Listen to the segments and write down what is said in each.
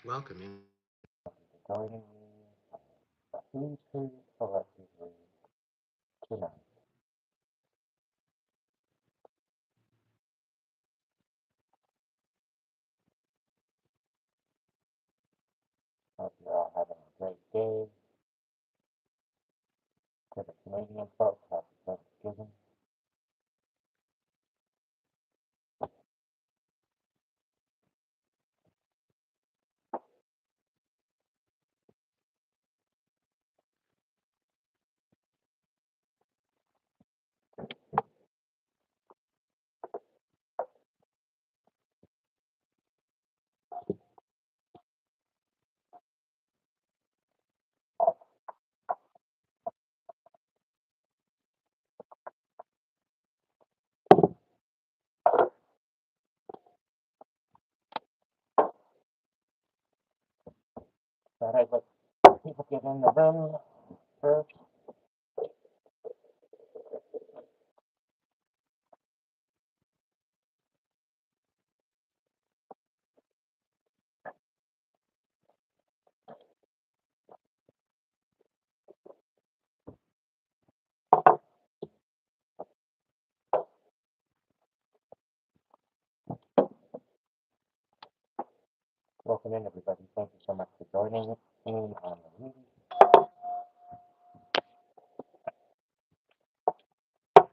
Welcome in. Joining me hugely collectively tonight. Hope you're all having a great day. To the Canadian folks, happy Thanksgiving. Thought I'd let people get in the room first. Welcome in, everybody. Thank you so much for joining in on the reading.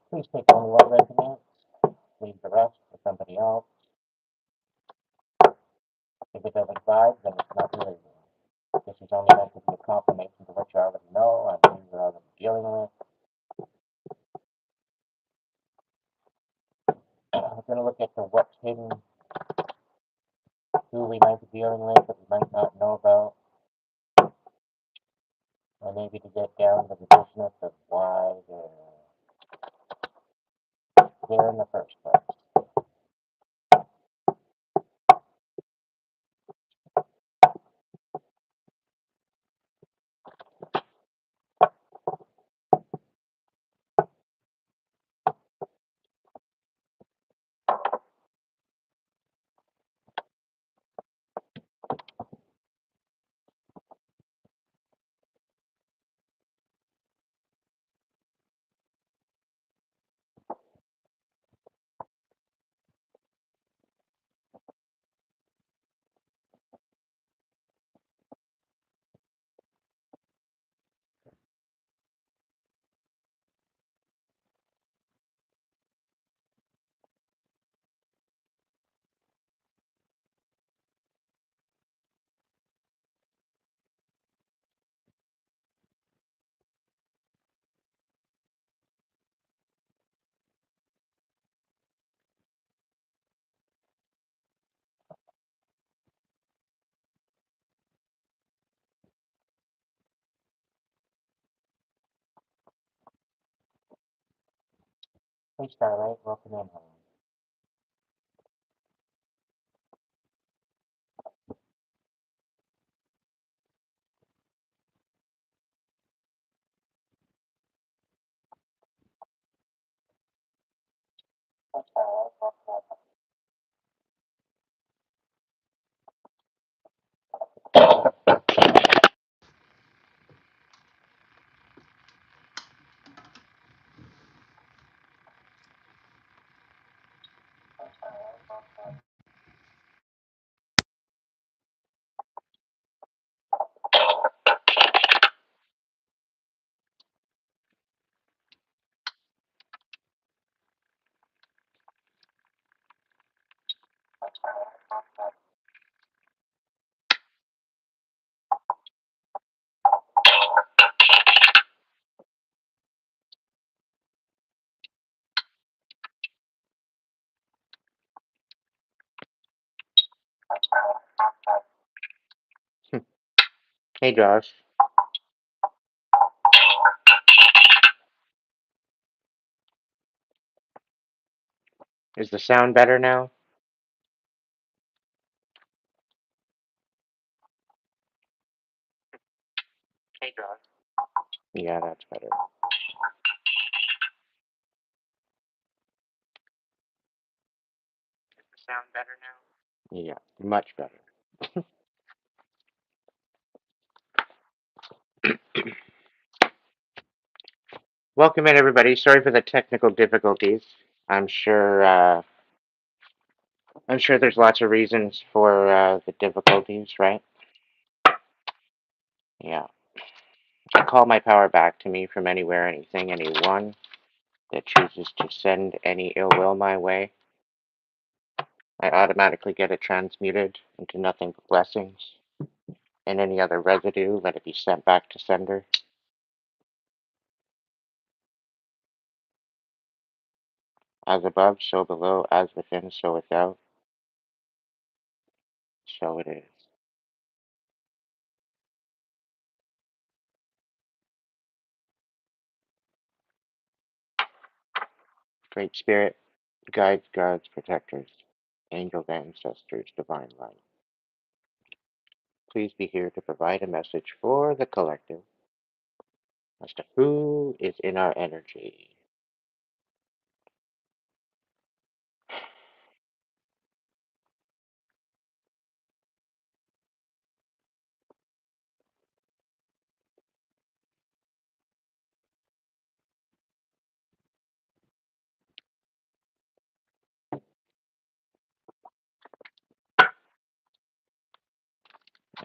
Please take only what resonates. Leave the rest for somebody else. If it doesn't vibe, then it's not your reading. This is only meant to be a confirmation to what you already know and who you're already dealing with. We're going to look at the what's hidden, who we might be dealing with that we might not know about, or maybe to get down to the business of why they're there in the first place. Hey, Starlight, welcome in, home. Hey, Josh. Is the sound better now? Hey, Josh. Yeah, that's better. Is the sound better now? Yeah, much better. Welcome in, everybody. Sorry for the technical difficulties. I'm sure. I'm sure there's lots of reasons for the difficulties, right? Yeah. I call my power back to me from anywhere, anything, anyone that chooses to send any ill will my way. I automatically get it transmuted into nothing but blessings, and any other residue, let it be sent back to sender. As above, so below, as within, so without. So it is. Great Spirit, guides, guards, protectors, angels, ancestors, divine light. Please be here to provide a message for the collective as to who is in our energy.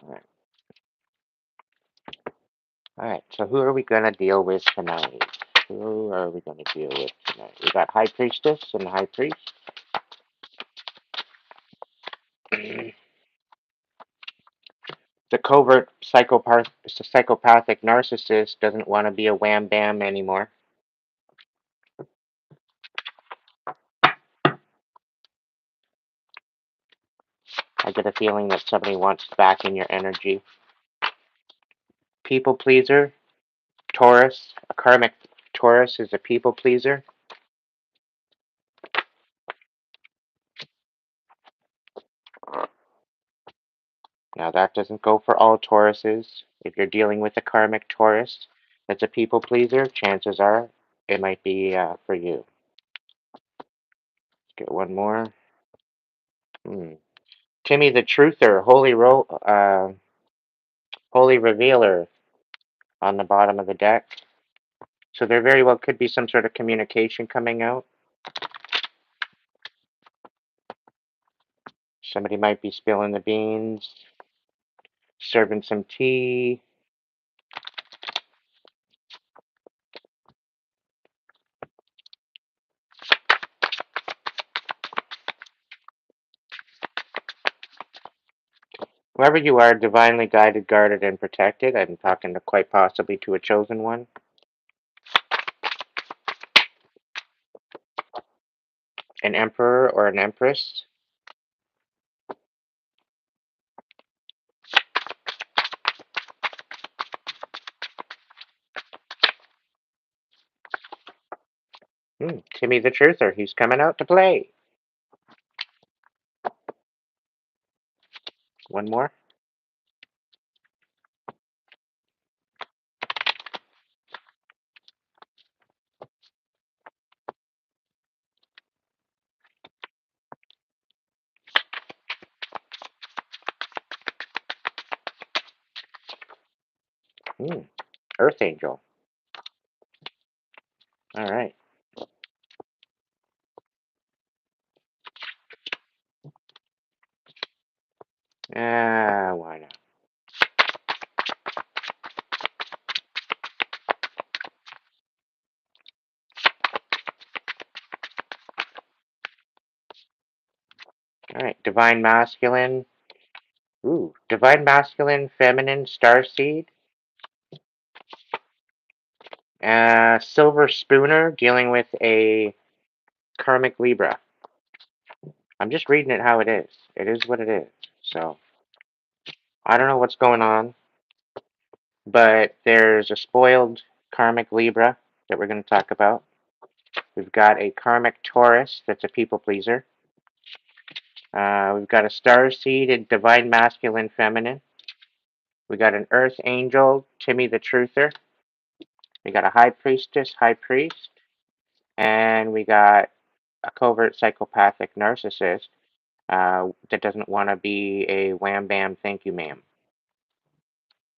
All right. All right. So who are we going to deal with tonight? Who are we going to deal with tonight? We got High Priestess and High Priest. The covert psychopathic narcissist doesn't want to be a wham bam anymore. I get a feeling that somebody wants back in your energy. People pleaser, Taurus, a karmic Taurus is a people pleaser. Now that doesn't go for all Tauruses. If you're dealing with a karmic Taurus that's a people pleaser, chances are it might be for you. Let's get one more. Timmy the Truther, Holy Revealer on the bottom of the deck. So there very well could be some sort of communication coming out. Somebody might be spilling the beans, serving some tea. Whoever you are, divinely guided, guarded, and protected. I'm talking to quite possibly to a chosen one. An emperor or an empress. Timmy the Truther, he's coming out to play. One more. Earth Angel. All right. Why not? All right. Divine Masculine. Divine Masculine, Feminine, Starseed. Silver Spooner, dealing with a Karmic Libra. I'm just reading it how it is. It is what it is. So, I don't know what's going on, but there's a spoiled Karmic Libra that we're going to talk about. We've got a Karmic Taurus that's a people pleaser. We've got a Starseed and Divine Masculine Feminine. We got an Earth Angel, Timmy the Truther. We got a High Priestess, High Priest. And we got a covert psychopathic narcissist that doesn't want to be a wham bam thank you ma'am.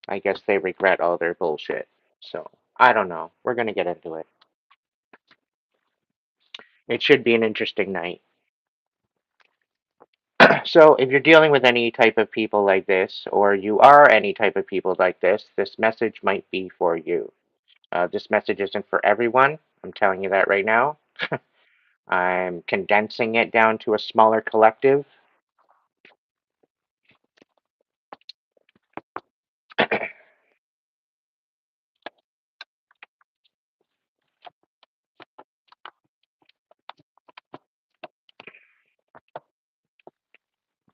I guess they regret all their bullshit. So I don't know. We're going to get into it. It should be an interesting night. So, if you're dealing with any type of people like this, or you are any type of people like this message might be for you. This message isn't for everyone. I'm telling you that right now. I'm condensing it down to a smaller collective.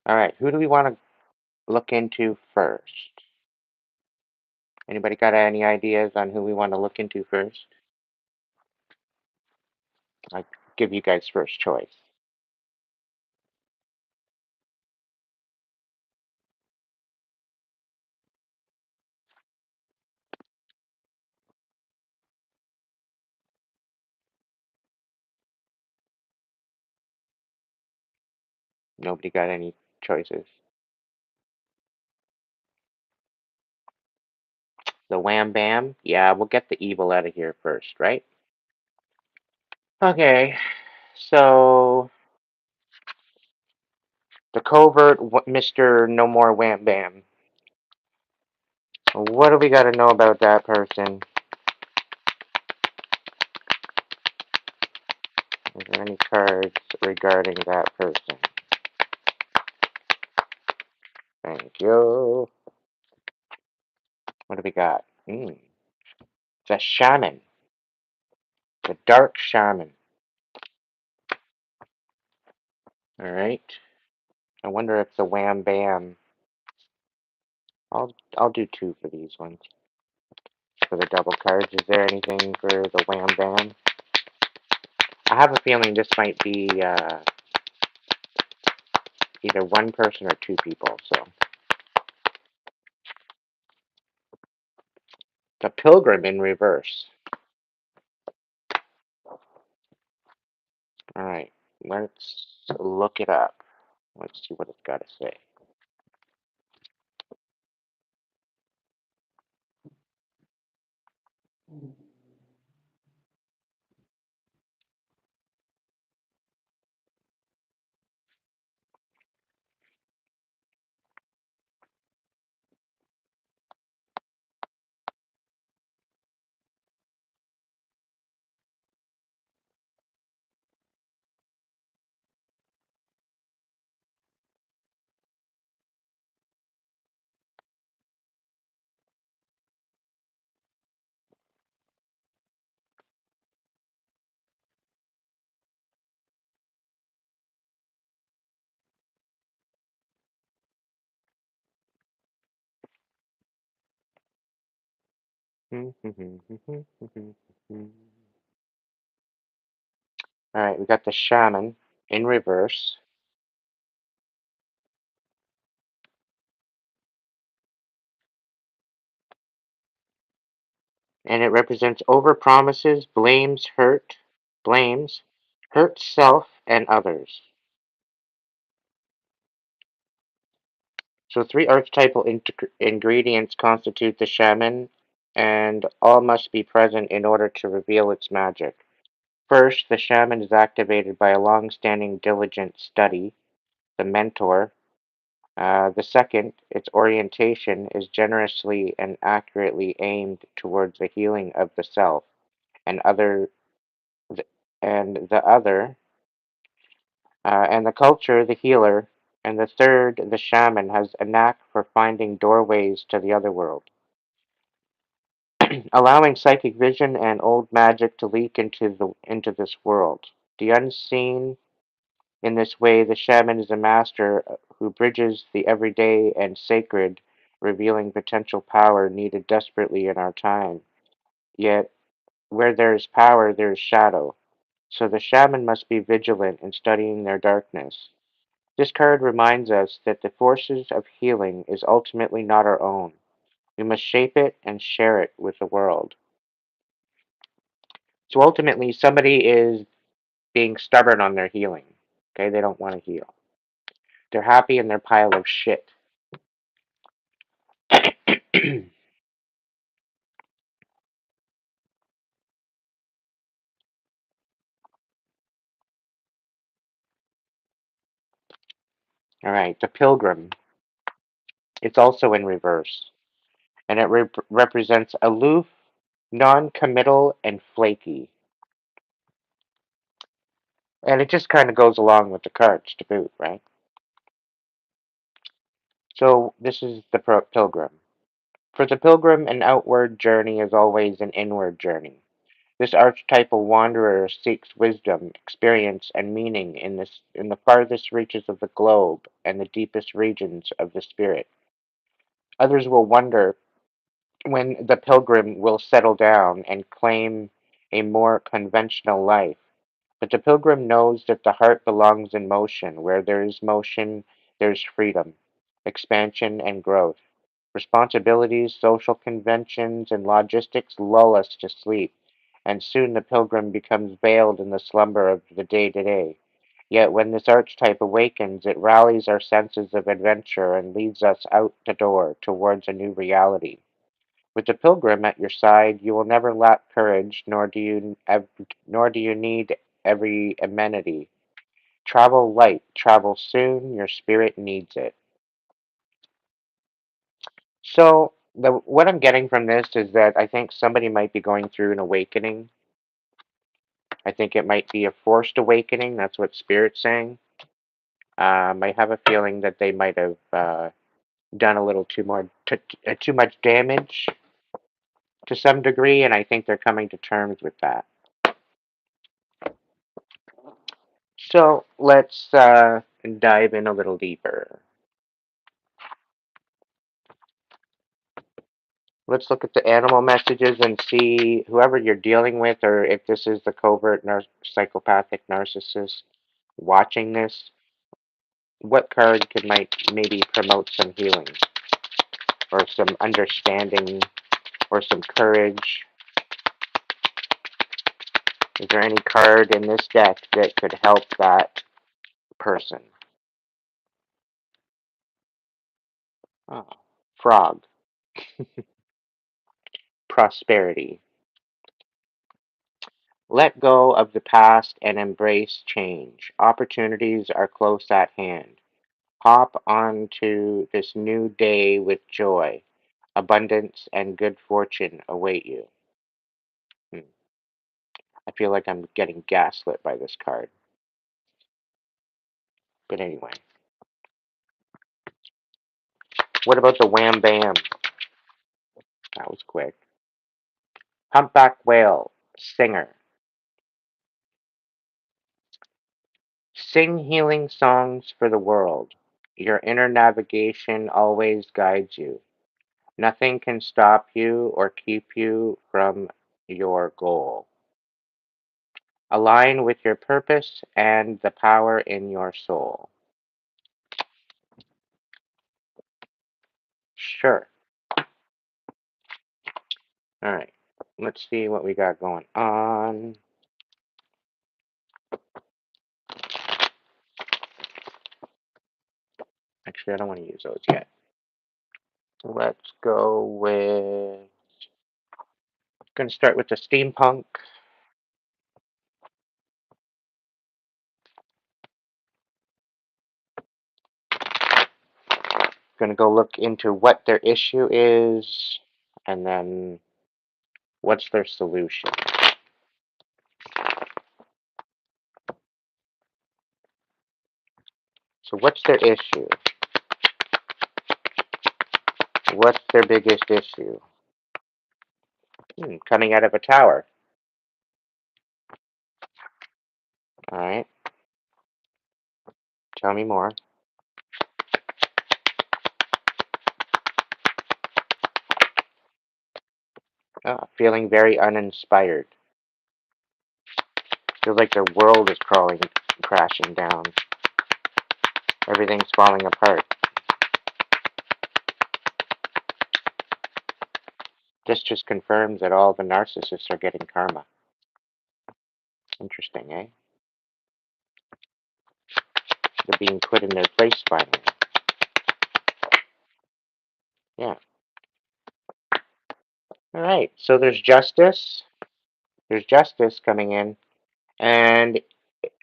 All right, who do we want to look into first? Anybody got any ideas on who we want to look into first? I give you guys first choice. Nobody got any choices. The wham bam? Yeah, we'll get the evil out of here first, right? Okay, so the covert Mr. No More Wham Bam. What do we got to know about that person? Is there any cards regarding that person? Thank you. What do we got? The shaman. The dark shaman. All right. I wonder if the wham bam. I'll do two for these ones. For the double cards, is there anything for the wham bam? I have a feeling this might be either one person or two people. So the pilgrim in reverse. All right. Let's look it up. Let's see what it's got to say. All right, we got the shaman in reverse. And it represents overpromises, blames, hurt self and others. So three archetypal ingredients constitute the shaman, and all must be present in order to reveal its magic. First, the shaman is activated by a long-standing diligent study, the mentor. The second, its orientation is generously and accurately aimed towards the healing of the self and th- the other, and the culture, the healer, and the third, the shaman, has a knack for finding doorways to the other world, allowing psychic vision and old magic to leak into this world. The unseen. In this way, the shaman is a master who bridges the everyday and sacred, revealing potential power needed desperately in our time. Yet, where there is power, there is shadow. So the shaman must be vigilant in studying their darkness. This card reminds us that the forces of healing is ultimately not our own. We must shape it and share it with the world. So ultimately, somebody is being stubborn on their healing. Okay, they don't want to heal. They're happy in their pile of shit. All right, the pilgrim. It's also in reverse, and it represents aloof, non-committal, and flaky. And it just kind of goes along with the cards to boot, right? So this is the pilgrim. For the pilgrim, an outward journey is always an inward journey. This archetypal wanderer seeks wisdom, experience, and meaning in the farthest reaches of the globe and the deepest regions of the spirit. Others will wonder when the pilgrim will settle down and claim a more conventional life. But the pilgrim knows that the heart belongs in motion. Where there is motion, there's freedom, expansion, and growth. Responsibilities, social conventions, and logistics lull us to sleep, and soon the pilgrim becomes veiled in the slumber of the day to day. Yet when this archetype awakens, it rallies our senses of adventure and leads us out the door towards a new reality. With the pilgrim at your side, you will never lack courage, nor do you need every amenity. Travel light, travel soon. Your spirit needs it. So, what I'm getting from this is that I think somebody might be going through an awakening. I think it might be a forced awakening. That's what Spirit's saying. I have a feeling that they might have done a little too much damage to some degree, and I think they're coming to terms with that. So let's dive in a little deeper. Let's look at the animal messages and see whoever you're dealing with, or if this is the covert psychopathic narcissist watching this, what card could might maybe promote some healing or some understanding or some courage? Is there any card in this deck that could help that person? Oh, frog, prosperity. Let go of the past and embrace change. Opportunities are close at hand. Hop onto this new day with joy. Abundance and good fortune await you. Hmm. I feel like I'm getting gaslit by this card. But anyway, what about the wham bam? That was quick. Humpback whale, singer. Sing healing songs for the world. Your inner navigation always guides you. Nothing can stop you or keep you from your goal. Align with your purpose and the power in your soul. Sure. All right. Let's see what we got going on. Actually, I don't want to use those yet. Let's go with. Going to start with the steampunk. Going to go look into what their issue is, and then what's their solution. So, what's their issue? What's their biggest issue? Coming out of a tower. All right. Tell me more. Feeling very uninspired. Feels like their world is crashing down. Everything's falling apart. This just confirms that all the narcissists are getting karma. Interesting, eh? They're being put in their place finally. Yeah. All right. So there's justice. There's justice coming in, and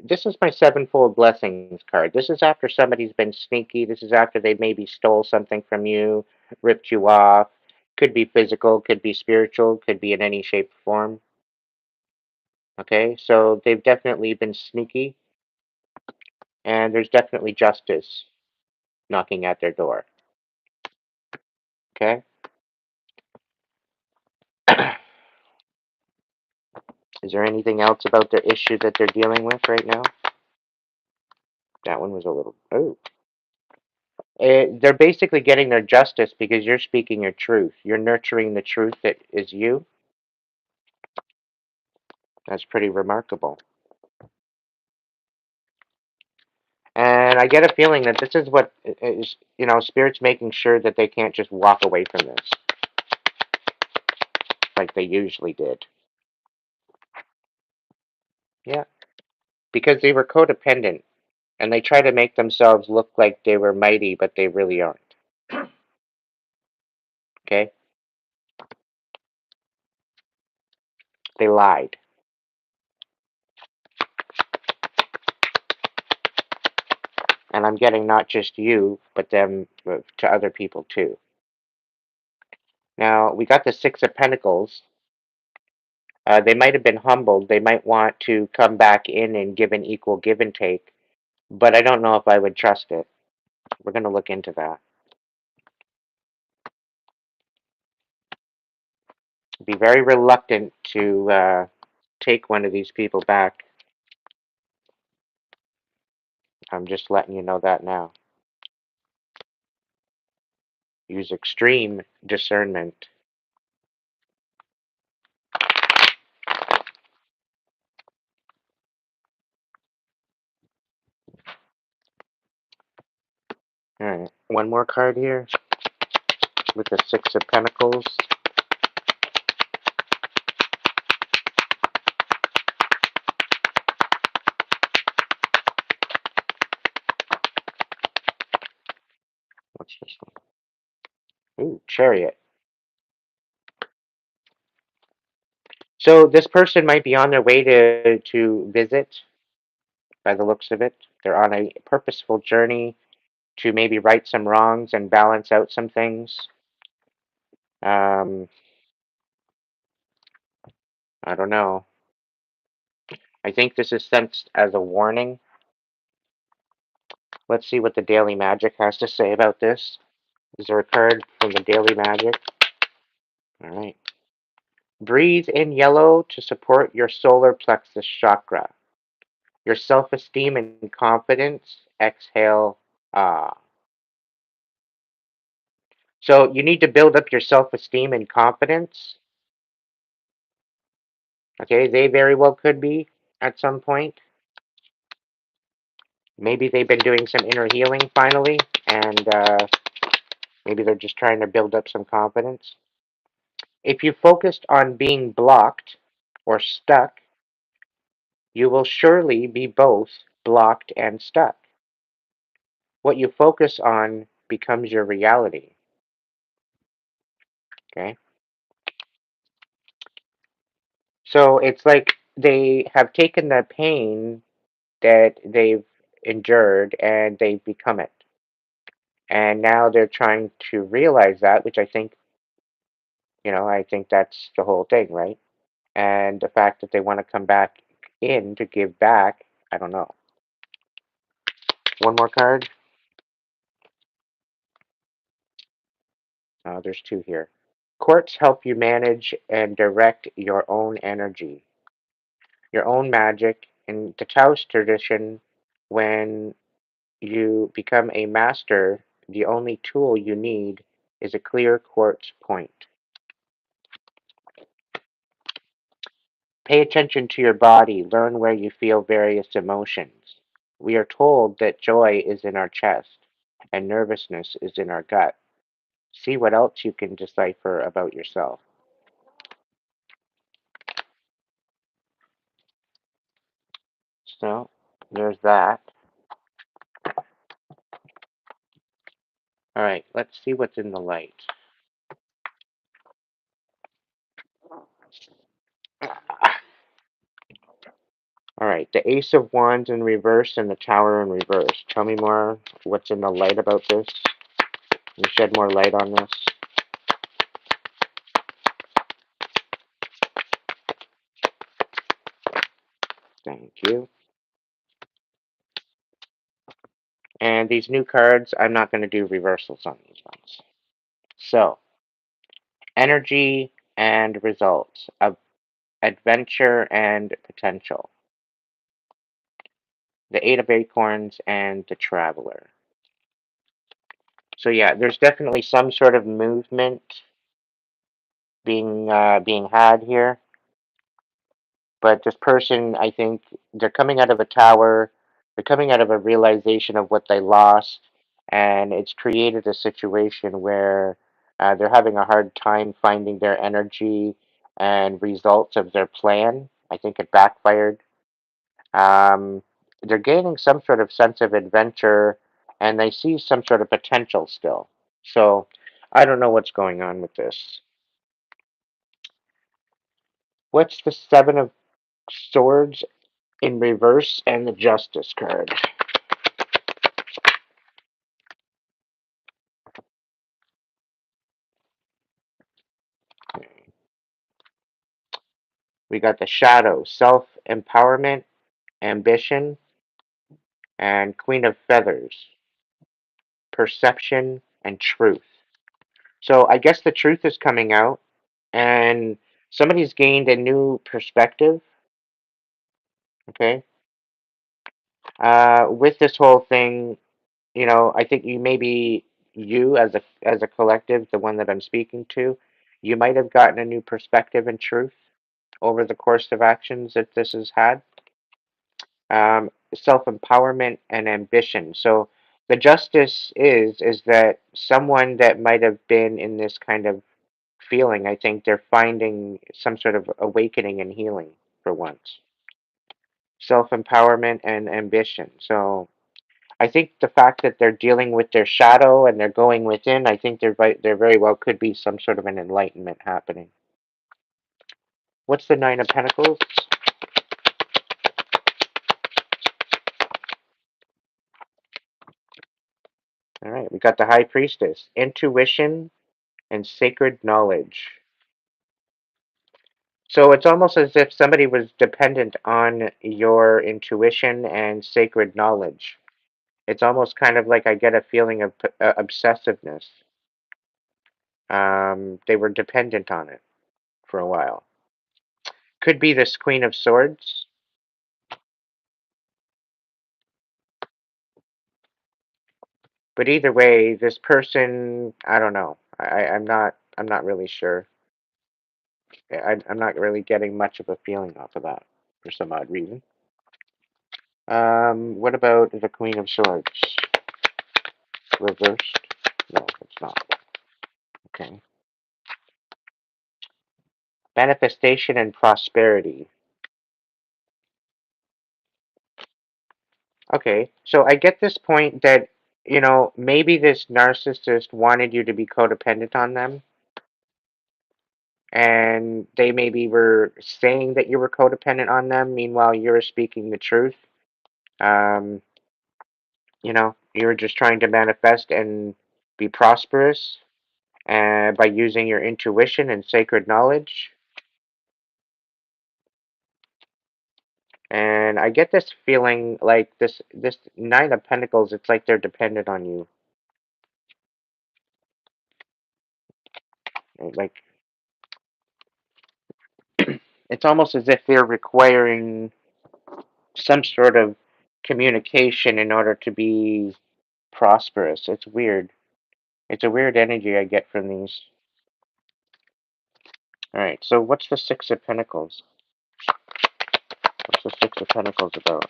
This is my sevenfold blessings card. This is after somebody's been sneaky. This is after they maybe stole something from you, ripped you off. Could be physical, could be spiritual, could be in any shape or form. Okay, so they've definitely been sneaky, and there's definitely justice knocking at their door. Okay? Is there anything else about their issue that they're dealing with right now? That one was a little. Oh. They're basically getting their justice because you're speaking your truth. You're nurturing the truth that is you. That's pretty remarkable. And I get a feeling that this is what is, Spirit's making sure that they can't just walk away from this like they usually did. Yeah, because they were codependent and they try to make themselves look like they were mighty, but they really aren't. Okay? They lied. And I'm getting not just you, but them to other people too. Now, we got the Six of Pentacles. They might have been humbled. They might want to come back in and give an equal give and take, but I don't know if I would trust it. We're going to look into that. Be very reluctant to take one of these people back. I'm just letting you know that now. Use extreme discernment. All right, one more card here with the Six of Pentacles. What's this one? Ooh, Chariot. So this person might be on their way to visit, by the looks of it. They're on a purposeful journey to maybe right some wrongs and balance out some things. Um, I don't know. I think this is sent as a warning. Let's see what the Daily Magic has to say about this. Is there a card from the Daily Magic? All right. Breathe in yellow to support your solar plexus chakra. Your self-esteem and confidence. Exhale. Ah. So you need to build up your self-esteem and confidence. Okay, they very well could be at some point. Maybe they've been doing some inner healing finally, and maybe they're just trying to build up some confidence. If you focused on being blocked or stuck, you will surely be both blocked and stuck. What you focus on becomes your reality. Okay? So it's like they have taken the pain that they've endured and they've become it. And now they're trying to realize that, which I think that's the whole thing, right? And the fact that they want to come back in to give back, I don't know. One more card. There's two here. Courts help you manage and direct your own energy, your own magic. In the Taoist tradition, when you become a master, the only tool you need is a clear quartz point. Pay attention to your body. Learn where you feel various emotions. We are told that joy is in our chest and nervousness is in our gut. See what else you can decipher about yourself. So, there's that. All right, let's see what's in the light. All right, the Ace of Wands in reverse and the Tower in reverse. Tell me more what's in the light about this. Can you shed more light on this? Thank you. And these new cards, I'm not going to do reversals on these ones. So, energy and results, of adventure and potential. The Eight of Acorns and the Traveler. So yeah, there's definitely some sort of movement being had here. But this person, I think, they're coming out of a tower. They're coming out of a realization of what they lost, and it's created a situation where they're having a hard time finding their energy and results of their plan. I think it backfired. Um, they're gaining some sort of sense of adventure, and they see some sort of potential still. So I don't know what's going on with this. What's the Seven of Swords in reverse and the Justice card? We got the Shadow, self empowerment, ambition, and Queen of Feathers, perception and truth. So I guess the truth is coming out, and somebody's gained a new perspective. Okay, with this whole thing, I think you maybe you as a collective, the one that I'm speaking to, you might have gotten a new perspective and truth over the course of actions that this has had. Self-empowerment and ambition. So the justice is that someone that might have been in this kind of feeling, I think they're finding some sort of awakening and healing for once. Self-empowerment and ambition. So I think the fact that they're dealing with their shadow and they're going within, I think there very well could be some sort of an enlightenment happening. What's the Nine of Pentacles? All right, we got the High Priestess, intuition and sacred knowledge. So it's almost as if somebody was dependent on your intuition and sacred knowledge. It's almost kind of like I get a feeling of obsessiveness. They were dependent on it for a while. Could be this Queen of Swords. But either way, this person, I don't know. I'm not really sure. I'm not really getting much of a feeling off of that for some odd reason. What about the Queen of Swords? Reversed? No, it's not. Okay. Manifestation and prosperity. Okay, so I get this point that, maybe this narcissist wanted you to be codependent on them, and they maybe were saying that you were codependent on them, meanwhile you're speaking the truth. Um, you were just trying to manifest and be prosperous by using your intuition and sacred knowledge. And I get this feeling like this Nine of Pentacles, it's like they're dependent on you. Like it's almost as if they're requiring some sort of communication in order to be prosperous. It's weird. It's a weird energy I get from these. All right, so what's the Six of Pentacles? What's the Six of Pentacles about?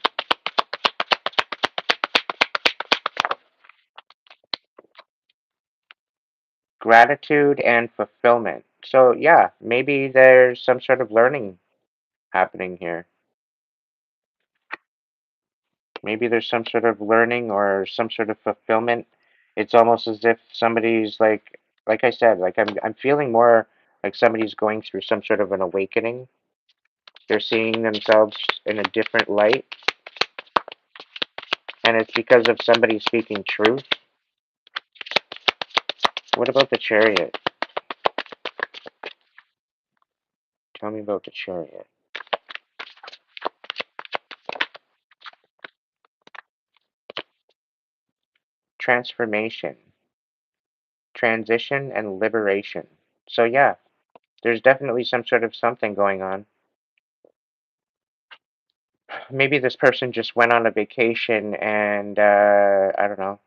Gratitude and fulfillment. So yeah, maybe there's some sort of learning happening here. Maybe there's some sort of learning or some sort of fulfillment. It's almost as if somebody's like I said, like I'm feeling more like somebody's going through some sort of an awakening. They're seeing themselves in a different light, and it's because of somebody speaking truth. What about the Chariot? Tell me about the Chariot. Transformation, transition, and liberation. So yeah, there's definitely some sort of something going on. Maybe this person just went on a vacation and, I don't know.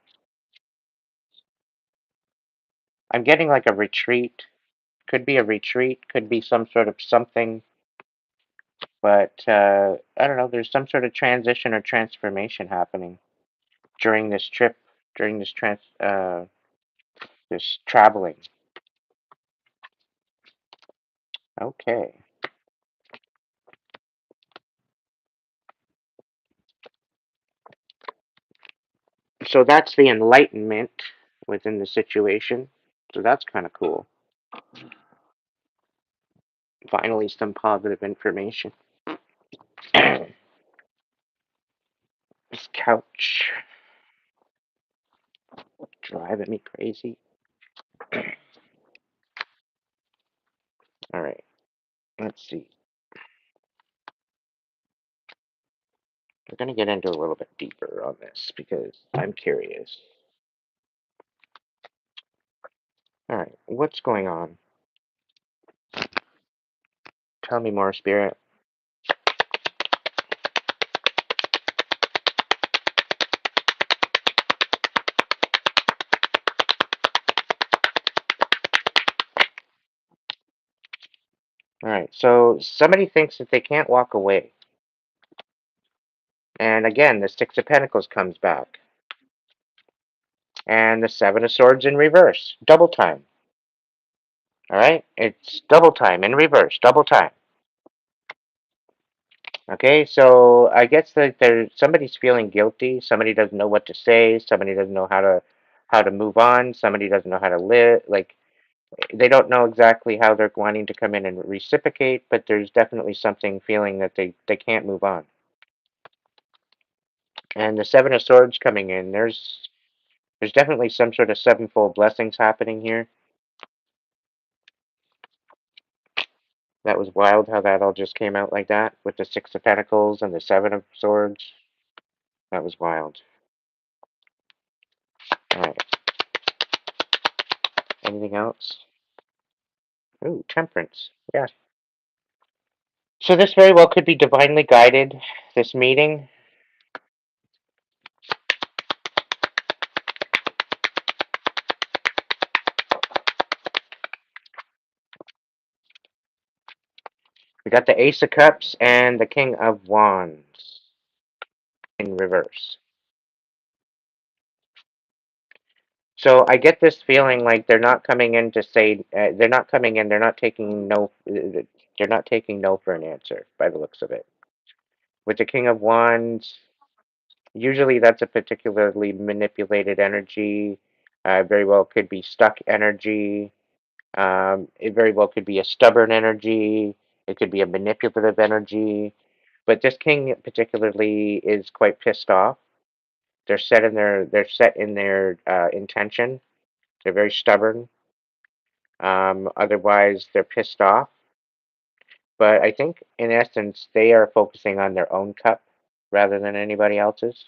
I'm getting like a retreat. Could be a retreat, could be some sort of something, but I don't know. There's some sort of transition or transformation happening during this trip, during this traveling. Okay. So that's the enlightenment within the situation. So that's kind of cool. Finally, some positive information. This couch driving me crazy. All right, let's see. We're going to get into a little bit deeper on this because I'm curious. All right, what's going on? Tell me more, Spirit. All right, so somebody thinks that they can't walk away. And again, the Six of Pentacles comes back. And the Seven of Swords in reverse. Double time. All right, it's double time in reverse, double time. Okay, so I guess that somebody's feeling guilty. Somebody doesn't know what to say. Somebody doesn't know how to move on. Somebody doesn't know how to live. Like they don't know exactly how they're wanting to come in and reciprocate. But there's definitely something feeling that they can't move on. And the Seven of Swords coming in. There's definitely some sort of sevenfold blessings happening here. That was wild how that all just came out like that with the Six of Pentacles and the Seven of Swords. That was wild. All right. Anything else? Ooh, Temperance. Yeah. So this very well could be divinely guided, this meeting. We got the Ace of Cups and the King of Wands in reverse. So I get this feeling like they're not coming in to say, they're not coming in, they're not taking no, they're not taking no for an answer by the looks of it. With the King of Wands, usually that's a particularly manipulated energy. Very well could be stuck energy. It very well could be a stubborn energy. It could be a manipulative energy. But this king particularly is quite pissed off. They're set in their intention. They're very stubborn. Otherwise, they're pissed off. But I think, in essence, they are focusing on their own cup rather than anybody else's.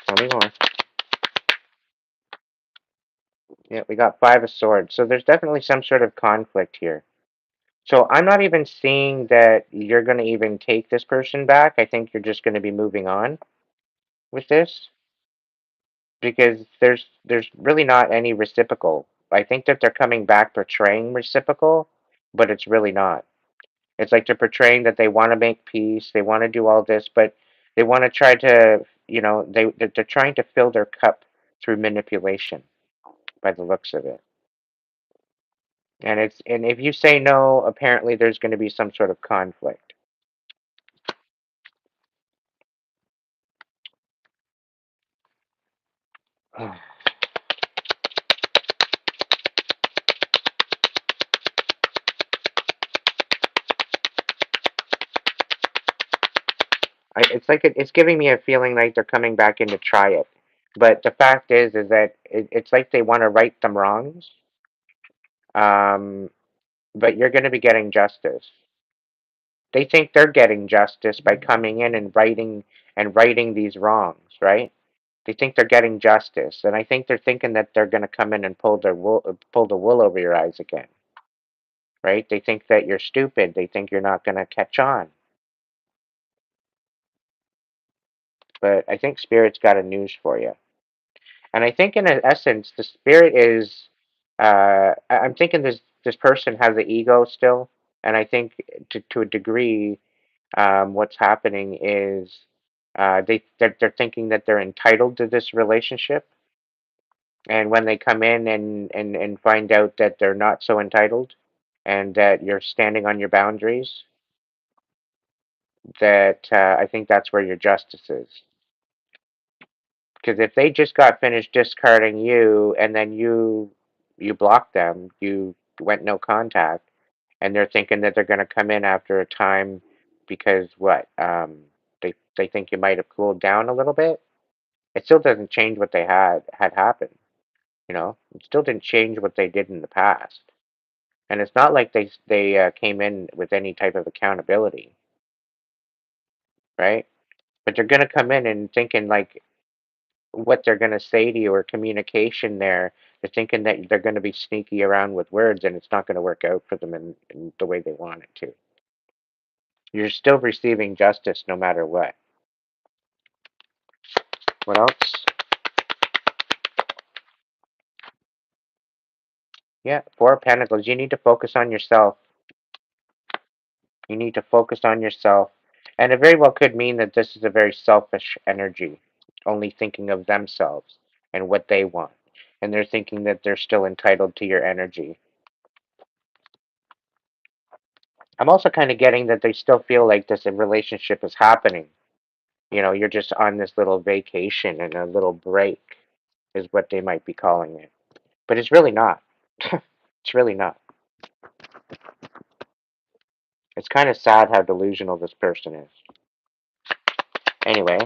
Tell me more. Yeah, we got Five of Swords. So there's definitely some sort of conflict here. So I'm not even seeing that you're going to even take this person back. I think you're just going to be moving on with this because there's really not any reciprocal. I think that they're coming back portraying reciprocal, but it's really not. It's like they're portraying that they want to make peace, they want to do all this, but they want to try to, they're trying to fill their cup through manipulation by the looks of it. And if you say no, apparently there's going to be some sort of conflict. It's like it's giving me a feeling like they're coming back in to try it. But the fact is that it's like they want to right them wrongs. Um, but you're going to be getting justice. They think they're getting justice by coming in and righting these wrongs, right? They think they're getting justice, and I think they're thinking that they're going to come in and pull the wool over your eyes again, right? They think that you're stupid. They think you're not going to catch on. But I think Spirit's got a news for you. And I think, in essence, the spirit is. I'm thinking this person has an ego still, and I think to a degree, what's happening is they're thinking that they're entitled to this relationship, and when they come in and find out that they're not so entitled, and that you're standing on your boundaries, that I think that's where your justice is. Because if they just got finished discarding you and then you blocked them, you went no contact, and they're thinking that they're going to come in after a time because what? They think you might have cooled down a little bit. It still doesn't change what they had happened. You know, it still didn't change what they did in the past. And it's not like they came in with any type of accountability, right? But they're going to come in and thinking like what they're going to say to you or communication there. They're thinking that they're going to be sneaky around with words and it's not going to work out for them in the way they want it to. You're still receiving justice no matter what. What else? Yeah, Four of Pentacles. You need to focus on yourself. You need to focus on yourself. And it very well could mean that this is a very selfish energy, only thinking of themselves and what they want. And they're thinking that they're still entitled to your energy. I'm also kind of getting that they still feel like this relationship is happening. You know, you're just on this little vacation and a little break is what they might be calling it. But it's really not. It's really not. It's kind of sad how delusional this person is. Anyway,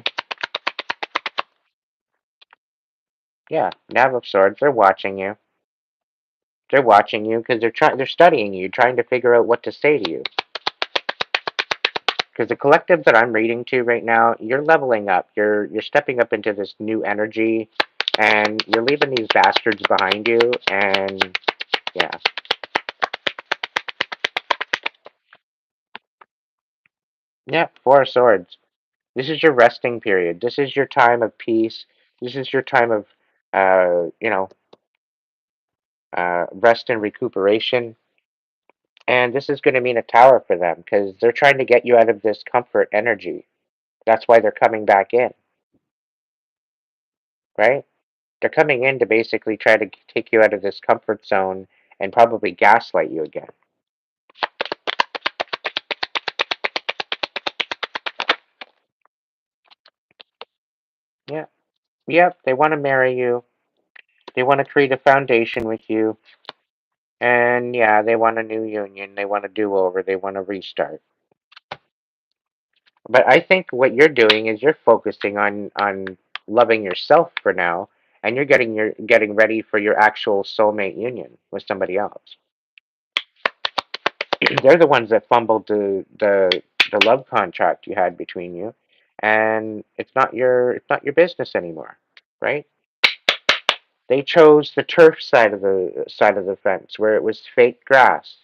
yeah, Nav of Swords, they're watching you. They're watching you because they're studying you, trying to figure out what to say to you. Because the collective that I'm reading to right now, you're leveling up. You're stepping up into this new energy, and you're leaving these bastards behind you. And yeah, yeah, Four of Swords. This is your resting period. This is your time of peace. This is your time of, you know, rest and recuperation. And this is going to mean a tower for them because they're trying to get you out of this comfort energy. That's why they're coming back in, right? They're coming in to basically try to take you out of this comfort zone and probably gaslight you again. Yeah. Yep. They want to marry you. They want to create a foundation with you. And yeah, they want a new union. They want a do over. They want to restart. But I think what you're doing is you're focusing on loving yourself for now, and you're getting ready for your actual soulmate union with somebody else. They're the ones that fumbled the love contract you had between you, and it's not your business anymore, right? They chose the turf side of the fence where it was fake grass,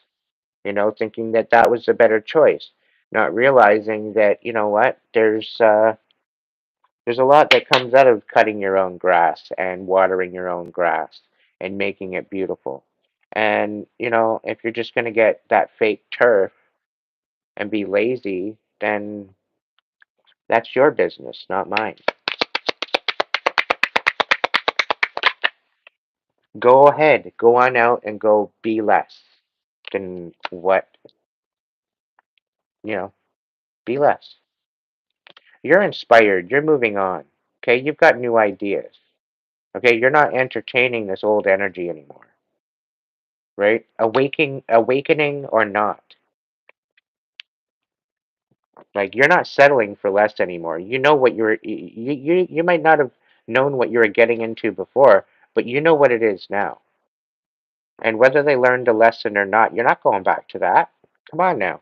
you know, thinking that that was a better choice, not realizing that you know what there's a lot that comes out of cutting your own grass and watering your own grass and making it beautiful. And you know, if you're just going to get that fake turf and be lazy, then that's your business, not mine. Go ahead, go on out and go be less. then what, be less. You're inspired. You're moving on. Okay, you've got new ideas. Okay, you're not entertaining this old energy anymore, right? Awakening or not, like you're not settling for less anymore. You know what you might not have known what you were getting into before, but you know what it is now. And whether they learned a lesson or not, you're not going back to that. Come on now.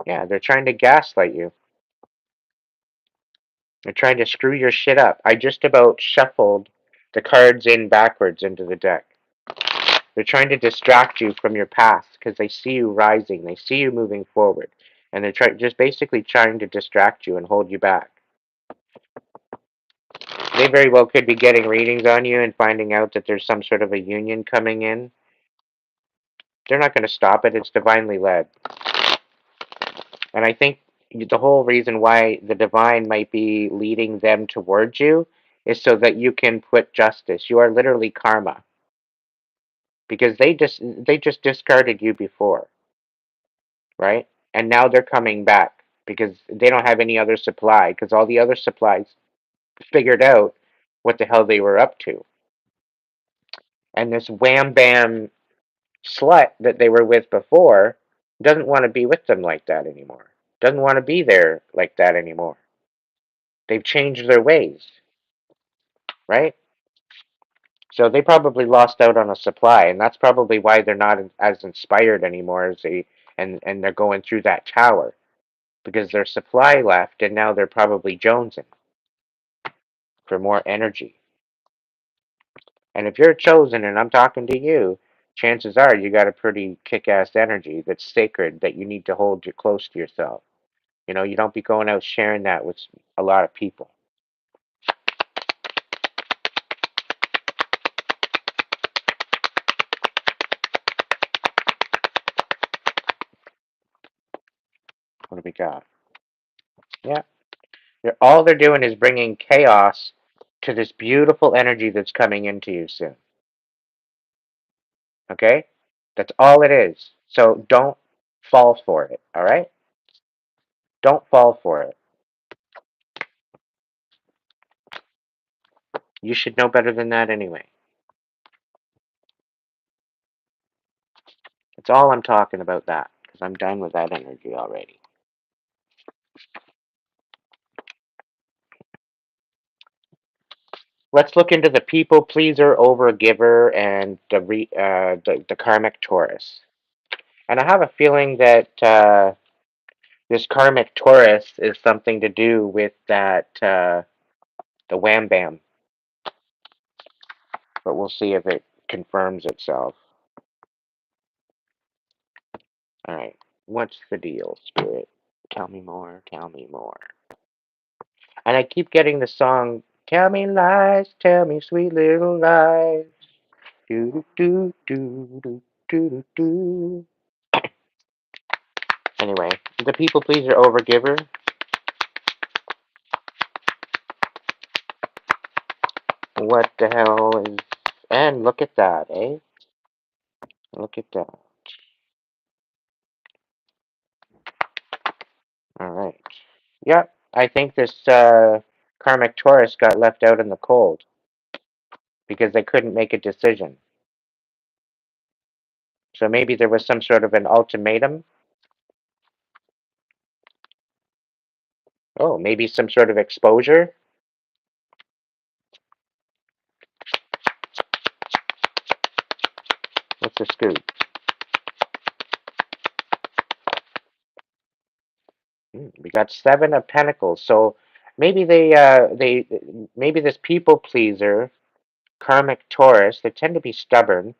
Yeah, they're trying to gaslight you. They're trying to screw your shit up. I just about shuffled the cards in backwards into the deck. They're trying to distract you from your past because they see you rising, they see you moving forward, and they're just basically trying to distract you and hold you back. They very well could be getting readings on you and finding out that there's some sort of a union coming in. They're not going to stop it. It's divinely led. And I think the whole reason why the divine might be leading them towards you is so that you can put justice. You are literally karma because they just discarded you before, right? And now they're coming back because they don't have any other supply because all the other supplies figured out what the hell they were up to. And this wham bam slut that they were with before doesn't want to be with them like that anymore. Doesn't want to be there like that anymore. They've changed their ways, right? So they probably lost out on a supply, and that's probably why they're not as inspired anymore as and they're going through that tower because their supply left, and now they're probably jonesing for more energy. And if you're chosen, and I'm talking to you, chances are you got a pretty kick-ass energy that's sacred that you need to hold close to yourself. You don't be going out sharing that with a lot of people. What do we got? Yeah. All they're doing is bringing chaos to this beautiful energy that's coming into you soon. Okay? That's all it is. So don't fall for it. All right? Don't fall for it. You should know better than that anyway. That's all I'm talking about that because I'm done with that energy already. Let's look into the people pleaser, overgiver, and the karmic Taurus. And I have a feeling that this karmic Taurus is something to do with that the wham bam. But we'll see if it confirms itself. All right, what's the deal, Spirit? Tell me more. Tell me more. And I keep getting the song. Tell me lies. Tell me sweet little lies. Do do do do do do do. Anyway, the people pleaser overgiver. What the hell is... And look at that, eh? Look at that. Alright. Yep, I think this karmic Taurus got left out in the cold because they couldn't make a decision. So maybe there was some sort of an ultimatum. Oh, maybe some sort of exposure. What's the scoop? We got Seven of Pentacles. So maybe maybe this people pleaser, karmic Taurus, they tend to be stubborn.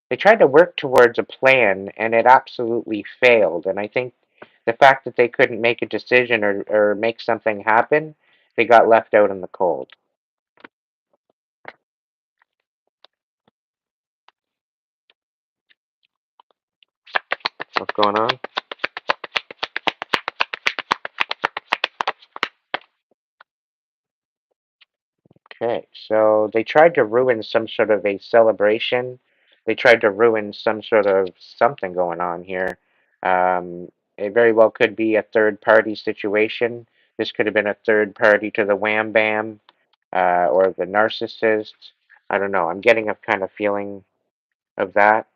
They tried to work towards a plan and it absolutely failed. And I think the fact that they couldn't make a decision or make something happen, they got left out in the cold. What's going on? Okay, so they tried to ruin some sort of a celebration. They tried to ruin some sort of something going on here. It very well could be a third party situation. This could have been a third party to the wham bam, or the narcissist. I don't know. I'm getting a kind of feeling of that.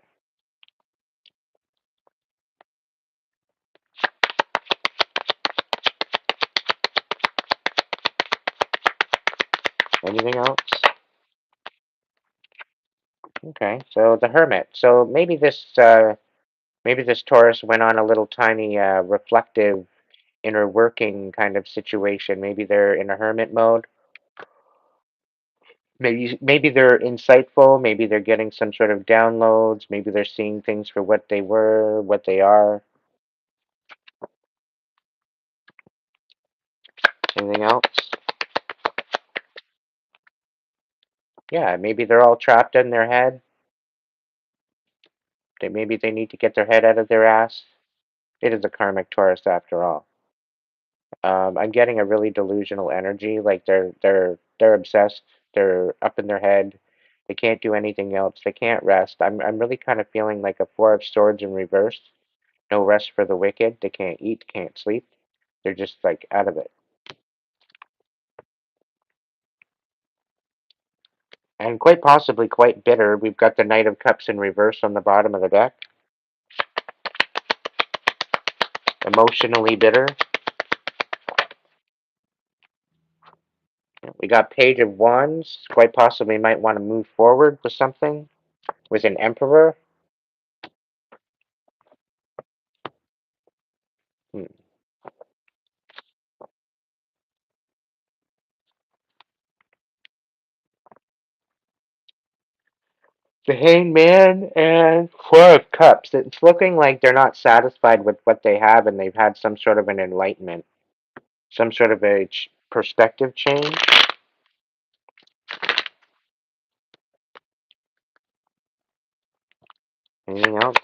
Anything else? Okay, so the hermit. So maybe this Taurus went on a little tiny reflective inner working kind of situation. Maybe they're in a hermit mode. Maybe they're insightful. Maybe they're getting some sort of downloads. Maybe they're seeing things for what they were, what they are. Anything else? Yeah, maybe they're all trapped in their head. Maybe they need to get their head out of their ass. It is a karmic Taurus after all. I'm getting a really delusional energy. Like they're obsessed. They're up in their head. They can't do anything else. They can't rest. I'm really kind of feeling like a Four of Swords in reverse. No rest for the wicked. They can't eat, can't sleep. They're just like out of it. And quite possibly quite bitter. We've got the Knight of Cups in reverse on the bottom of the deck. Emotionally bitter. We got Page of Wands. Quite possibly might want to move forward with something. With an Emperor. Hmm. The Hangman and Four of Cups. It's looking like they're not satisfied with what they have and they've had some sort of an enlightenment. Some sort of a perspective change. Anything else?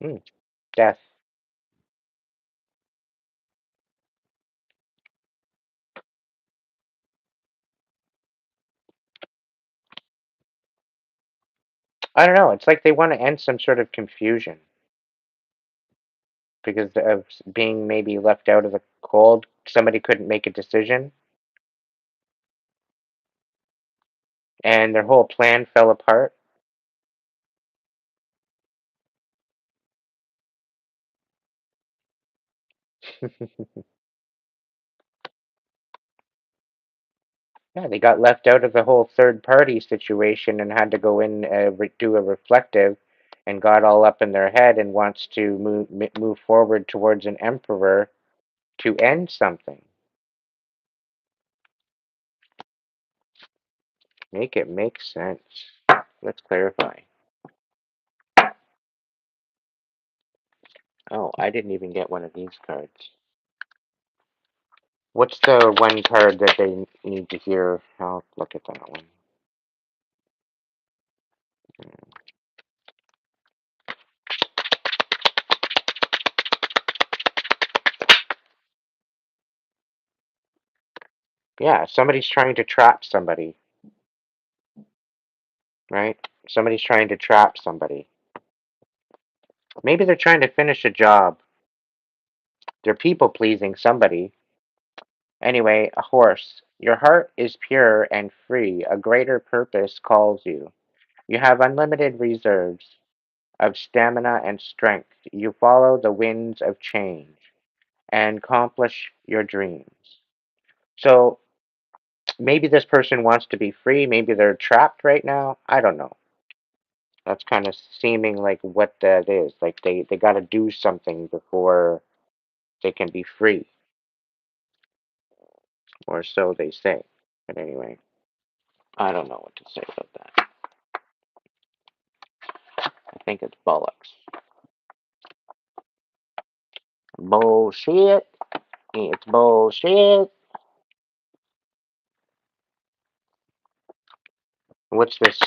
Hmm. Death. I don't know. It's like they want to end some sort of confusion because of being maybe left out of the cold. Somebody couldn't make a decision, and their whole plan fell apart. Yeah, they got left out of the whole third party situation and had to go in do a reflective, and got all up in their head and wants to move forward towards an emperor to end something. Make it make sense. Let's clarify. Oh, I didn't even get one of these cards. What's the one card that they need to hear? I'll look at that one. Yeah, somebody's trying to trap somebody, right? Somebody's trying to trap somebody. Maybe they're trying to finish a job. They're people pleasing somebody. Anyway, a horse. Your heart is pure and free. A greater purpose calls you. You have unlimited reserves of stamina and strength. You follow the winds of change and accomplish your dreams. So maybe this person wants to be free. Maybe they're trapped right now. I don't know. That's kind of seeming like what that is. Like they got to do something before they can be free, or so they say. But anyway, I don't know what to say about that. I think it's bollocks. Bullshit. It's bullshit. What's this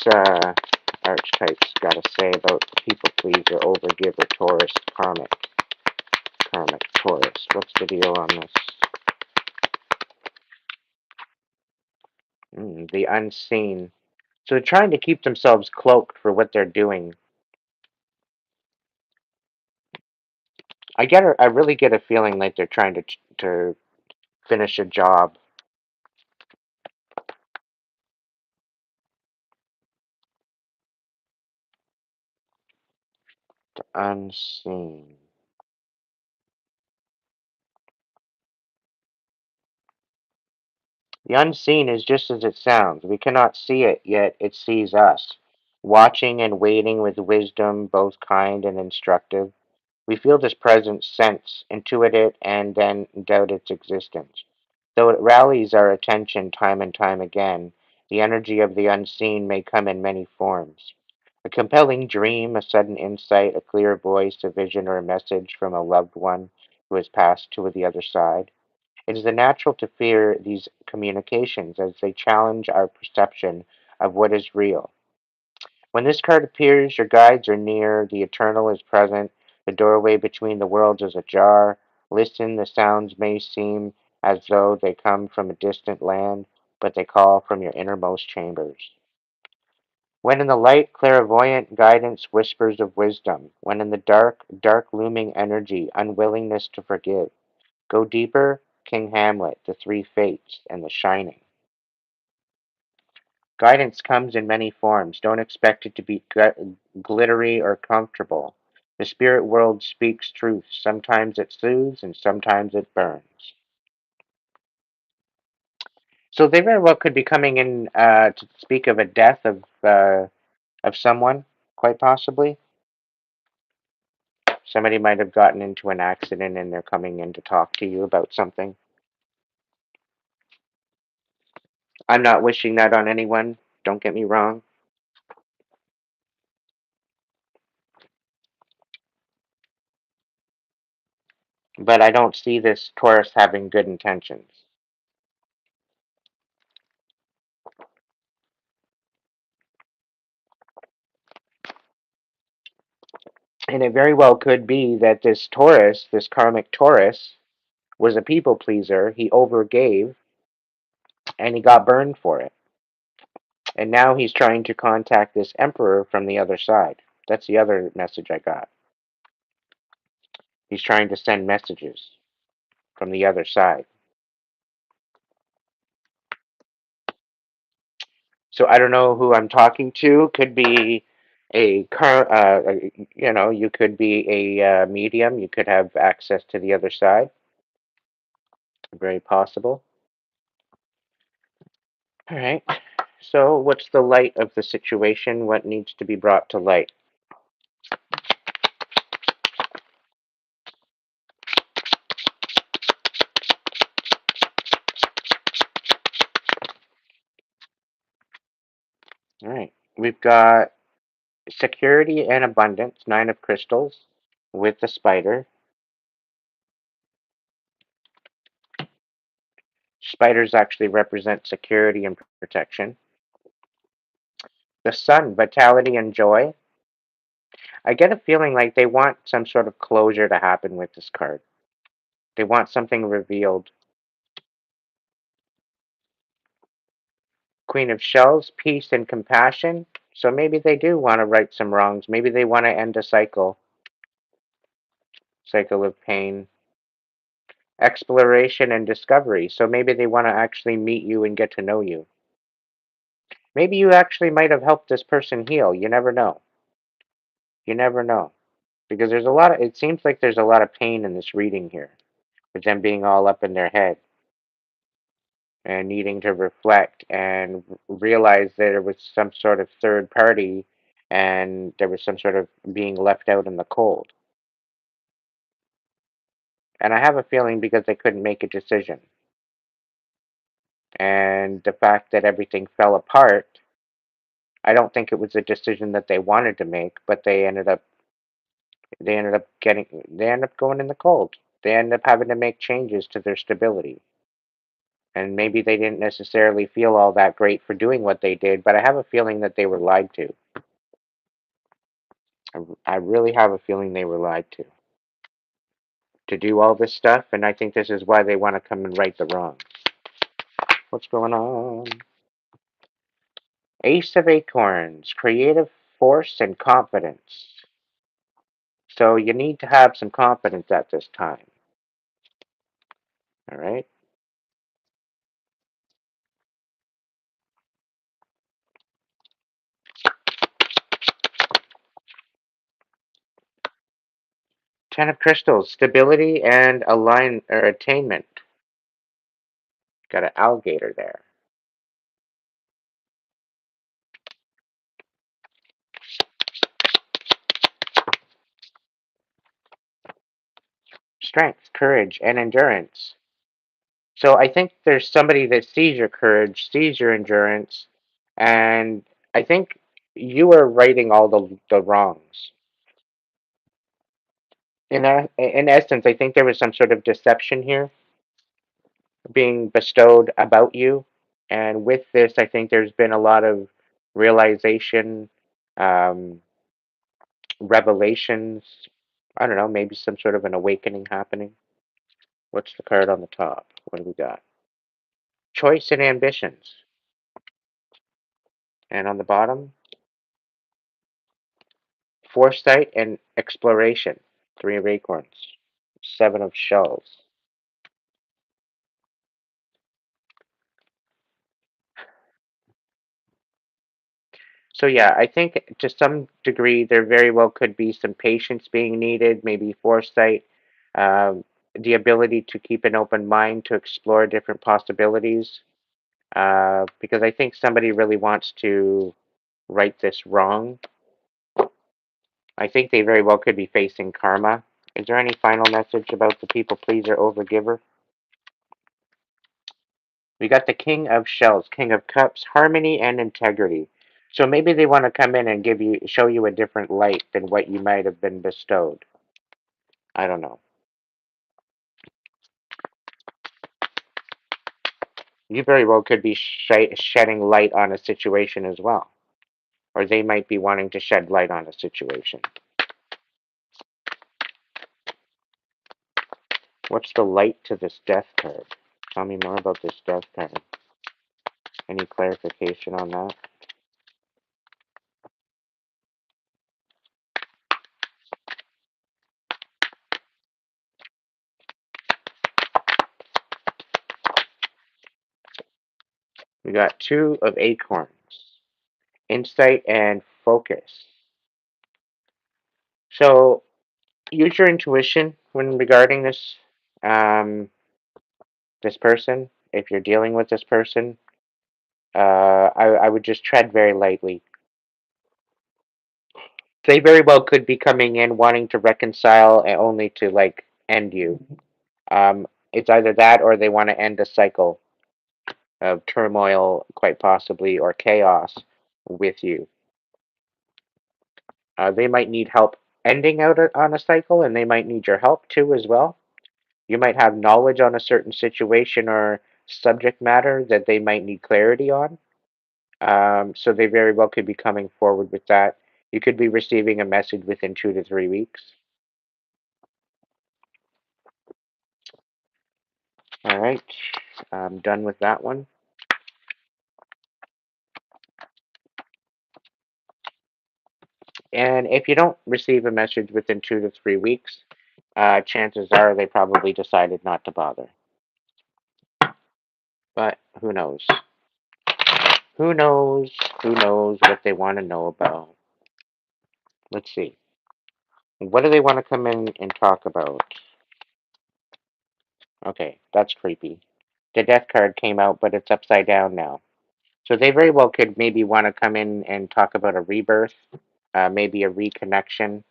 archetype's got to say about people pleaser, overgiver, Taurus, karmic Taurus? What's the deal on this? The unseen. So they're trying to keep themselves cloaked for what they're doing. I really get a feeling like they're trying to finish a job. The unseen. The unseen is just as it sounds. We cannot see it, yet it sees us, watching and waiting with wisdom, both kind and instructive. We feel this presence, sense, intuit it, and then doubt its existence. Though it rallies our attention time and time again, the energy of the unseen may come in many forms. A compelling dream, a sudden insight, a clear voice, a vision, or a message from a loved one who has passed to the other side. It is natural to fear these communications as they challenge our perception of what is real. When this card appears, your guides are near, the eternal is present, the doorway between the worlds is ajar. Listen, the sounds may seem as though they come from a distant land, but they call from your innermost chambers. When in the light, clairvoyant guidance, whispers of wisdom. When in the dark, dark looming energy, unwillingness to forgive. Go deeper, King Hamlet, the three fates, and the shining. Guidance comes in many forms. Don't expect it to be glittery or comfortable. The spirit world speaks truth. Sometimes it soothes and sometimes it burns. So they very well could be coming in to speak of a death of someone, quite possibly. Somebody might have gotten into an accident and they're coming in to talk to you about something. I'm not wishing that on anyone. Don't get me wrong. But I don't see this Taurus having good intentions. And it very well could be that this Taurus, this karmic Taurus, was a people pleaser. He overgave and he got burned for it. And now he's trying to contact this emperor from the other side. That's the other message I got. He's trying to send messages from the other side. So I don't know who I'm talking to. Could be you could be a medium. You could have access to the other side. Very possible. All right. So, what's the light of the situation? What needs to be brought to light? All right. We've got security and abundance, nine of crystals with the spider. Spiders actually represent security and protection. The sun, vitality and joy. I get a feeling like they want some sort of closure to happen with this card. They want something revealed. Queen of Shells, peace and compassion. So maybe they do want to right some wrongs. Maybe they want to end a cycle of pain. Exploration and discovery. So maybe they want to actually meet you and get to know you. Maybe you actually might have helped this person heal. You never know. You never know. Because it seems like there's a lot of pain in this reading here, with them being all up in their head and needing to reflect and realize that there was some sort of third party and there was some sort of being left out in the cold. And I have a feeling because they couldn't make a decision. And the fact that everything fell apart, I don't think it was a decision that they wanted to make, but they ended up going in the cold. They ended up having to make changes to their stability. And maybe they didn't necessarily feel all that great for doing what they did, but I have a feeling that they were lied to. I really have a feeling they were lied to do all this stuff, and I think this is why they want to come and right the wrongs. What's going on? Ace of Acorns, creative force and confidence. So you need to have some confidence at this time. All right. Ten of Crystals, stability and attainment. Got an alligator there. Strength, courage, and endurance. So I think there's somebody that sees your courage, sees your endurance, and I think you are righting all the wrongs. In essence, I think there was some sort of deception here being bestowed about you. And with this, I think there's been a lot of realization, um, revelations. I don't know, maybe some sort of an awakening happening. What's the card on the top? What do we got? Choice and ambitions. And on the bottom, foresight and exploration. Three of acorns. Seven of shells. So yeah, I think to some degree there very well could be some patience being needed, maybe foresight, um, the ability to keep an open mind to explore different possibilities. Because I think somebody really wants to right this wrong. I think they very well could be facing karma. Is there any final message about the people pleaser overgiver? We got the King of Shells, King of Cups, harmony and integrity. So maybe they want to come in and show you a different light than what you might have been bestowed. I don't know. You very well could be shedding light on a situation as well. Or they might be wanting to shed light on a situation. What's the light to this death card? Tell me more about this death card. Any clarification on that? We got two of acorns. Insight and focus. So use your intuition when regarding um, this person. If you're dealing with this person, I would just tread very lightly. They very well could be coming in wanting to reconcile and only to like end you. It's either that or they want to end a cycle of turmoil, quite possibly, or chaos with you. They might need help ending on a cycle, and they might need your help too as well. You might have knowledge on a certain situation or subject matter that they might need clarity on. So they very well could be coming forward with that. You could be receiving a message within 2 to 3 weeks. All right, I'm done with that one. And if you don't receive a message within 2 to 3 weeks, chances are they probably decided not to bother. But who knows? Who knows? Who knows what they want to know about? Let's see. What do they want to come in and talk about? Okay, that's creepy. The death card came out, but it's upside down now. So they very well could maybe want to come in and talk about a rebirth, maybe a reconnection.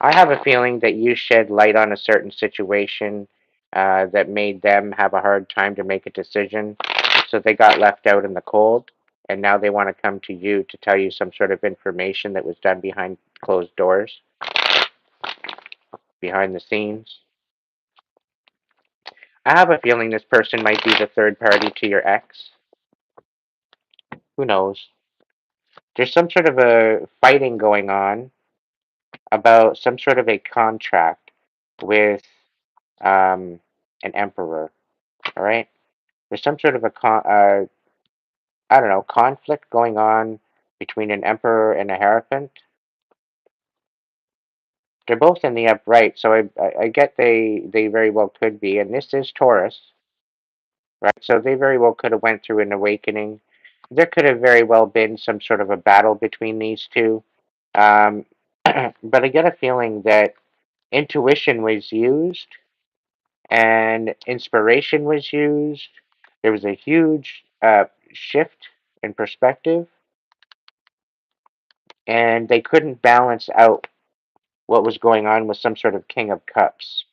I have a feeling that you shed light on a certain situation that made them have a hard time to make a decision. So they got left out in the cold, and now they want to come to you to tell you some sort of information that was done behind closed doors, behind the scenes. I have a feeling this person might be the third party to your ex. Who knows? There's some sort of a fighting going on about some sort of a contract with um, an emperor. All right, there's some sort of a I don't know, conflict going on between an emperor and a hierophant. They're both in the upright, so I get they very well could be, and this is Taurus, right? So they very well could have went through an awakening. There could have very well been some sort of a battle between these two, um, but I get a feeling that intuition was used and inspiration was used. There was a huge shift in perspective, and they couldn't balance out what was going on with some sort of King of Cups.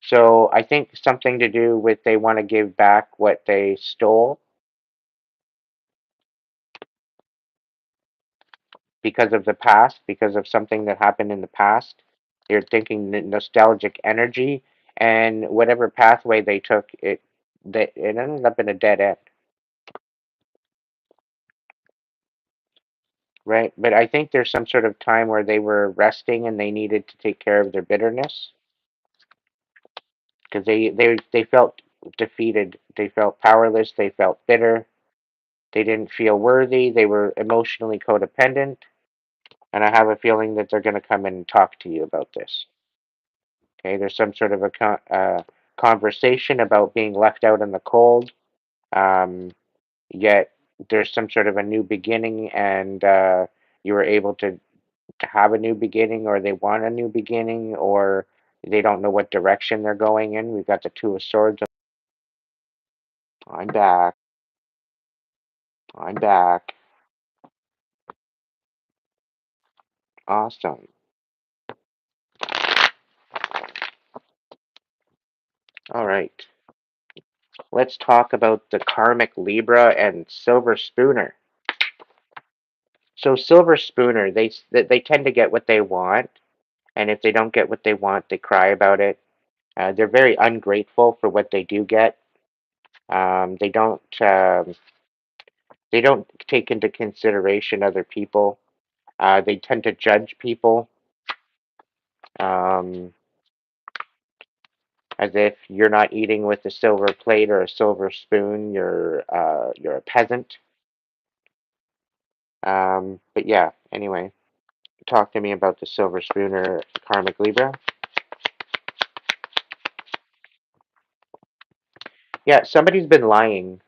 So I think something to do with they want to give back what they stole because of the past, because of something that happened in the past. They're thinking nostalgic energy, and whatever pathway they took, it ended up in a dead end, right? But I think there's some sort of time where they were resting and they needed to take care of their bitterness because they felt defeated, they felt powerless, they felt bitter, they didn't feel worthy, they were emotionally codependent, and I have a feeling that they're going to come and talk to you about this. Okay, there's some sort of a conversation about being left out in the cold, um, yet there's some sort of a new beginning, and you were able to have a new beginning, or they want a new beginning, or they don't know what direction they're going in. We've got the Two of Swords. I'm back. I'm back. Awesome. All right. Let's talk about the Karmic Libra and Silver Spooner. So Silver Spooner, they tend to get what they want, and if they don't get what they want, they cry about it. They're very ungrateful for what they do get. Um, they don't um, they don't take into consideration other people. They tend to judge people um, as if you're not eating with a silver plate or a silver spoon. You're a peasant. But yeah. Anyway, talk to me about the Silver Spooner Karmic Libra. Yeah, somebody's been lying.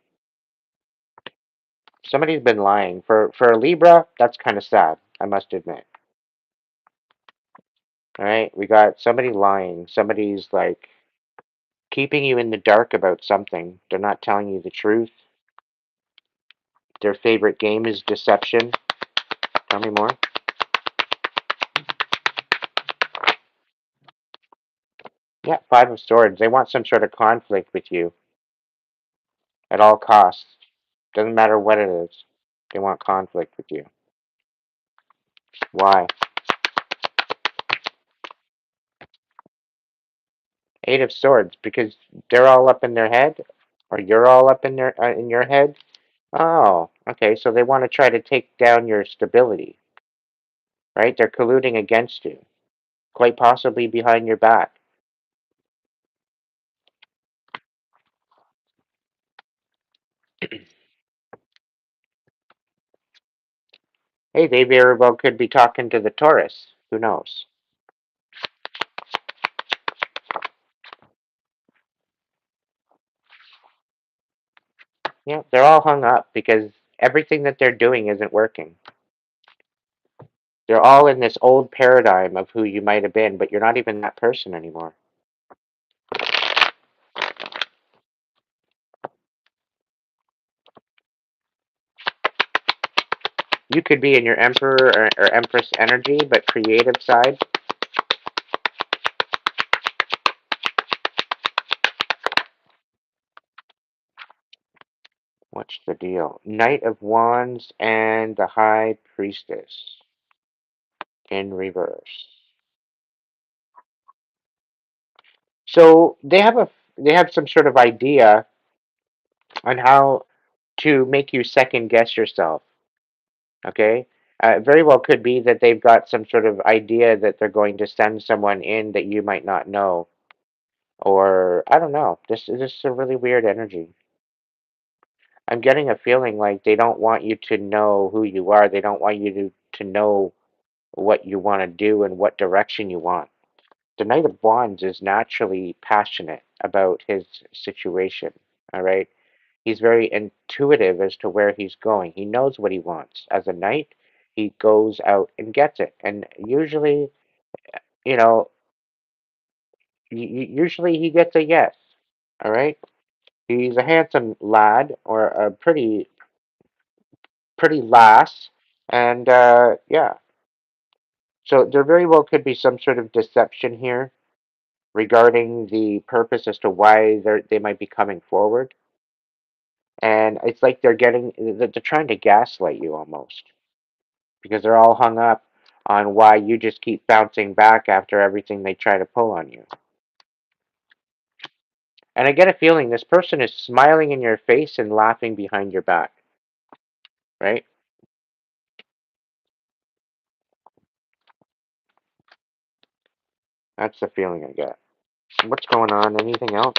Somebody's been lying. For a Libra, that's kind of sad, I must admit. All right, we got somebody lying. Somebody's like keeping you in the dark about something. They're not telling you the truth. Their favorite game is deception. Tell me more. Yeah, Five of Swords. They want some sort of conflict with you at all costs. Doesn't matter what it is. They want conflict with you. Why? Eight of Swords, because they're all up in their head, or you're all up in your head. Oh, okay. So they want to try to take down your stability, right? They're colluding against you, quite possibly behind your back. Hey, they very well could be talking to the Taurus. Who knows? Yeah, they're all hung up because everything that they're doing isn't working. They're all in this old paradigm of who you might have been, but you're not even that person anymore. You could be in your Emperor or Empress energy, but creative side. What's the deal? Knight of Wands and the High Priestess. in reverse. So they have some sort of idea on how to make you second guess yourself. Okay, it very well could be that they've got some sort of idea that they're going to send someone in that you might not know, or I don't know. This is a really weird energy. I'm getting a feeling like they don't want you to know who you are. They don't want you to know what you want to do and what direction you want. The Knight of Wands is naturally passionate about his situation. All right. He's very intuitive as to where he's going. He knows what he wants. As a knight, he goes out and gets it. And usually, you know, usually he gets a yes. All right. He's a handsome lad or a pretty lass. And yeah, so there very well could be some sort of deception here regarding the purpose as to why they might be coming forward. And it's like they're trying to gaslight you almost because they're all hung up on why you just keep bouncing back after everything they try to pull on you. And I get a feeling this person is smiling in your face and laughing behind your back, right? That's the feeling I get. What's going on? Anything else?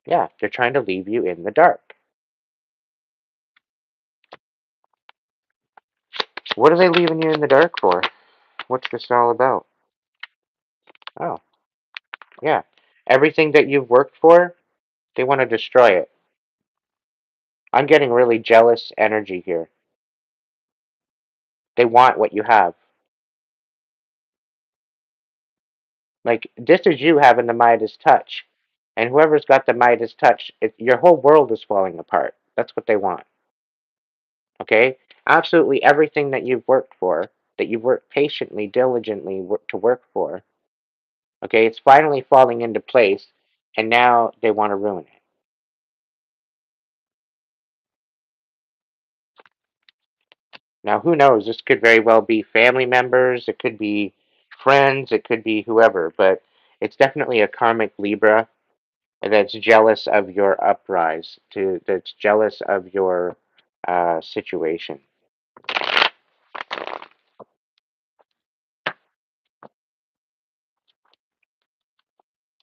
Yeah, they're trying to leave you in the dark. What are they leaving you in the dark for? What's this all about? Oh, yeah. Everything that you've worked for, they want to destroy it. I'm getting really jealous energy here. They want what you have. Like, this is you having the Midas touch. And whoever's got the Midas touch, your whole world is falling apart. That's what they want. Okay? Absolutely everything that you've worked for, that you've worked patiently, diligently to work for, okay, it's finally falling into place, and now they want to ruin it. Now, who knows? This could very well be family members, it could be friends, it could be whoever, but it's definitely a karmic Libra that's jealous of your uprise, that's jealous of your situation.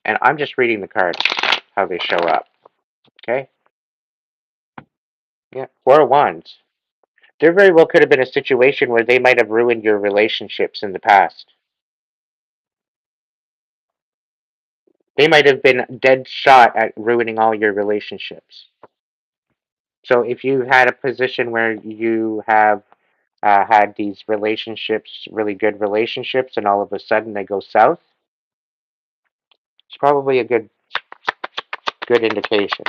And I'm just reading the cards, how they show up. Okay? Yeah. Four of Wands. There very well could have been a situation where they might have ruined your relationships in the past. They might have been dead shot at ruining all your relationships. So if you had a position where you have had these relationships, really good relationships, and all of a sudden they go south, it's probably a good indication.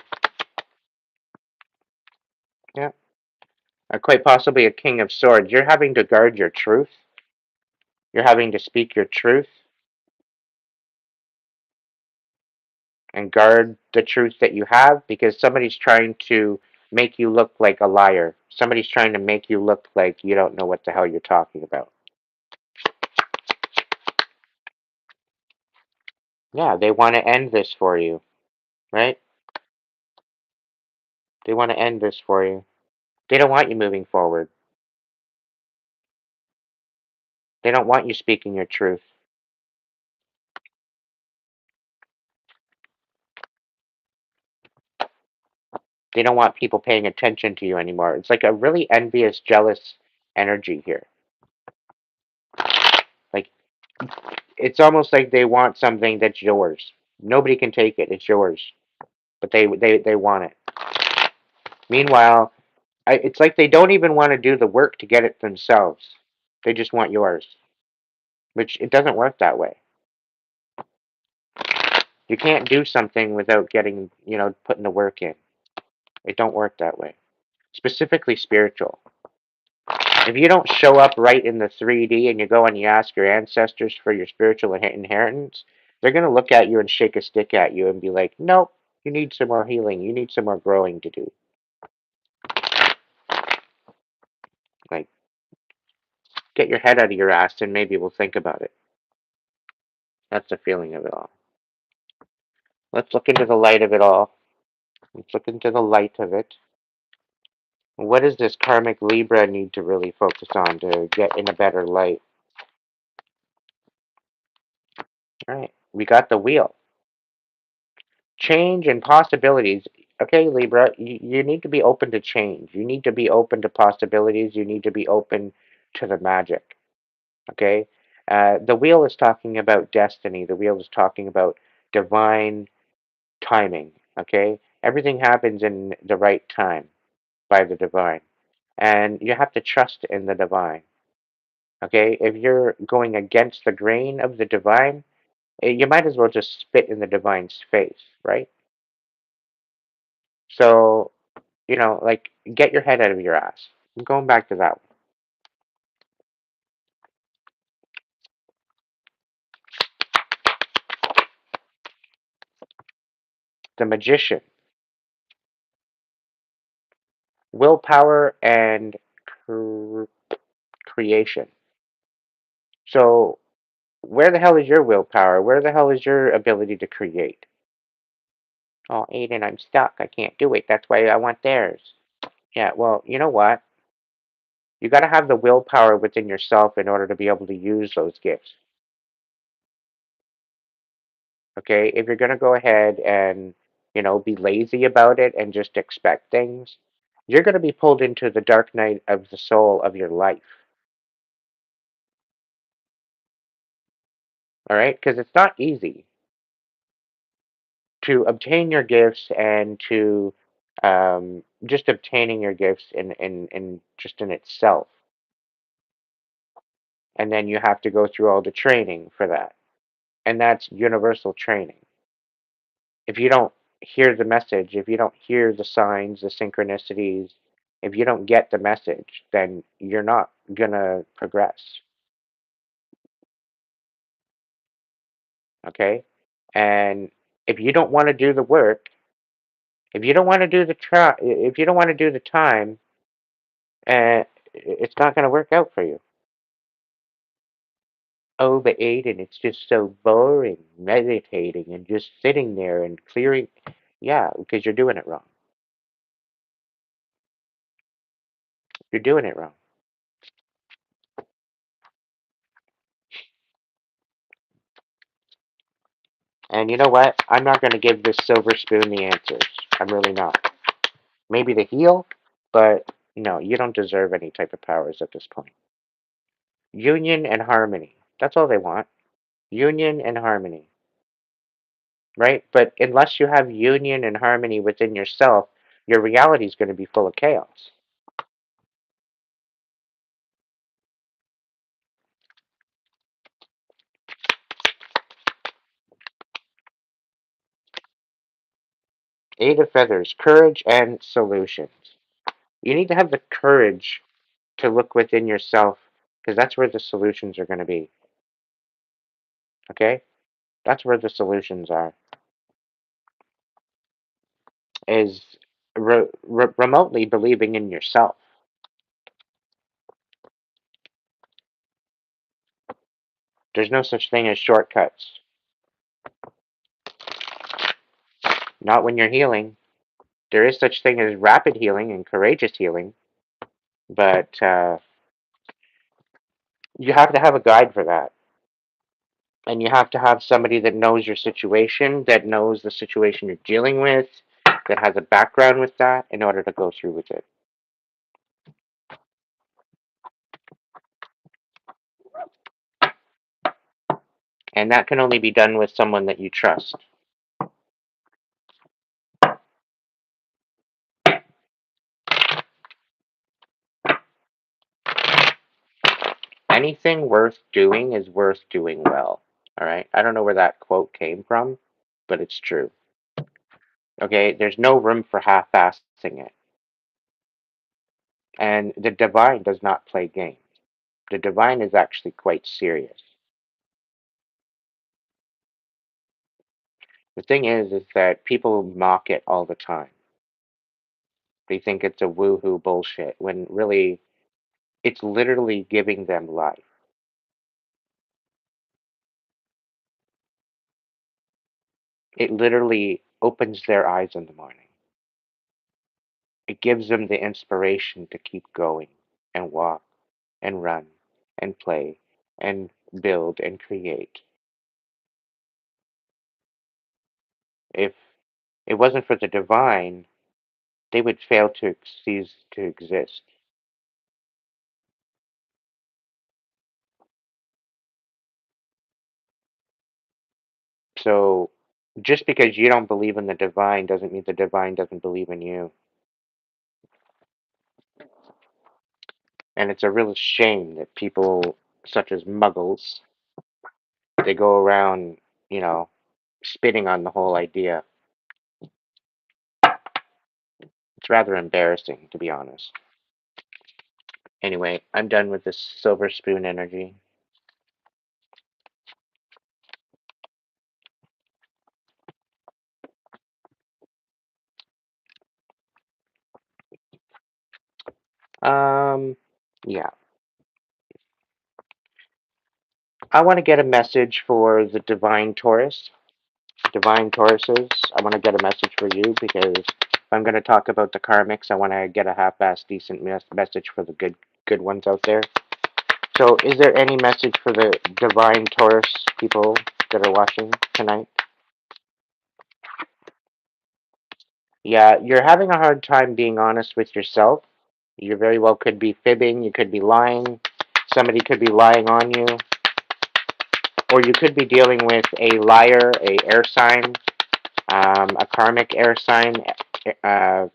Yeah. Quite possibly a King of Swords. You're having to guard your truth. You're having to speak your truth and guard the truth that you have because somebody's trying to make you look like a liar. Somebody's trying to make you look like you don't know what the hell you're talking about. Yeah, they want to end this for you, right? They want to end this for you. They don't want you moving forward. They don't want you speaking your truth. They don't want people paying attention to you anymore. It's like a really envious, jealous energy here. Like, it's almost like they want something that's yours. Nobody can take it. It's yours. But they want it. Meanwhile, it's like they don't even want to do the work to get it themselves. They just want yours. Which it doesn't work that way. You can't do something without getting, putting the work in. It don't work that way. Specifically spiritual. If you don't show up right in the 3D and you go and you ask your ancestors for your spiritual inheritance, they're going to look at you and shake a stick at you and be like, nope, you need some more healing. You need some more growing to do. Like, Get your head out of your ass and maybe we'll think about it. That's the feeling of it all. Let's look into the light of it all. Let's look into the light of it. What does this karmic Libra need to really focus on to get in a better light? All right, we got the wheel. Change and possibilities. Okay, Libra, you need to be open to change. You need to be open to possibilities. You need to be open to the magic. Okay? The wheel is talking about destiny. The wheel is talking about divine timing. Okay? Everything happens in the right time by the divine. And you have to trust in the divine. Okay? If you're going against the grain of the divine, you might as well just spit in the divine's face, right? So, like, get your head out of your ass. I'm going back to that one. The magician, willpower, and creation. So, where the hell is your willpower? Where the hell is your ability to create? Oh, Aiden, I'm stuck. I can't do it. That's why I want theirs. Yeah, well, you know what? You got to have the willpower within yourself in order to be able to use those gifts. Okay? If you're going to go ahead and, be lazy about it and just expect things, you're going to be pulled into the dark night of the soul of your life. All right? Because it's not easy to obtain your gifts and to just obtaining your gifts in just in itself. And then you have to go through all the training for that. And that's universal training. If you don't hear the message, if you don't hear the signs, the synchronicities, if you don't get the message, then you're not going to progress. Okay? And if you don't want to do the work, if you don't want to do the if you don't want to do the time, it's not going to work out for you. Oh, but Aiden, it's just so boring meditating and just sitting there and clearing. Yeah, because you're doing it wrong. You're doing it wrong. And you know what? I'm not going to give this silver spoon the answers. I'm really not. Maybe to heal, but no, you don't deserve any type of powers at this point. Union and harmony. That's all they want. Union and harmony. Right? But unless you have union and harmony within yourself, your reality is going to be full of chaos. Eight of Feathers, courage and solutions. You need to have the courage to look within yourself because that's where the solutions are going to be. Okay? That's where the solutions are. Is remotely believing in yourself. There's no such thing as shortcuts. Not when you're healing. There is such thing as rapid healing and courageous healing, but you have to have a guide for that. And you have to have somebody that knows your situation, that knows the situation you're dealing with, that has a background with that in order to go through with it. And that can only be done with someone that you trust. Anything worth doing is worth doing well. All right? I don't know where that quote came from, but it's true. Okay? There's no room for half-assing it. And the divine does not play games. The divine is actually quite serious. The thing is that people mock it all the time. They think it's a woohoo bullshit when really It's literally giving them life. It literally opens their eyes in the morning. It gives them the inspiration to keep going and walk and run and play and build and create. If it wasn't for the divine, they would fail to cease to exist. So just because you don't believe in the divine doesn't mean the divine doesn't believe in you. And it's a real shame that people such as muggles, they go around, you know, spitting on the whole idea. It's rather embarrassing, to be honest. Anyway, I'm done with this silver spoon energy. Um, yeah. I want to get a message for the divine Taurus. Divine Tauruses, I want to get a message for you because if I'm going to talk about the karmics, I want to get a half-assed decent message for the good ones out there. So, is there any message for the divine Taurus people that are watching tonight? Yeah, you're having a hard time being honest with yourself. You very well could be fibbing, you could be lying, somebody could be lying on you, or you could be dealing with a liar, a air sign, a karmic air sign, uh,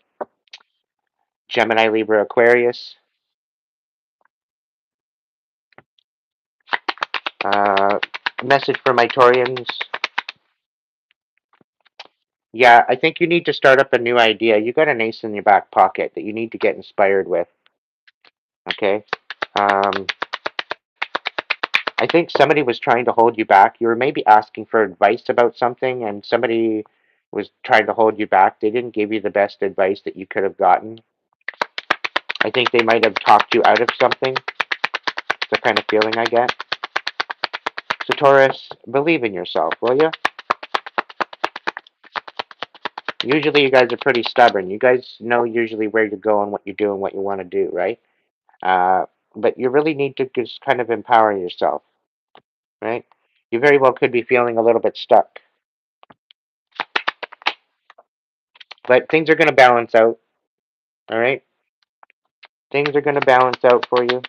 Gemini, Libra, Aquarius. Uh, Message for my Taurians. Yeah, I think you need to start up a new idea. You got an ace in your back pocket that you need to get inspired with. Okay. Um, I think somebody was trying to hold you back. You were maybe asking for advice about something, and somebody was trying to hold you back. They didn't give you the best advice that you could have gotten. I think they might have talked you out of something. It's the kind of feeling I get. So, Taurus, believe in yourself, will you? Usually, you guys are pretty stubborn. You guys know usually where you go and what you do and what you want to do, right? Uh, but you really need to just kind of empower yourself, right? You very well could be feeling a little bit stuck, but things are going to balance out, all right? Things are going to balance out for you.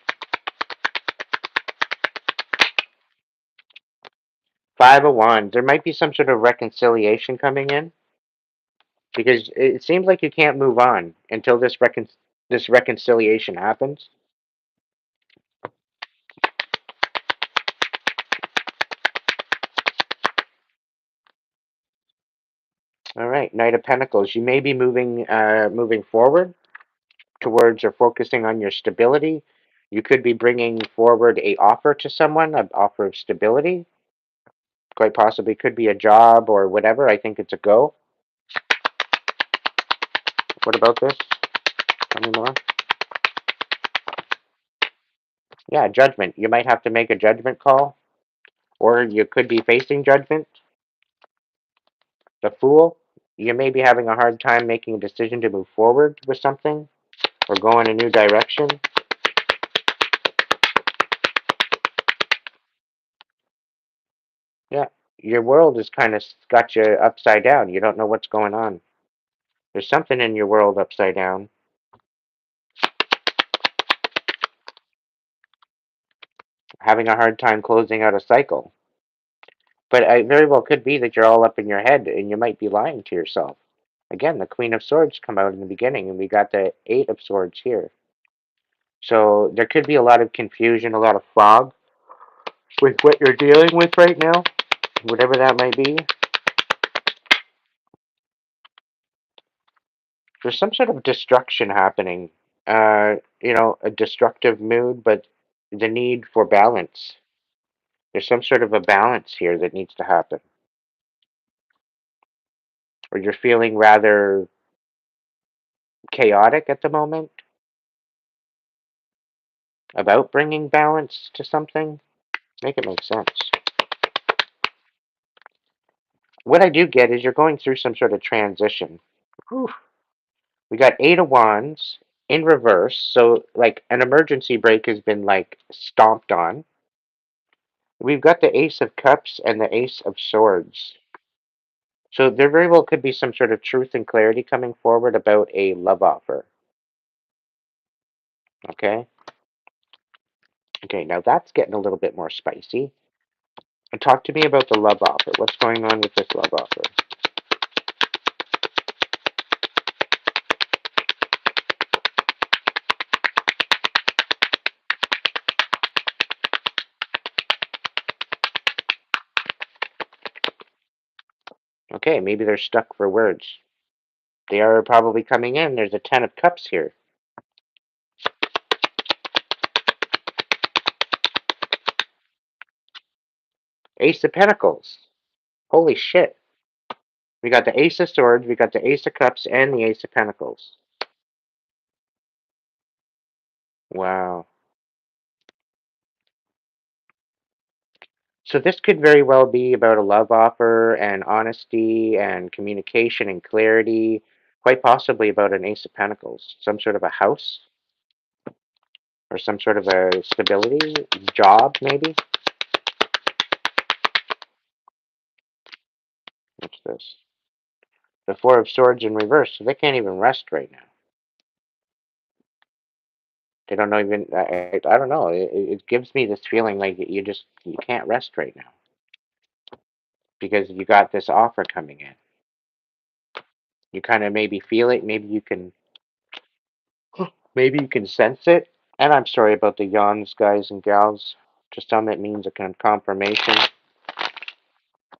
Five of Wands. There might be some sort of reconciliation coming in because it seems like you can't move on until this reconciliation happens. All right, Knight of Pentacles. You may be moving forward towards or focusing on your stability. You could be bringing forward a offer to someone, an offer of stability. Quite possibly could be a job or whatever. I think it's a go. What about this? Tell me more. Yeah, judgment. You might have to make a judgment call, or you could be facing judgment. The Fool. You may be having a hard time making a decision to move forward with something or go in a new direction. Yeah, your world is kind of got you upside down. You don't know what's going on. There's something in your world upside down. Having a hard time closing out a cycle. But it very well could be that you're all up in your head and you might be lying to yourself. Again, the Queen of Swords come out in the beginning, and we got the Eight of Swords here. So there could be a lot of confusion, a lot of fog with what you're dealing with right now, whatever that might be. There's some sort of destruction happening. A destructive mood, but the need for balance. There's some sort of a balance here that needs to happen. Or you're feeling rather chaotic at the moment. about bringing balance to something. Make it make sense. What I do get is you're going through some sort of transition. Whew. We got Eight of Wands in reverse, so like an emergency brake has been like stomped on. We've got the Ace of Cups and the Ace of Swords. So there very well could be some sort of truth and clarity coming forward about a love offer. Okay? Okay, now that's getting a little bit more spicy. Talk to me about the love offer. What's going on with this love offer? Okay, maybe they're stuck for words. They are probably coming in. There's a Ten of Cups here. Ace of Pentacles. Holy shit. We got the Ace of Swords, we got the Ace of Cups, and the Ace of Pentacles. Wow. So this could very well be about a love offer and honesty and communication and clarity, quite possibly about an Ace of Pentacles, some sort of a house or some sort of a stability, job maybe. What's this? The Four of Swords in reverse, so they can't even rest right now. They don't know even, I don't know, it gives me this feeling like you can't rest right now because you got this offer coming in. You kind of maybe feel it, maybe you can sense it. And I'm sorry about the yawns, guys and gals. To some, it means a confirmation.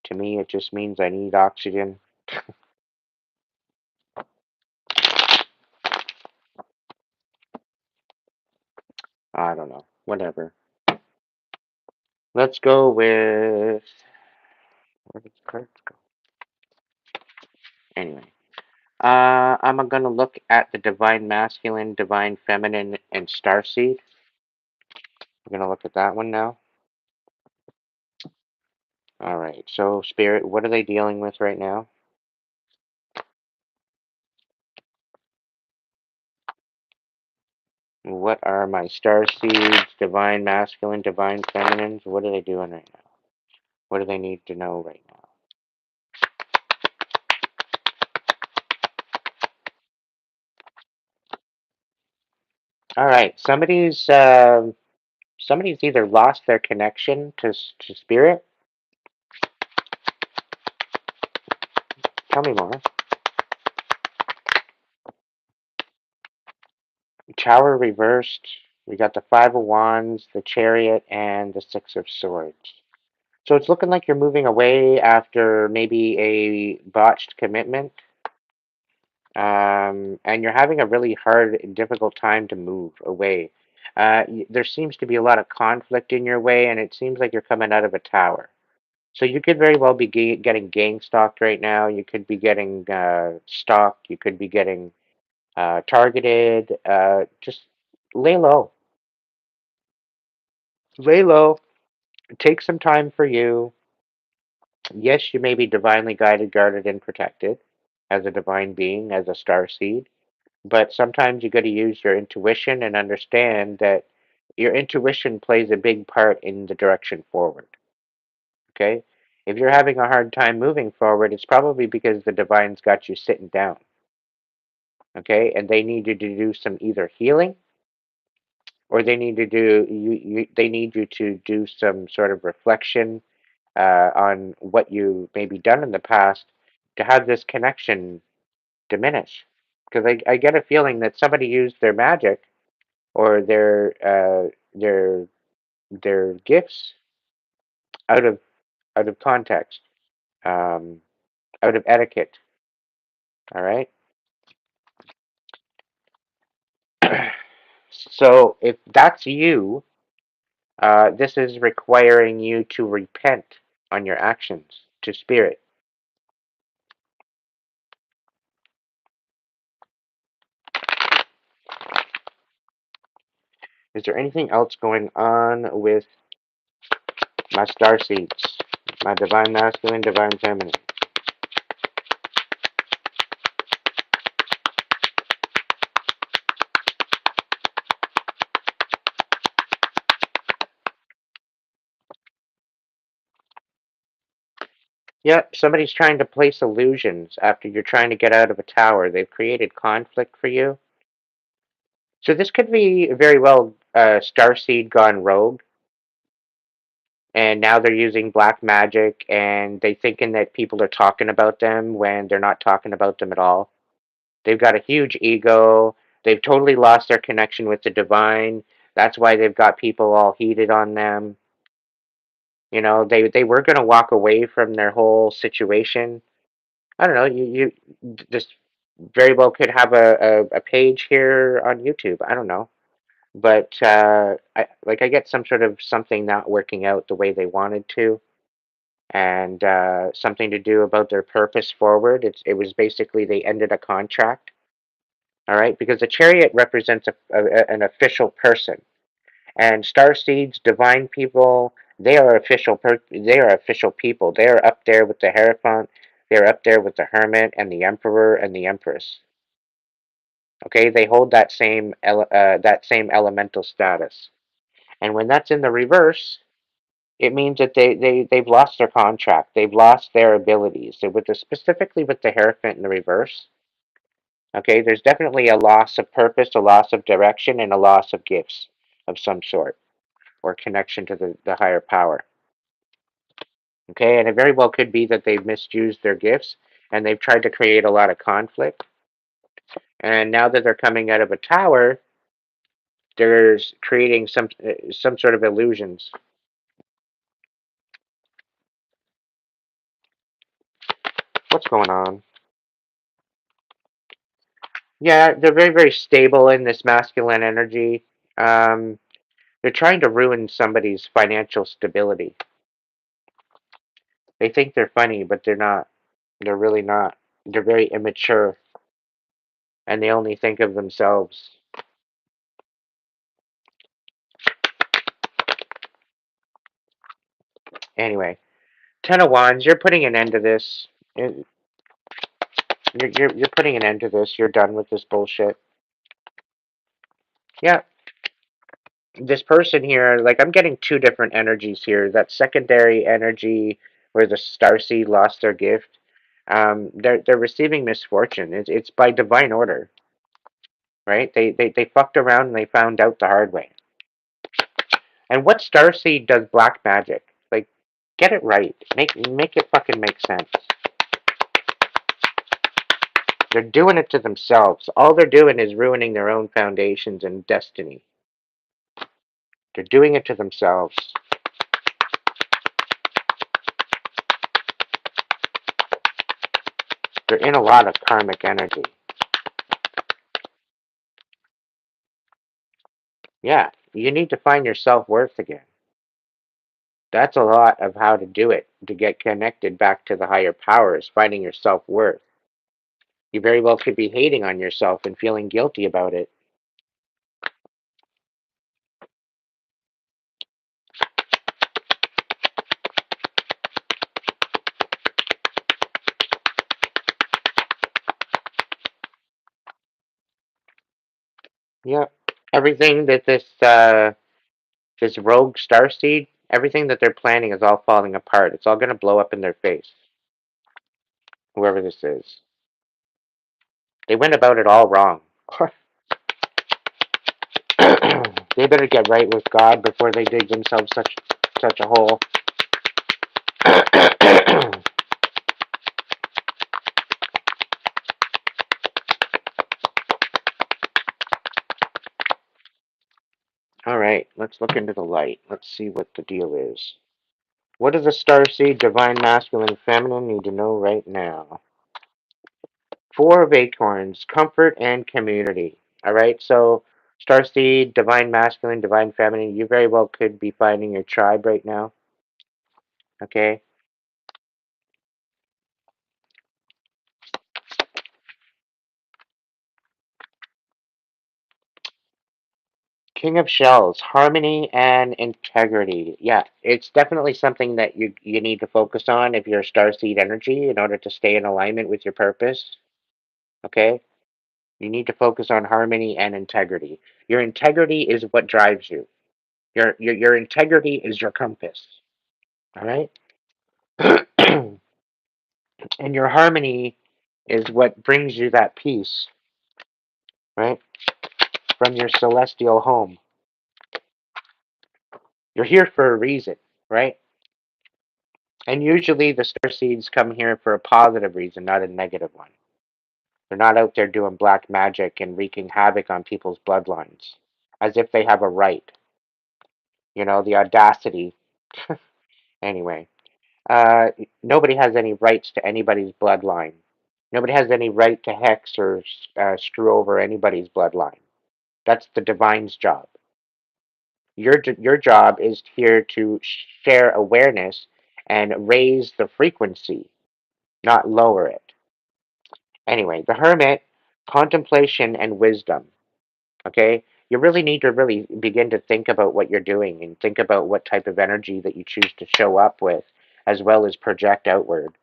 To me, it just means I need oxygen. I don't know. Whatever. Let's go with. Where did the cards go? Anyway, I'm gonna look at the divine masculine, divine feminine, and starseed. We're gonna look at that one now. All right. So, spirit, what are they dealing with right now? What are my star seeds, divine masculine, divine feminines? What are they doing right now? What do they need to know right now? All right, somebody's either lost their connection to spirit. Tell me more. Tower reversed. We got the Five of Wands, the Chariot, and the Six of Swords. So it's looking like you're moving away after maybe a botched commitment, and you're having a really hard and difficult time to move away. There seems to be a lot of conflict in your way, and it seems like you're coming out of a tower. So you could very well be getting gang stalked right now. You could be getting stalked. You could be getting targeted. Just lay low. Lay low. Take some time for you. Yes, you may be divinely guided, guarded, and protected as a divine being, as a star seed. But sometimes you got to use your intuition and understand that your intuition plays a big part in the direction forward. Okay? If you're having a hard time moving forward, it's probably because the divine's got you sitting down. Okay? And they need you to do some either healing or they need you to do some sort of reflection on what you maybe done in the past to have this connection diminish. Because I get a feeling that somebody used their magic or their gifts out of context, um, out of etiquette. All right. So if that's you, this is requiring you to repent on your actions to spirit. Is there anything else going on with my star seeds? My divine masculine, divine feminine. Yep, somebody's trying to place illusions after you're trying to get out of a tower. They've created conflict for you. So this could be very well Starseed gone rogue, and now they're using black magic, and they thinking that people are talking about them when they're not talking about them at all. They've got a huge ego. They've totally lost their connection with the divine. That's why they've got people all heated on them. You know, they were going to walk away from their whole situation. I don't know. You this very well could have a page here on YouTube. I don't know, but I get some sort of something not working out the way they wanted to, and something to do about their purpose forward. It was basically they ended a contract. All right, because the chariot represents an official person, and star seeds, divine people, they are they are official people. They are up there with the Hierophant. They are up there with the Hermit and the Emperor and the Empress. Okay, they hold that same elemental status. And when that's in the reverse, it means that they've lost their contract. They've lost their abilities. So specifically with the Hierophant in the reverse, okay, there's definitely a loss of purpose, a loss of direction, and a loss of gifts of some sort or connection to the higher power. Okay, and it very well could be that they've misused their gifts and they've tried to create a lot of conflict. And now that they're coming out of a tower, there's creating some sort of illusions. What's going on? Yeah, they're very, very stable in this masculine energy. Um, they're trying to ruin somebody's financial stability. They think they're funny, but they're not. They're really not. They're very immature, and they only think of themselves. Anyway, Ten of Wands, you're putting an end to this. You're putting an end to this. You're done with this bullshit. Yeah, this person here, like I'm getting two different energies here. That secondary energy where the starseed lost their gift. They're receiving misfortune. It's by divine order, right? They fucked around and they found out the hard way. And what starseed does black magic? Like, get it right. Make it fucking make sense. They're doing it to themselves. All they're doing is ruining their own foundations and destiny. They're doing it to themselves. They're in a lot of karmic energy. Yeah, you need to find your self-worth again. That's a lot of how to do it, to get connected back to the higher powers, finding your self-worth. You very well could be hating on yourself and feeling guilty about it. Yeah. Everything that this rogue starseed, everything that they're planning is all falling apart. It's all going to blow up in their face, whoever this is. They went about it all wrong. They better get right with God before they dig themselves such a hole. All right, let's look into the light. Let's see what the deal is. What does a starseed, divine masculine, feminine need to know right now? Four of acorns, comfort and community. All right, so starseed, divine masculine, divine feminine, you very well could be finding your tribe right now. Okay, King of Shells, harmony and integrity. Yeah, it's definitely something that you need to focus on if you're a starseed energy in order to stay in alignment with your purpose. Okay? You need to focus on harmony and integrity. Your integrity is what drives you. Your integrity is your compass. All right? And your harmony is what brings you that peace, right? From your celestial home. You're here for a reason, right? And usually the star seeds come here for a positive reason, not a negative one. They're not out there doing black magic and wreaking havoc on people's bloodlines as if they have a right. You know, the audacity. Anyway, uh, nobody has any rights to anybody's bloodline. Nobody has any right to hex or screw over anybody's bloodline. That's the divine's job. Your job is here to share awareness and raise the frequency, not lower it. Anyway, the hermit, contemplation and wisdom. Okay, you really need to really begin to think about what you're doing and think about what type of energy that you choose to show up with, as well as project outward.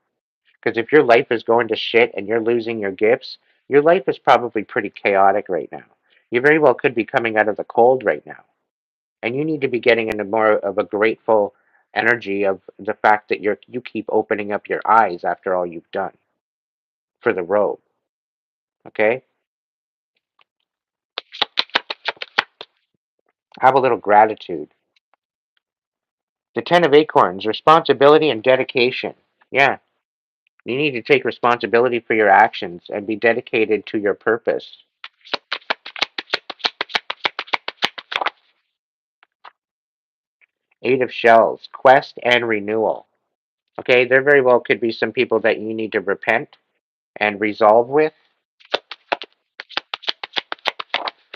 Because if your life is going to shit and you're losing your gifts, your life is probably pretty chaotic right now. You very well could be coming out of the cold right now. And you need to be getting into more of a grateful energy of the fact that you keep opening up your eyes after all you've done for the robe. Okay? Have a little gratitude. The Ten of Acorns, responsibility and dedication. Yeah, you need to take responsibility for your actions and be dedicated to your purpose. Eight of Shells, quest and renewal. Okay, there very well could be some people that you need to repent and resolve with,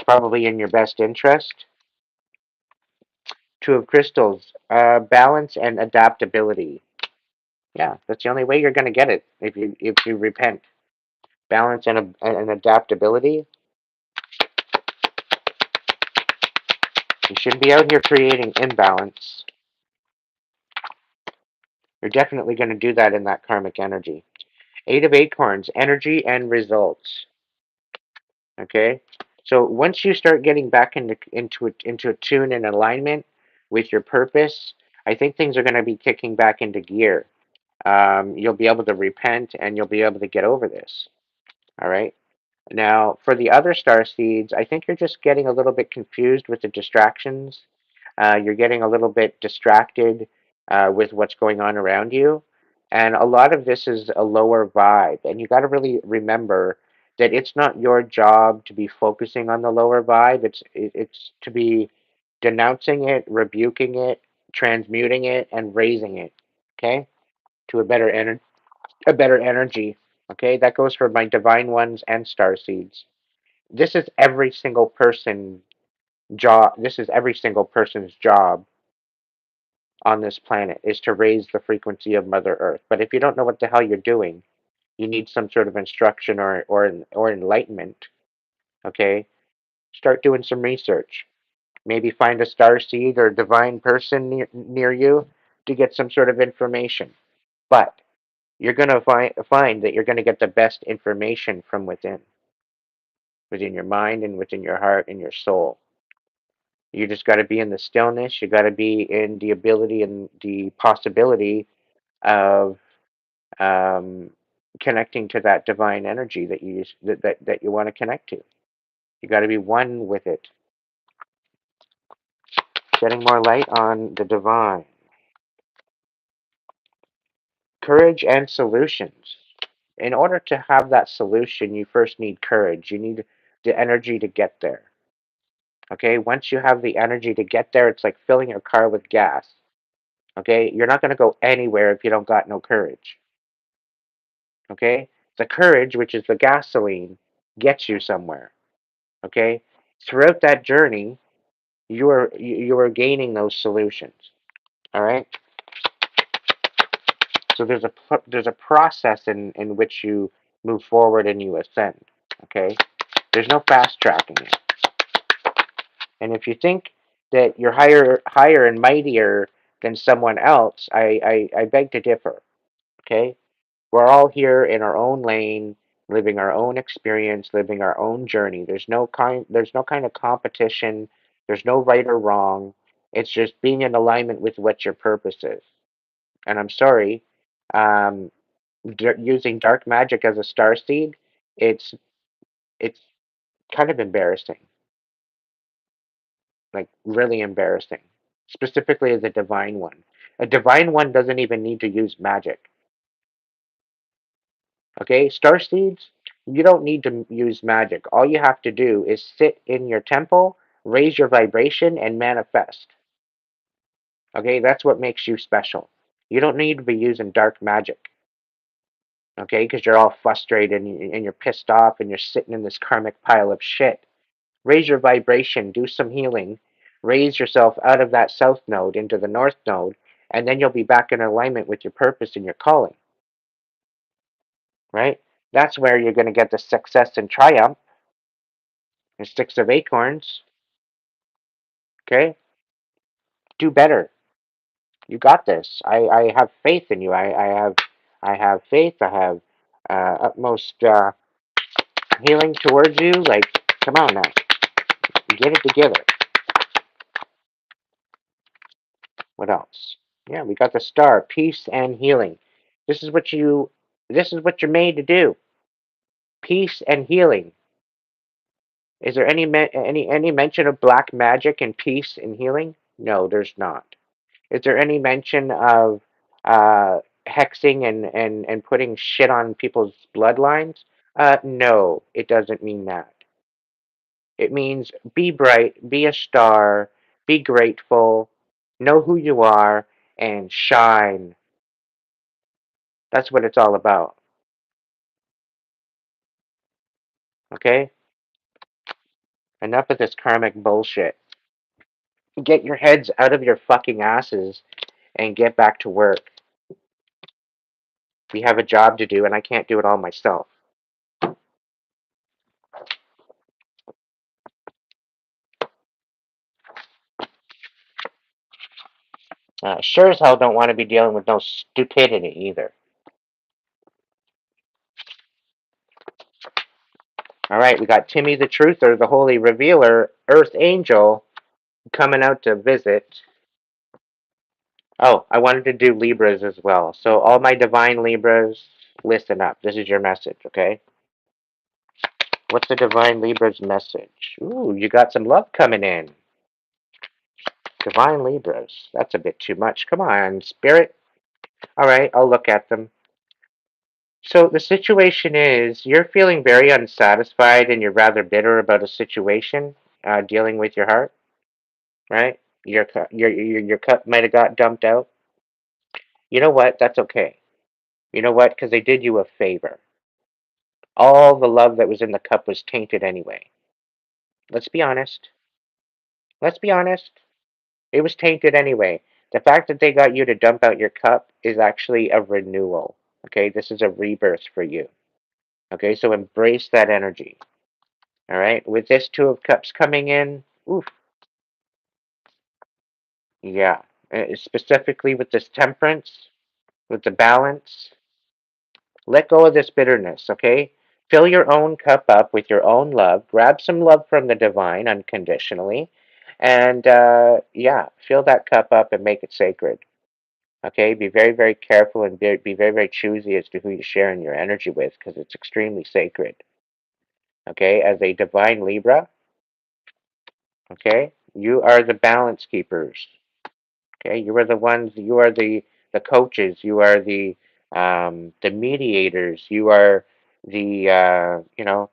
probably in your best interest. Two of Crystals, balance and adaptability. Yeah, that's the only way you're going to get it if you repent. Balance and adaptability. You shouldn't be out here creating imbalance. You're definitely going to do that in that karmic energy. Eight of Acorns, energy and results. Okay, so once you start getting back into a tune and alignment with your purpose, I think things are going to be kicking back into gear. You'll be able to repent and you'll be able to get over this. All right. Now, for the other star seeds, I think you're just getting a little bit confused with the distractions. You're getting a little bit distracted with what's going on around you. And a lot of this is a lower vibe. And you got to really remember that it's not your job to be focusing on the lower vibe. It's to be denouncing it, rebuking it, transmuting it, and raising it. Okay, to a better energy. Okay, that goes for my divine ones and star seeds. This is every single person job. This is every single person's job on this planet is to raise the frequency of Mother Earth. But if you don't know what the hell you're doing, you need some sort of instruction or enlightenment. Okay, start doing some research. Maybe find a star seed or divine person near you to get some sort of information. But you're going to find that you're going to get the best information from within your mind and within your heart and your soul. You just got to be in the stillness. You got to be in the ability and the possibility of um, connecting to that divine energy that you want to connect to. You got to be one with it. Shedding more light on the divine. Courage and solutions. In order to have that solution, you first need courage. You need the energy to get there. Okay, once you have the energy to get there, it's like filling your car with gas. Okay, you're not going to go anywhere if you don't got no courage. Okay, the courage, which is the gasoline, gets you somewhere. Okay, throughout that journey, you are gaining those solutions. All right, so there's a process in which you move forward and you ascend. Okay, there's no fast tracking it. And if you think that you're higher and mightier than someone else, I beg to differ. Okay, we're all here in our own lane, living our own experience, living our own journey. There's no kind of competition. There's no right or wrong. It's just being in alignment with what your purpose is. And I'm sorry, um, using dark magic as a star seed, it's it's kind of embarrassing, like really embarrassing. Specifically as a divine one. A divine one doesn't even need to use magic. Okay, star seeds, you don't need to use magic. All you have to do is sit in your temple, raise your vibration, and manifest. Okay, that's what makes you special. You don't need to be using dark magic. Okay, because you're all frustrated and you're pissed off and you're sitting in this karmic pile of shit. Raise your vibration, do some healing, raise yourself out of that south node into the north node, and then you'll be back in alignment with your purpose and your calling, right? That's where you're going to get the success and triumph and sticks of acorns. Okay, do better. You got this. I have faith in you. I have faith. I have utmost healing towards you. Like, come on now, get it together. What else? Yeah, we got the star, peace and healing. This is what you. This is what you're made to do. Peace and healing. Is there any mention of black magic and peace and healing? No, there's not. Is there any mention of hexing and putting shit on people's bloodlines? No, it doesn't mean that. It means be bright, be a star, be grateful, know who you are, and shine. That's what it's all about. Okay? Enough of this karmic bullshit. Get your heads out of your fucking asses and get back to work. We have a job to do, and I can't do it all myself. Sure as hell don't want to be dealing with no stupidity either. All right, we got Timmy the Truther, the Holy Revealer, Earth Angel, coming out to visit. Oh, I wanted to do Libras as well. So, all my divine Libras, listen up. This is your message, okay? What's the divine Libra's message? Ooh, you got some love coming in. Divine Libras. That's a bit too much. Come on, Spirit. All right, I'll look at them. So the situation is you're feeling very unsatisfied and you're rather bitter about a situation dealing with your heart, right? Your cup might have got dumped out. You know what? That's okay. You know what? Because they did you a favor. All the love that was in the cup was tainted anyway. Let's be honest. Let's be honest. It was tainted anyway. The fact that they got you to dump out your cup is actually a renewal. Okay, this is a rebirth for you. Okay, so embrace that energy. All right, with this Two of Cups coming in, oof, yeah, specifically with this Temperance, with the balance, let go of this bitterness, okay? Fill your own cup up with your own love. Grab some love from the divine unconditionally. And yeah, fill that cup up and make it sacred. Okay? Be very, very careful and be very, very choosy as to who you're sharing your energy with because it's extremely sacred. Okay? As a divine Libra, okay? You are the balance keepers. Okay, you are the ones. You are the coaches. You are the mediators. You are the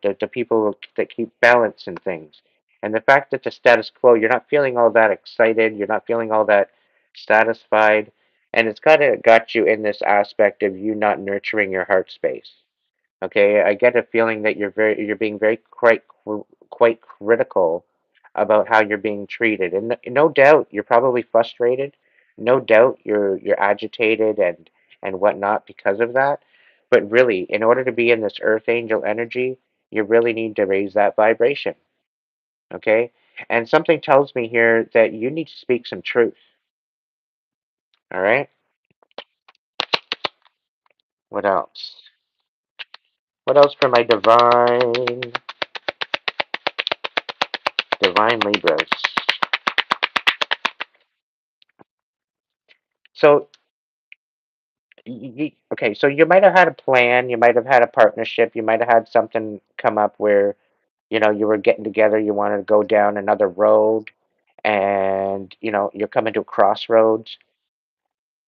the people that keep balance in things. And the fact that the status quo, you're not feeling all that excited. You're not feeling all that satisfied, and it's kind of got you in this aspect of you not nurturing your heart space. Okay, I get a feeling that you're being very quite critical about how you're being treated, and no doubt you're probably frustrated. No doubt you're agitated and whatnot because of that. But really, in order to be in this Earth Angel energy, you really need to raise that vibration. Okay, And something tells me here that you need to speak some truth. All right? What else? What else for my divine Libras? So, okay, so you might have had a plan, you might have had a partnership, you might have had something come up where, you were getting together, you wanted to go down another road, and, you're coming to a crossroads,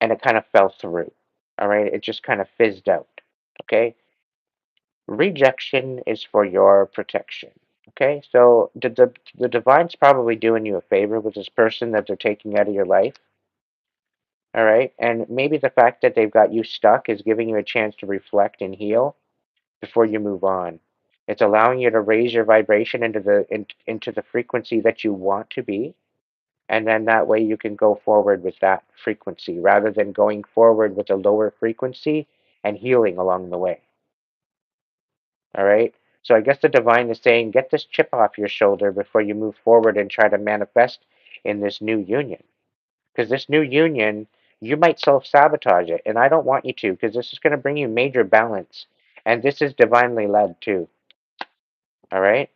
and it kind of fell through. All right? It just kind of fizzed out. Okay? Rejection is for your protection. Okay? So the divine's probably doing you a favor with this person that they're taking out of your life. All right? And maybe the fact that they've got you stuck is giving you a chance to reflect and heal before you move on. It's allowing you to raise your vibration into the frequency that you want to be, and then that way you can go forward with that frequency rather than going forward with a lower frequency and healing along the way. All right? So I guess the divine is saying, get this chip off your shoulder before you move forward and try to manifest in this new union. Because this new union, you might self-sabotage it, and I don't want you to, because this is going to bring you major balance. And this is divinely led too. All right?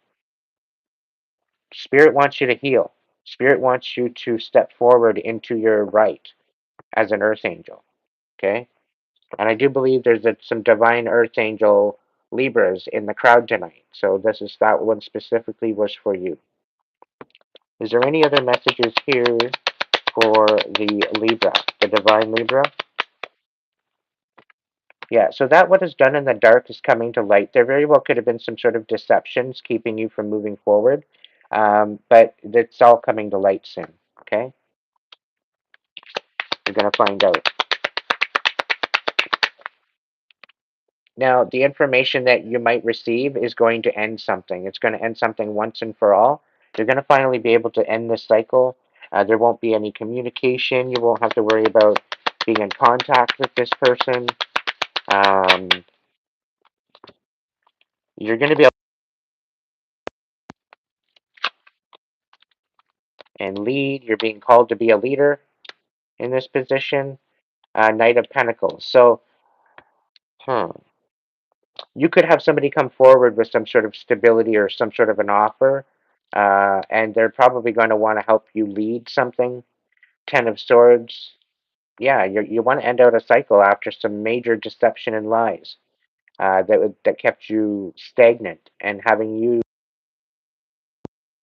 Spirit wants you to heal. Spirit wants you to step forward into your right as an earth angel. Okay? And I do believe there's some divine earth angel Libras in the crowd tonight. So that one specifically was for you. Is there any other messages here for the Libra, the divine Libra? Yeah, so that what is done in the dark is coming to light. There very well could have been some sort of deceptions keeping you from moving forward, but it's all coming to light soon, okay? You're going to find out. Now, the information that you might receive is going to end something. It's going to end something once and for all. You're going to finally be able to end this cycle. There won't be any communication. You won't have to worry about being in contact with this person. Um, you're going to be able and lead. You're being called to be a leader in this position. Knight of Pentacles. So, you could have somebody come forward with some sort of stability or some sort of an offer, and they're probably going to want to help you lead something. Ten of Swords. Yeah, you want to end out a cycle after some major deception and lies that kept you stagnant and having you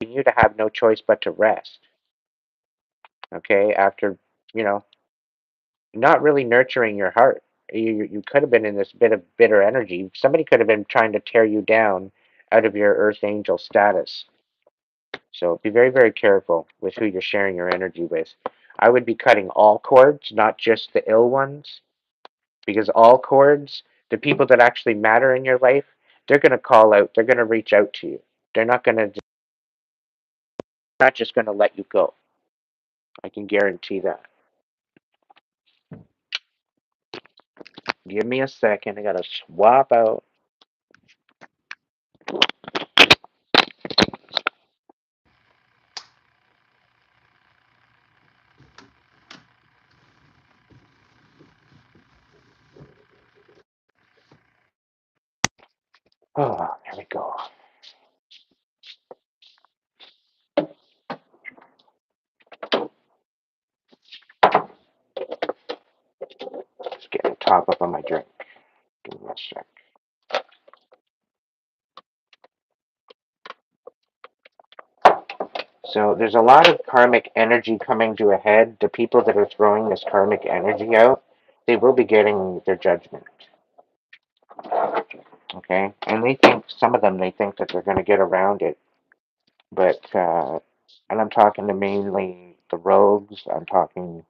to have no choice but to rest. Okay, after you know not really nurturing your heart. You could have been in this bit of bitter energy. Somebody could have been trying to tear you down out of your earth angel status. So be very, very careful with who you're sharing your energy with. I would be cutting all cords, not just the ill ones, because all cords, the people that actually matter in your life, they're going to call out, they're going to reach out to you. They're not just going to let you go. I can guarantee that. Give me a second. I got to swap out. Oh, there we go. Just getting a top up on my drink. Give me a sec. So there's a lot of karmic energy coming to a head. The people that are throwing this karmic energy out, they will be getting their judgment. Okay? And some of them, they think that they're going to get around it. But, and I'm talking to mainly the rogues. I'm talking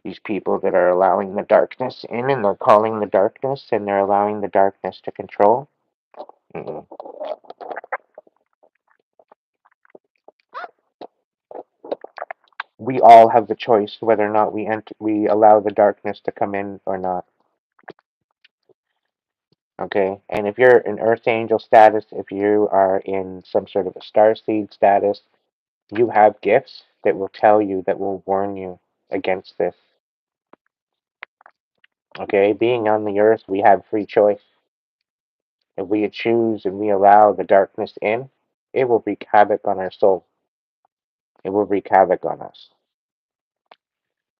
these people that are allowing the darkness in and they're calling the darkness and they're allowing the darkness to control. Mm-mm. We all have the choice whether or not we allow the darkness to come in or not. Okay, and if you're an Earth Angel status, if you are in some sort of a star seed status, You have gifts that will tell you, that will warn you against this. Okay, being on the earth, we have free choice. If we choose and we allow the darkness in, it will wreak havoc on our soul. It will wreak havoc on us.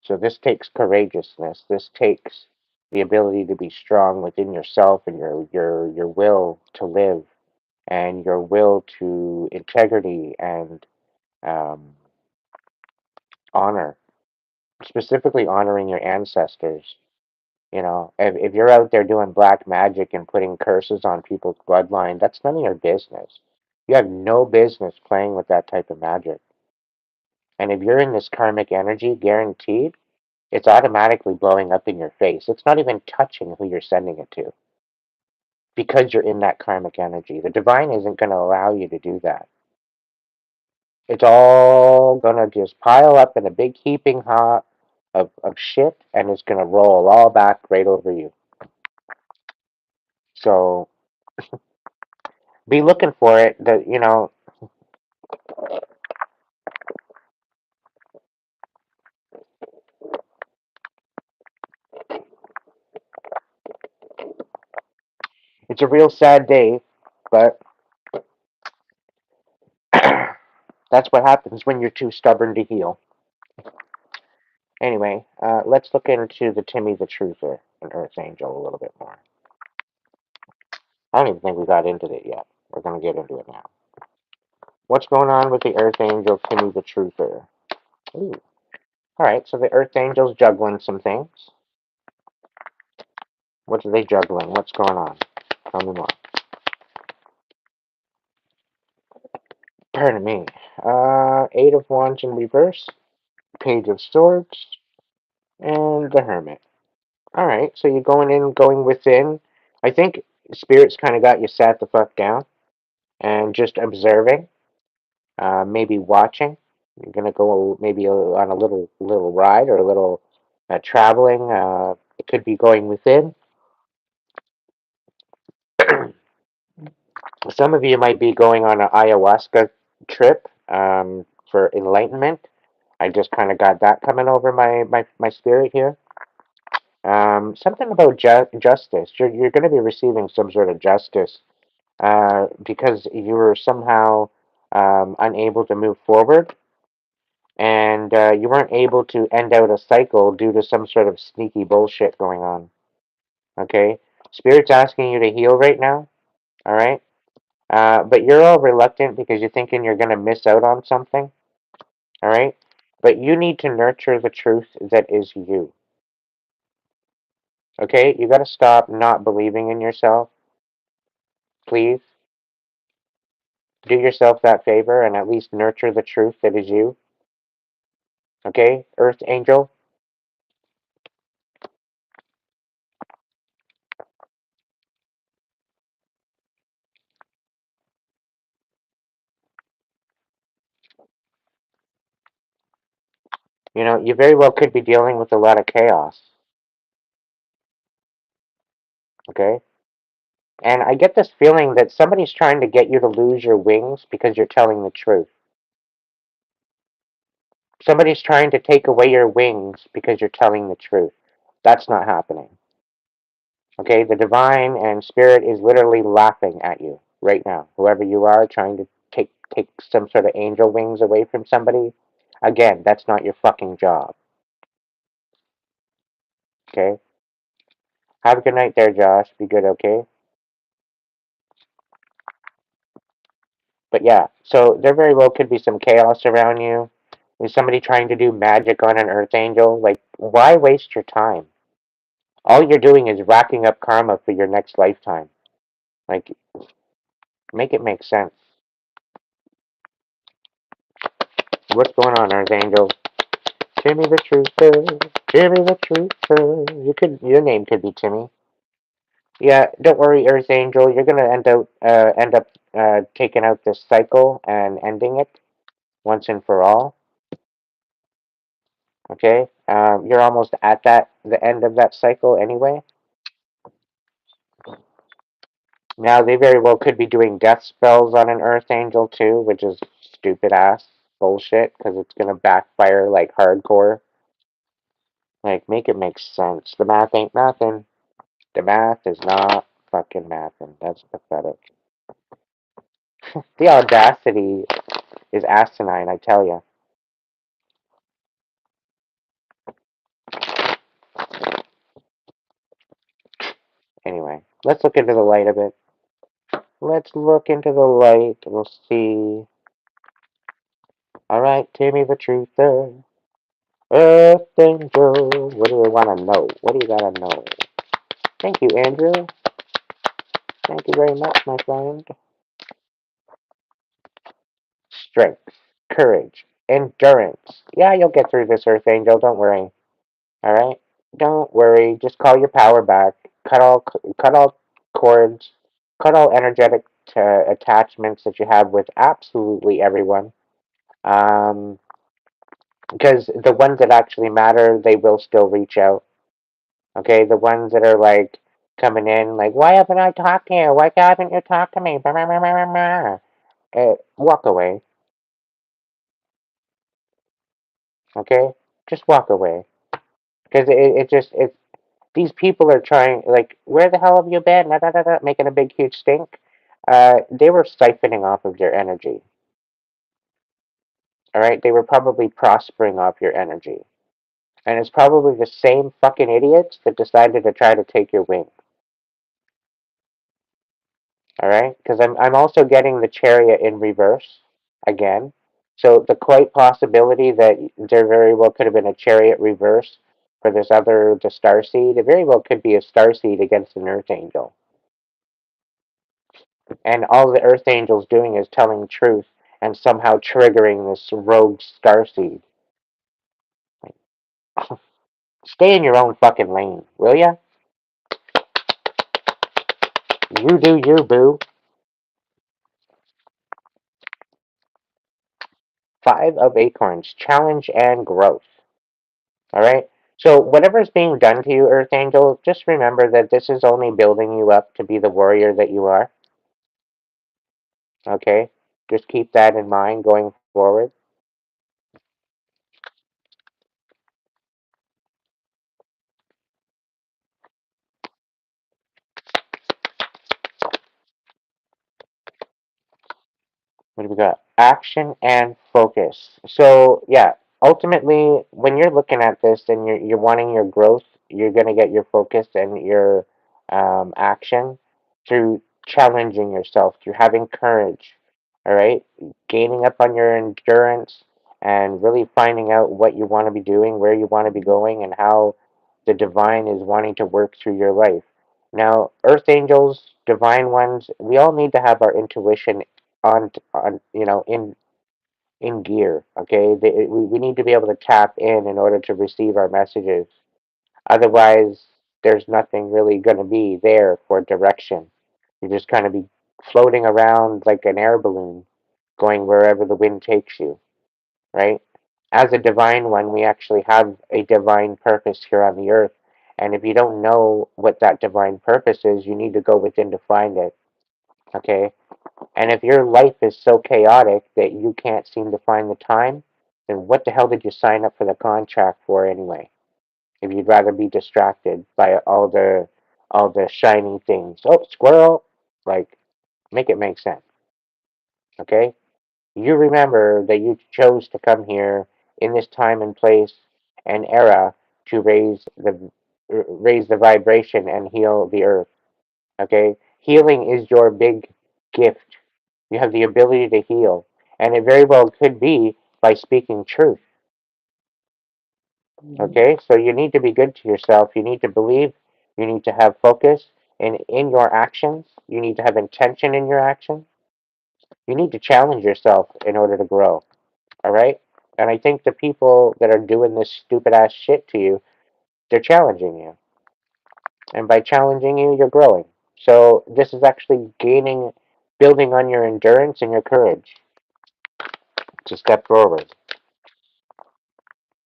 So this takes courageousness. This takes the ability to be strong within yourself and your will to live and your will to integrity and um, honor, specifically honoring your ancestors. You know, if you're out there doing black magic and putting curses on people's bloodline, that's none of your business. You have no business playing with that type of magic. And if you're in this karmic energy, guaranteed, it's automatically blowing up in your face. It's not even touching who you're sending it to because you're in that karmic energy. The divine isn't going to allow you to do that. It's all going to just pile up in a big heaping hot of shit, and it's going to roll all back right over you. So be looking for it. That, you know, it's a real sad day, but that's what happens when you're too stubborn to heal. Anyway, let's look into the Timmy the Truther and Earth Angel a little bit more. I don't even think we got into it yet. We're going to get into it now. What's going on with the Earth Angel Timmy the Truther? Ooh. Alright, so the Earth Angel's juggling some things. What are they juggling? What's going on? Tell me more. Pardon me. Eight of Wands in reverse, Page of Swords, and the Hermit. Alright, so you're going within. I think Spirit's kind of got you sat the fuck down and just observing, maybe watching. You're gonna go maybe on a little ride or a little traveling. It could be going within. Some of you might be going on an ayahuasca trip for enlightenment. I just kind of got that coming over my spirit here. Something about justice. You're going to be receiving some sort of justice because you were somehow unable to move forward, and you weren't able to end out a cycle due to some sort of sneaky bullshit going on. Okay? Spirit's asking you to heal right now. All right? But you're all reluctant because you're thinking you're going to miss out on something. All right? But you need to nurture the truth that is you. Okay? You got to stop not believing in yourself. Please do yourself that favor and at least nurture the truth that is you. Okay? Earth Angel. You know, you very well could be dealing with a lot of chaos. Okay? And I get this feeling that somebody's trying to get you to lose your wings because you're telling the truth. Somebody's trying to take away your wings because you're telling the truth. That's not happening. Okay? The divine and spirit is literally laughing at you right now. Whoever you are trying to take some sort of angel wings away from somebody. Again, that's not your fucking job. Okay? Have a good night there, Josh. Be good, okay? But yeah, so there very well could be some chaos around you. Is somebody trying to do magic on an earth angel? Like, why waste your time? All you're doing is racking up karma for your next lifetime. Like, make it make sense. What's going on, earth angel? Timmy the Truther. Timmy the Truther. Your name could be Timmy. Yeah, don't worry, Earth Angel. You're gonna end up taking out this cycle and ending it once and for all. Okay, you're almost at the end of that cycle anyway. Now they very well could be doing death spells on an Earth Angel too, which is stupid ass bullshit because it's gonna backfire like hardcore. Like, make it make sense. The math ain't nothing. The math is not fucking mathin'. That's pathetic. The audacity is asinine, I tell you. Anyway, let's look into the light a bit. Let's look into the light. We'll see. Alright, Timmy the Truther. Earth Angel. What do you want to know? What do you gotta know? Thank you, Andrew. Thank you very much, my friend. Strength, courage, endurance. Yeah, you'll get through this, Earth Angel. Don't worry. Alright? Don't worry. Just call your power back. Cut all cords. Cut all energetic attachments that you have with absolutely everyone. Um, because the ones that actually matter, they will still reach out. Okay, the ones that are like coming in, like, why haven't I talked to you? Why haven't you talked to me? Blah, blah, blah, blah, blah. Walk away. Okay, just walk away. Because it these people are trying, like, where the hell have you been? Da, da, da, da, making a big huge stink. They were siphoning off of your energy. All right, they were probably prospering off your energy. And it's probably the same fucking idiots that decided to try to take your wing. All right, because I'm also getting the Chariot in reverse again. So the quite possibility that there very well could have been a Chariot reverse for this other, the Starseed. It very well could be a Starseed against an Earth Angel. And all the Earth Angel's doing is telling truth and somehow triggering this rogue Starseed. Stay in your own fucking lane, will ya? You do you, boo. Five of Acorns, challenge and growth. All right? So, whatever's being done to you, Earth Angel, just remember that this is only building you up to be the warrior that you are. Okay? Just keep that in mind going forward. What do we got? Action and focus. So, yeah, ultimately, when you're looking at this and you're wanting your growth, you're going to get your focus and your action through challenging yourself, through having courage, all right? Gaining up on your endurance and really finding out what you want to be doing, where you want to be going, and how the divine is wanting to work through your life. Now, earth angels, divine ones, we all need to have our intuition on in gear. Okay, we need to be able to tap in order to receive our messages. Otherwise, there's nothing really going to be there for direction. You just kind of be floating around like an air balloon, going wherever the wind takes you. Right? As a divine one, we actually have a divine purpose here on the earth. And if you don't know what that divine purpose is, you need to go within to find it. Okay? And if your life is so chaotic that you can't seem to find the time, then what the hell did you sign up for the contract for anyway? If you'd rather be distracted by all the shiny things. Oh, squirrel! Like, make it make sense. Okay? You remember that you chose to come here in this time and place and era to raise the vibration and heal the earth. Okay? Healing is your big gift. You have the ability to heal. And it very well could be by speaking truth. Okay? So you need to be good to yourself. You need to believe. You need to have focus in your actions. You need to have intention in your actions. You need to challenge yourself in order to grow. All right? And I think the people that are doing this stupid ass shit to you, they're challenging you. And by challenging you, you're growing. So this is actually building on your endurance and your courage to step forward.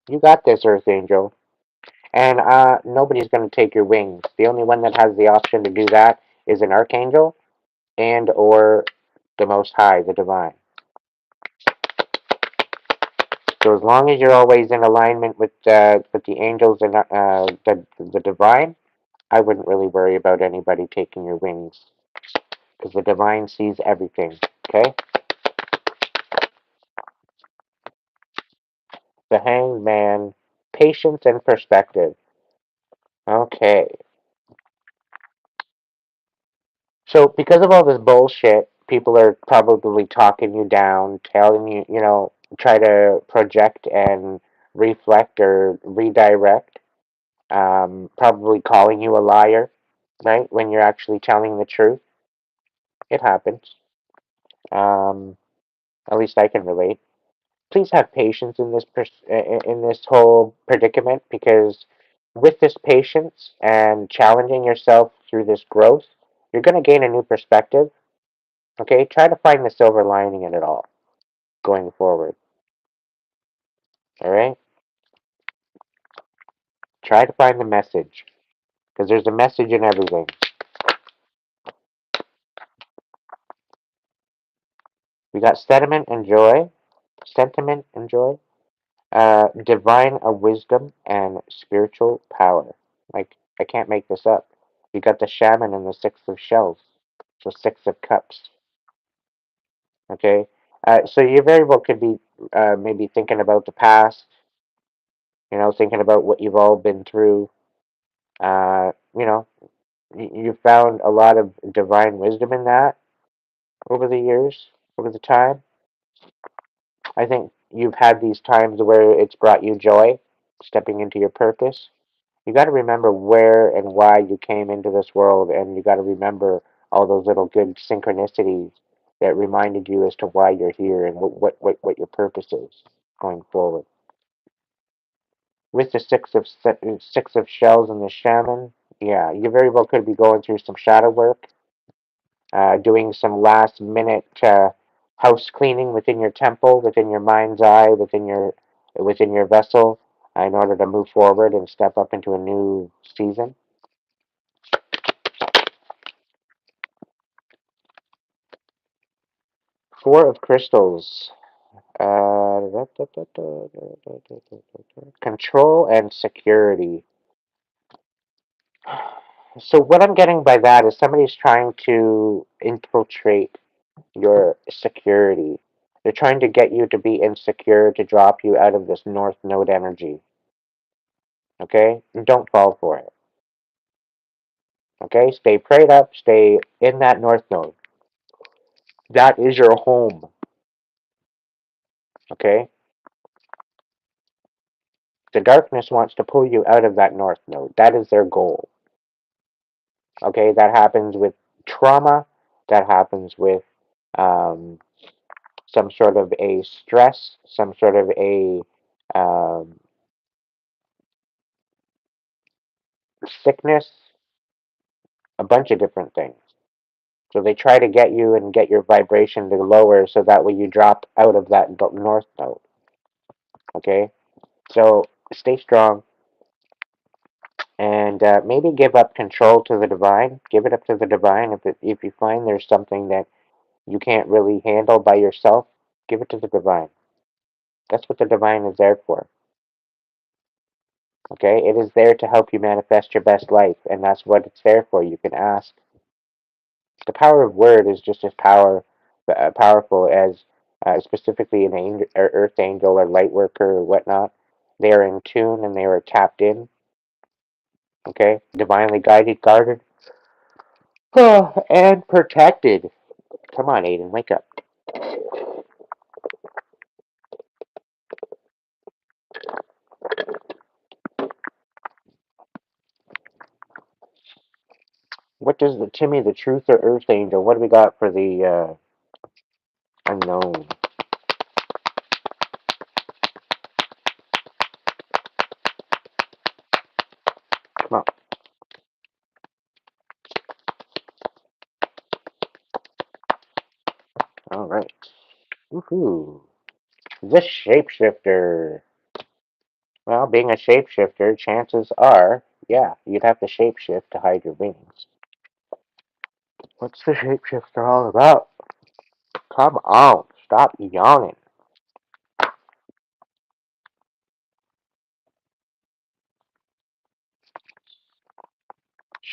You got this, Earth Angel. And nobody's going to take your wings. The only one that has the option to do that is an archangel and or the Most High, the Divine. So as long as you're always in alignment with the angels and the divine, I wouldn't really worry about anybody taking your wings because the divine sees everything. Okay. The Hanged Man, patience and perspective. Okay. So because of all this bullshit, people are probably talking you down, telling you, try to project and reflect or redirect, probably calling you a liar, right? When you're actually telling the truth. It happens. Um, at least I can relate. Please have patience in in this whole predicament because with this patience and challenging yourself through this growth, you're going to gain a new perspective. Okay, try to find the silver lining in it all going forward. All right, try to find the message because there's a message in everything. We got sentiment and joy, divine wisdom and spiritual power. Like I can't make this up. You got the shaman and the six of shells, so six of cups. Okay, so you very well could be maybe thinking about the past. Thinking about what you've all been through. Uh, you know, you found a lot of divine wisdom in that over the years, over the time. I think you've had these times where it's brought you joy, stepping into your purpose. You got to remember where and why you came into this world, and you got to remember all those little good synchronicities that reminded you as to why you're here and what your purpose is going forward. With the six of shells and the shaman, yeah, you very well could be going through some shadow work, doing some last minute house cleaning within your temple, within your mind's eye, within your vessel, in order to move forward and step up into a new season. Four of crystals. Control and security. So what I'm getting by that is somebody's trying to infiltrate your security. They're trying to get you to be insecure, to drop you out of this North Node energy. Okay? And don't fall for it. Okay? Stay prayed up, stay in that North Node. That is your home. Okay? The darkness wants to pull you out of that North Node. That is their goal. Okay? That happens with trauma. That happens with um, some sort of a stress, some sort of a um, sickness, a bunch of different things. So they try to get you and get your vibration to lower so that way you drop out of that north node. Okay? So stay strong and maybe give up control to the divine. Give it up to the divine. If you find there's something that you can't really handle by yourself, give it to the divine. That's what the divine is there for. Okay? It is there to help you manifest your best life, and that's what it's there for. You can ask. The power of word is just as powerful as specifically an angel, or earth angel or light worker or whatnot. They are in tune and they are tapped in. Okay, divinely guided, guarded, and protected. Come on, Aiden, wake up. What does the Timmy, the truth or earth angel? What do we got for the unknown? Come on. All right. Woohoo! The shapeshifter. Well, being a shapeshifter, chances are, yeah, you'd have to shapeshift to hide your wings. What's the shapeshifter all about? Come on, stop yawning.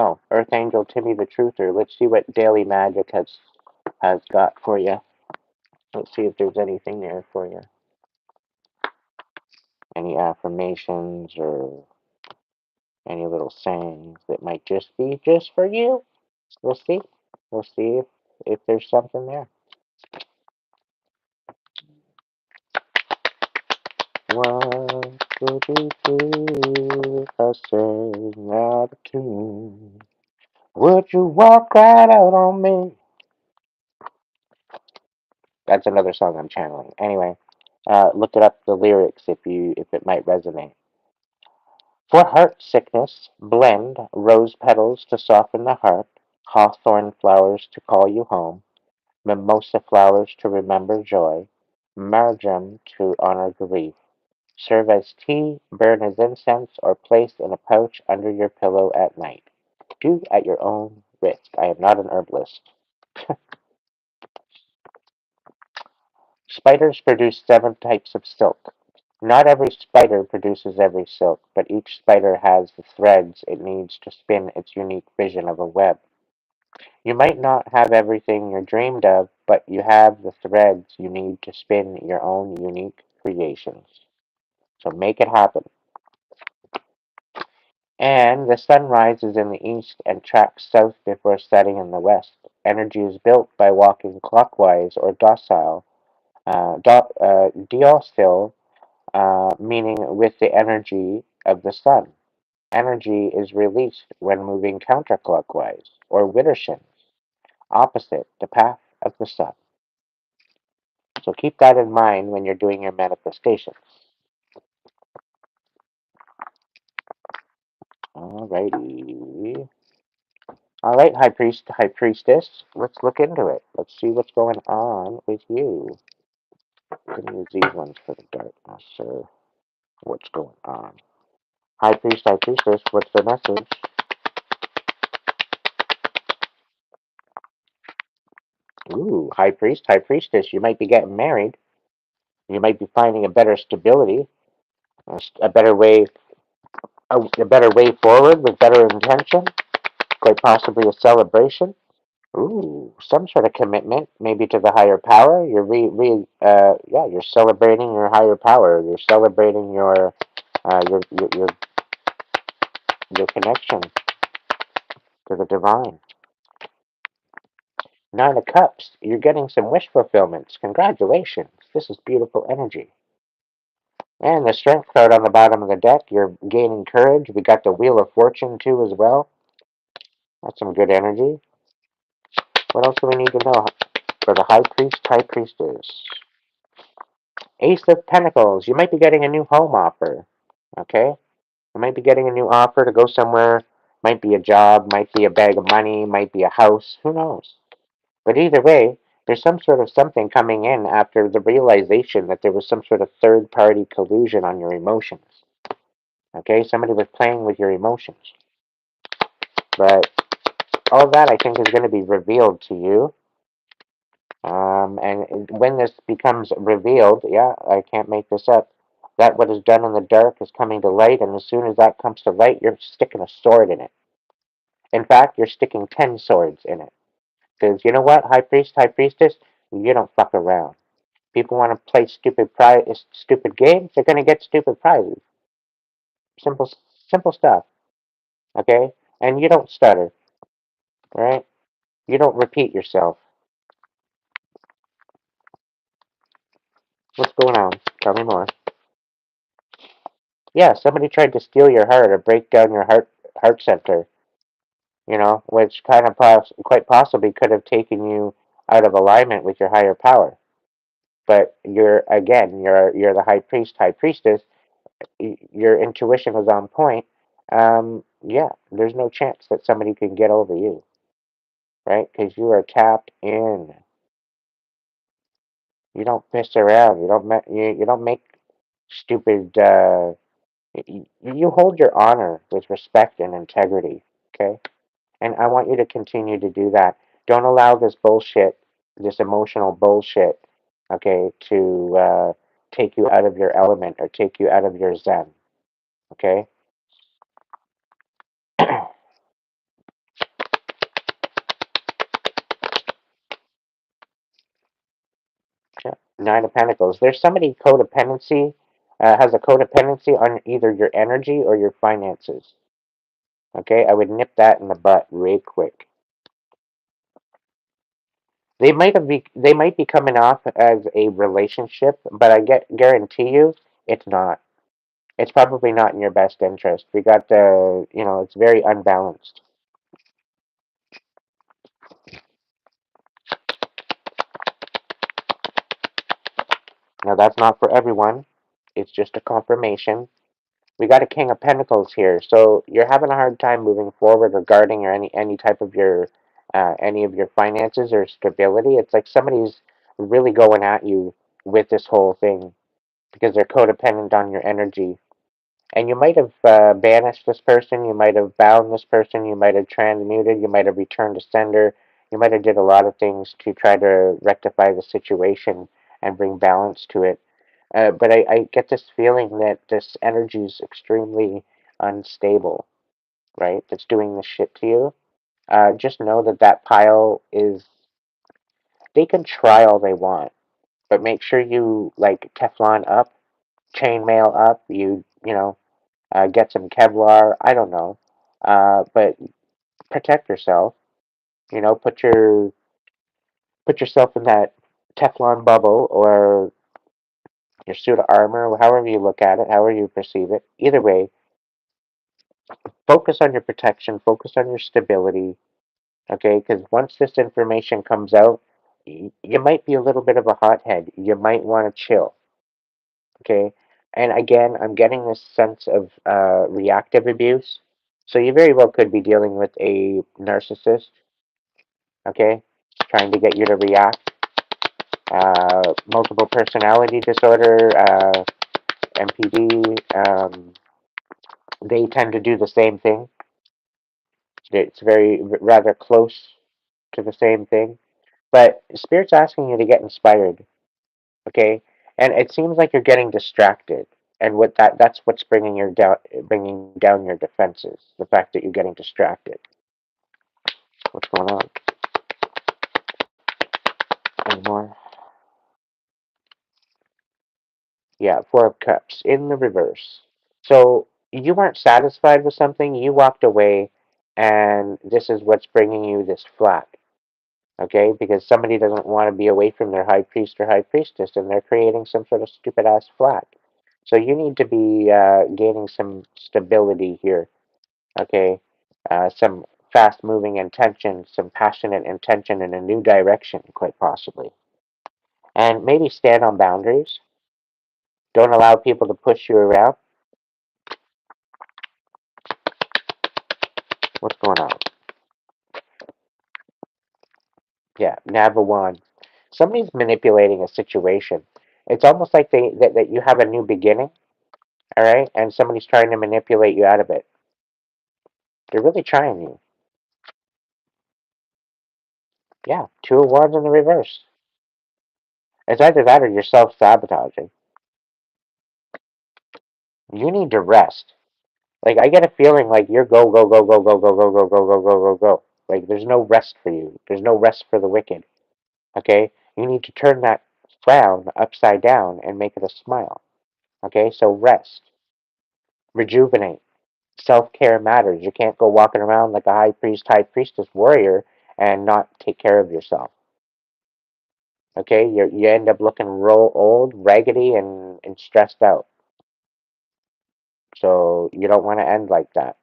Oh, Earth Angel Timmy the Truther. Let's see what Daily Magic has got for you. Let's see if there's anything there for you. Any affirmations or any little sayings that might just be just for you. We'll see. We'll see if there's something there. What would you do if I sang out of tune? Would you walk right out on me? That's another song I'm channeling. Anyway, look it up the lyrics if it might resonate. For heart sickness, blend rose petals to soften the heart, hawthorn flowers to call you home, mimosa flowers to remember joy, marjoram to honor grief. Serve as tea, burn as incense, or place in a pouch under your pillow at night. Do at your own risk. I am not an herbalist. Spiders produce 7 types of silk. Not every spider produces every silk, but each spider has the threads it needs to spin its unique vision of a web. You might not have everything you dreamed of, but you have the threads you need to spin your own unique creations. So make it happen. And the sun rises in the east and tracks south before setting in the west. Energy is built by walking clockwise or docile, meaning with the energy of the sun. Energy is released when moving counterclockwise, or widdershins, opposite the path of the sun. So keep that in mind when you're doing your manifestations. Alrighty. Alright, High Priest, High Priestess, let's look into it. Let's see what's going on with you. I'm gonna use these ones for the darkness, sir. What's going on? High Priest, High Priestess, what's the message? Ooh, High Priest, High Priestess, you might be getting married. You might be finding a better stability, a better way, a better way forward with better intention, quite possibly a celebration. Ooh, some sort of commitment, maybe to the higher power. Yeah, you're celebrating your higher power. You're celebrating your connection to the divine. 9 of Cups, you're getting some wish fulfillments. Congratulations. This is beautiful energy. And the Strength card on the bottom of the deck, you're gaining courage. We got the Wheel of Fortune too as well. That's some good energy. What else do we need to know for the High Priest, High Priestess? Ace of Pentacles, you might be getting a new home offer. Okay? You might be getting a new offer to go somewhere. Might be a job, might be a bag of money, might be a house. Who knows? But either way, there's some sort of something coming in after the realization that there was some sort of third party collusion on your emotions. Okay? Somebody was playing with your emotions. But all that I think is going to be revealed to you. And when this becomes revealed, yeah, I can't make this up. That what is done in the dark is coming to light, and as soon as that comes to light, you're sticking a sword in it. In fact, you're sticking 10 swords in it. Because you know what, High Priest, High Priestess, you don't fuck around. People want to play stupid games, they're going to get stupid prizes. Simple, simple stuff. Okay? And you don't stutter, right? You don't repeat yourself. What's going on? Tell me more. Yeah, somebody tried to steal your heart or break down your heart center, which kind of quite possibly could have taken you out of alignment with your higher power. But you're the High Priest, High Priestess. Your intuition was on point. Yeah, there's no chance that somebody can get over you, right? Because you are tapped in. You don't piss around. You don't make stupid. You hold your honor with respect and integrity. Okay, and I want you to continue to do that. Don't allow this bullshit, this emotional bullshit, okay, to take you out of your element or take you out of your zen. Okay. Nine of Pentacles. There's somebody codependency, has a codependency on either your energy or your finances. Okay, I would nip that in the butt real quick. They might be coming off as a relationship, but guarantee you it's not. It's probably not in your best interest. We got the, it's very unbalanced. Now that's not for everyone. It's just a confirmation. We got a King of Pentacles here, so you're having a hard time moving forward regarding or any type of your any of your finances or stability. It's like somebody's really going at you with this whole thing because they're codependent on your energy. And you might have banished this person, you might have bound this person, you might have transmuted, you might have returned to sender, you might have did a lot of things to try to rectify the situation and bring balance to it. But I get this feeling that this energy is extremely unstable, right? That's doing this shit to you. Just know that that pile is, they can try all they want, but make sure you like Teflon up, chainmail up, get some Kevlar. I don't know, but protect yourself. Put yourself in that Teflon bubble or your suit of armor, however you look at it, however you perceive it. Either way, focus on your protection, focus on your stability. Okay, because once this information comes out, you might be a little bit of a hothead. You might want to chill. Okay, and again, I'm getting this sense of reactive abuse. So you very well could be dealing with a narcissist, okay, trying to get you to react. Multiple personality disorder, MPD, they tend to do the same thing. It's very rather close to the same thing. But Spirit's asking you to get inspired, okay? And it seems like you're getting distracted. And that's what's bringing down your defenses. The fact that you're getting distracted. What's going on? Any more? Yeah, Four of Cups in the reverse. So you weren't satisfied with something, you walked away, and this is what's bringing you this flat, okay? Because somebody doesn't want to be away from their high priest or high priestess, and they're creating some sort of stupid ass flat. So you need to be gaining some stability here, okay? Some fast moving intention, some passionate intention in a new direction, quite possibly. And maybe stand on boundaries. Don't allow people to push you around. What's going on? Yeah, Navawan. Somebody's manipulating a situation. It's almost like that you have a new beginning, all right, and somebody's trying to manipulate you out of it. They're really trying you. Yeah, Two of Wands in the reverse. It's either that or you're self-sabotaging. You need to rest. Like I get a feeling like you're go go go go go go go go go go go go go. Like there's no rest for you. There's no rest for the wicked. Okay, you need to turn that frown upside down and make it a smile. Okay, so rest, rejuvenate. Self-care matters. You can't go walking around like a high priest, high priestess warrior and not take care of yourself. Okay, you end up looking real old, raggedy, and stressed out. So you don't want to end like that.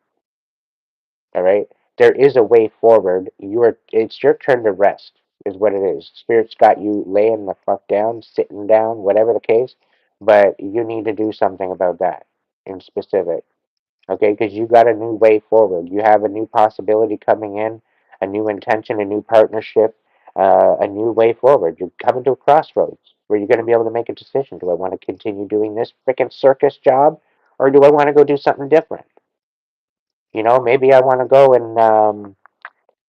All right. There is a way forward. It's your turn to rest, is what it is. Spirit's got you laying the fuck down, sitting down, whatever the case. But you need to do something about that in specific. Okay, because you got a new way forward. You have a new possibility coming in, a new intention, a new partnership, a new way forward. You're coming to a crossroads where you're going to be able to make a decision. Do I want to continue doing this freaking circus job, or do I want to go do something different? Maybe I want to go and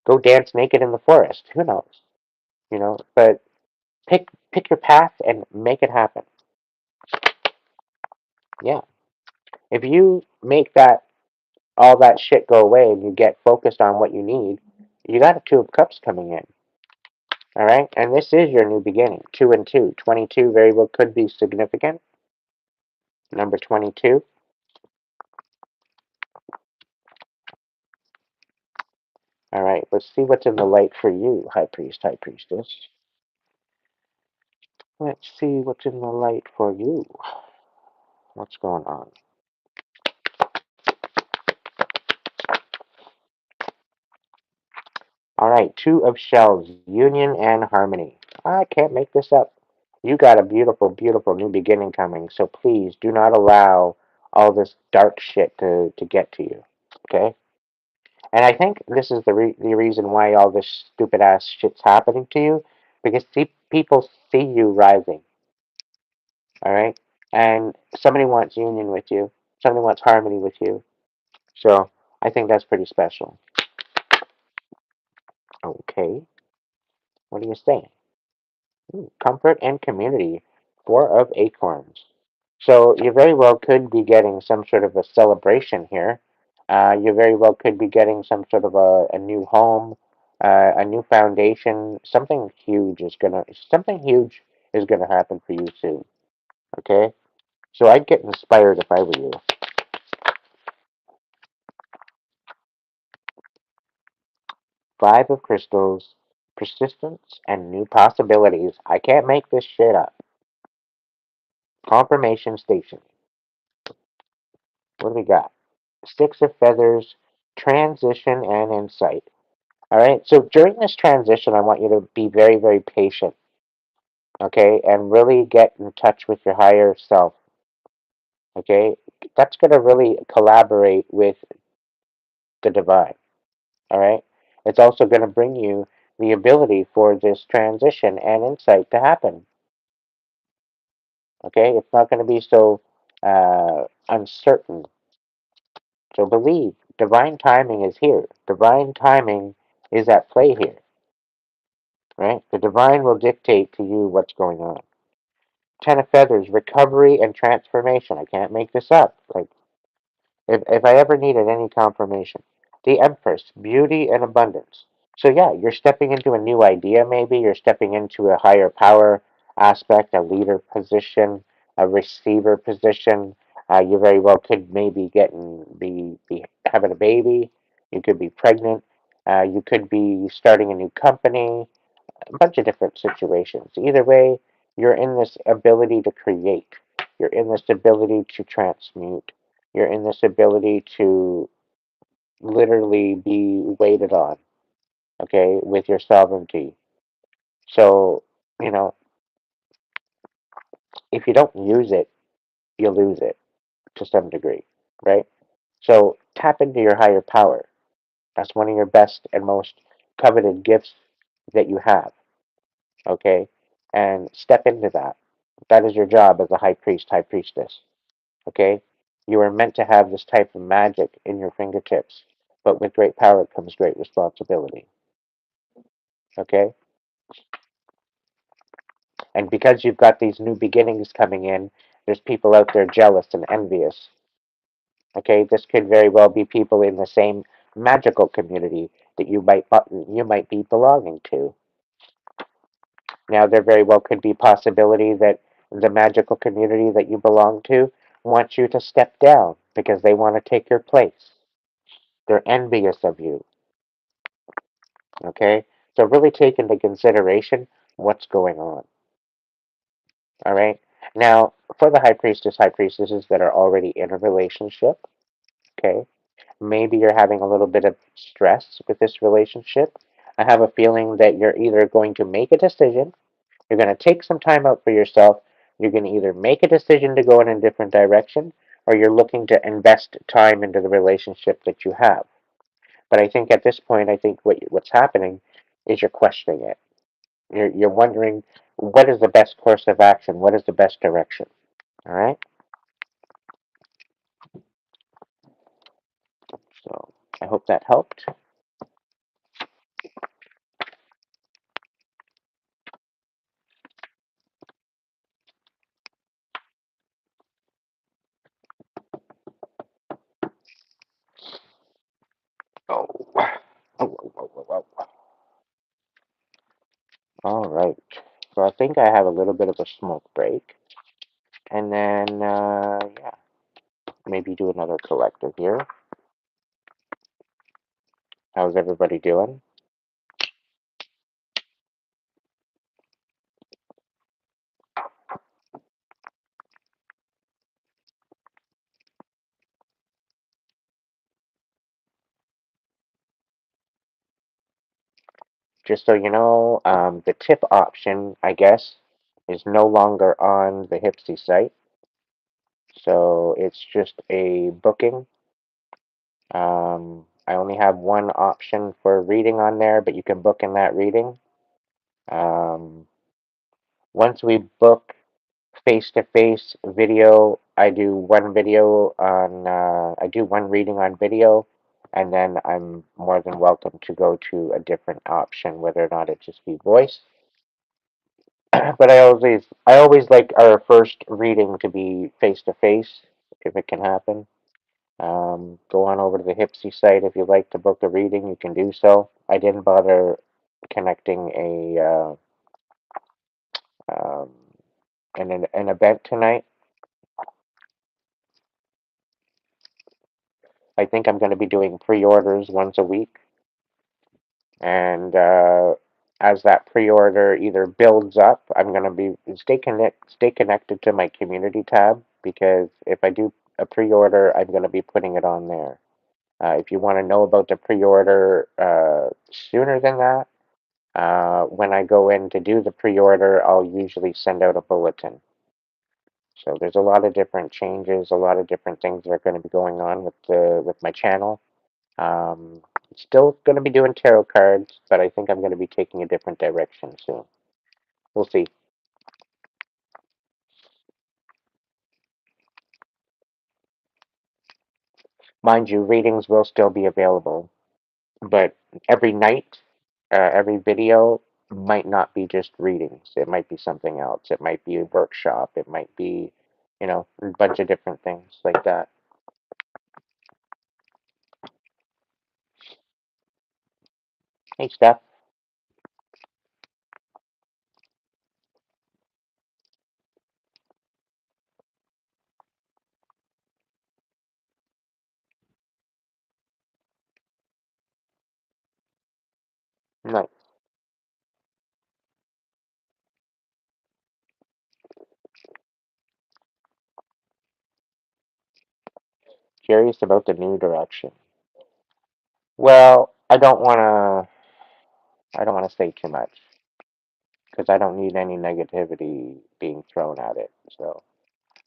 go dance naked in the forest. Who knows? But pick your path and make it happen. Yeah. If you make that all that shit go away and you get focused on what you need, you got a Two of Cups coming in. All right, and this is your new beginning. 2 and 2. 22 very well could be significant. Number 22. All right, let's see what's in the light for you, High Priest, High Priestess. Let's see what's in the light for you. What's going on? All right, 2 of Shells, union and harmony. I can't make this up. You got a beautiful, beautiful new beginning coming, so please do not allow all this dark shit to get to you, okay? And I think this is the reason why all this stupid ass shit's happening to you, because people see you rising, all right? And somebody wants union with you, somebody wants harmony with you, so I think that's pretty special. Okay, what are you saying? Comfort and community, 4 of Acorns. So you very well could be getting some sort of a celebration here. You very well could be getting some sort of a new home, a new foundation. Something huge is gonna happen for you soon. Okay, so I'd get inspired if I were you. 5 of Crystals, persistence and new possibilities. I can't make this shit up. Confirmation station. What do we got? 6 of Feathers, transition and insight. All right. So during this transition, I want you to be very, very patient. Okay, and really get in touch with your higher self. Okay, that's going to really collaborate with the divine. All right. It's also going to bring you the ability for this transition and insight to happen. Okay, it's not going to be so uncertain. So believe, divine timing is here. Divine timing is at play here. Right? The divine will dictate to you what's going on. 10 of Feathers, recovery and transformation. I can't make this up. Like, if I ever needed any confirmation. The Empress, beauty and abundance. So, yeah, you're stepping into a new idea, maybe. You're stepping into a higher power aspect, a leader position, a receiver position. You very well could maybe be having a baby. You could be pregnant. You could be starting a new company, a bunch of different situations. Either way, you're in this ability to create. You're in this ability to transmute. You're in this ability to literally be waited on, okay, with your sovereignty. So, you know, if you don't use it, you lose it to some degree, right? So tap into your higher power. That's one of your best and most coveted gifts that you have, okay? And step into that. That is your job as a high priest, high priestess. Okay? You are meant to have this type of magic in your fingertips, but with great power comes great responsibility. Okay? And because you've got these new beginnings coming in, there's people out there jealous and envious. Okay? This could very well be people in the same magical community that you might be belonging to. Now, there very well could be possibility that the magical community that you belong to wants you to step down because they want to take your place. They're envious of you. Okay? So really take into consideration what's going on. All right? Now, for the high priestess, high priestesses that are already in a relationship, okay, maybe you're having a little bit of stress with this relationship. I have a feeling that you're either going to make a decision, you're going to take some time out for yourself, you're going to either make a decision to go in a different direction, or you're looking to invest time into the relationship that you have. But I think at this point, I think what's happening is you're questioning it. You're wondering what is the best course of action, what is the best direction. All right. So I hope that helped. Oh, oh, oh, oh, oh, oh. All right. So I think I have a little bit of a smoke break. And then, yeah, maybe do another collective here. How's everybody doing? Just so you know, the tip option, I guess, is no longer on the Hipsy site. So it's just a booking. I only have one option for reading on there, but you can book in that reading. Um, Once we book face-to-face video, I do one video on, I do one reading on video, and then I'm more than welcome to go to a different option, whether or not it just be voice. But I always like our first reading to be face-to-face, if it can happen. Go on over to the Hipsy site if you'd like to book a reading. You can do so. I didn't bother connecting um, an event tonight. I think I'm going to be doing pre-orders once a week, and as that pre-order either builds up, I'm going to be stay connected to my community tab, because if I do a pre-order, I'm going to be putting it on there. If you want to know about the pre-order sooner than that, when I go in to do the pre-order, I'll usually send out a bulletin. So there's a lot of different changes, a lot of different things that are going to be going on with my channel. Um, Still going to be doing tarot cards, but I think I'm going to be taking a different direction soon. We'll see. Mind you, readings will still be available, but every night, every video might not be just readings. It might be something else. It might be a workshop. It might be, a bunch of different things like that. Hey, Steph. Nice. Curious about the new direction. Well, I don't want to say too much, because I don't need any negativity being thrown at it. So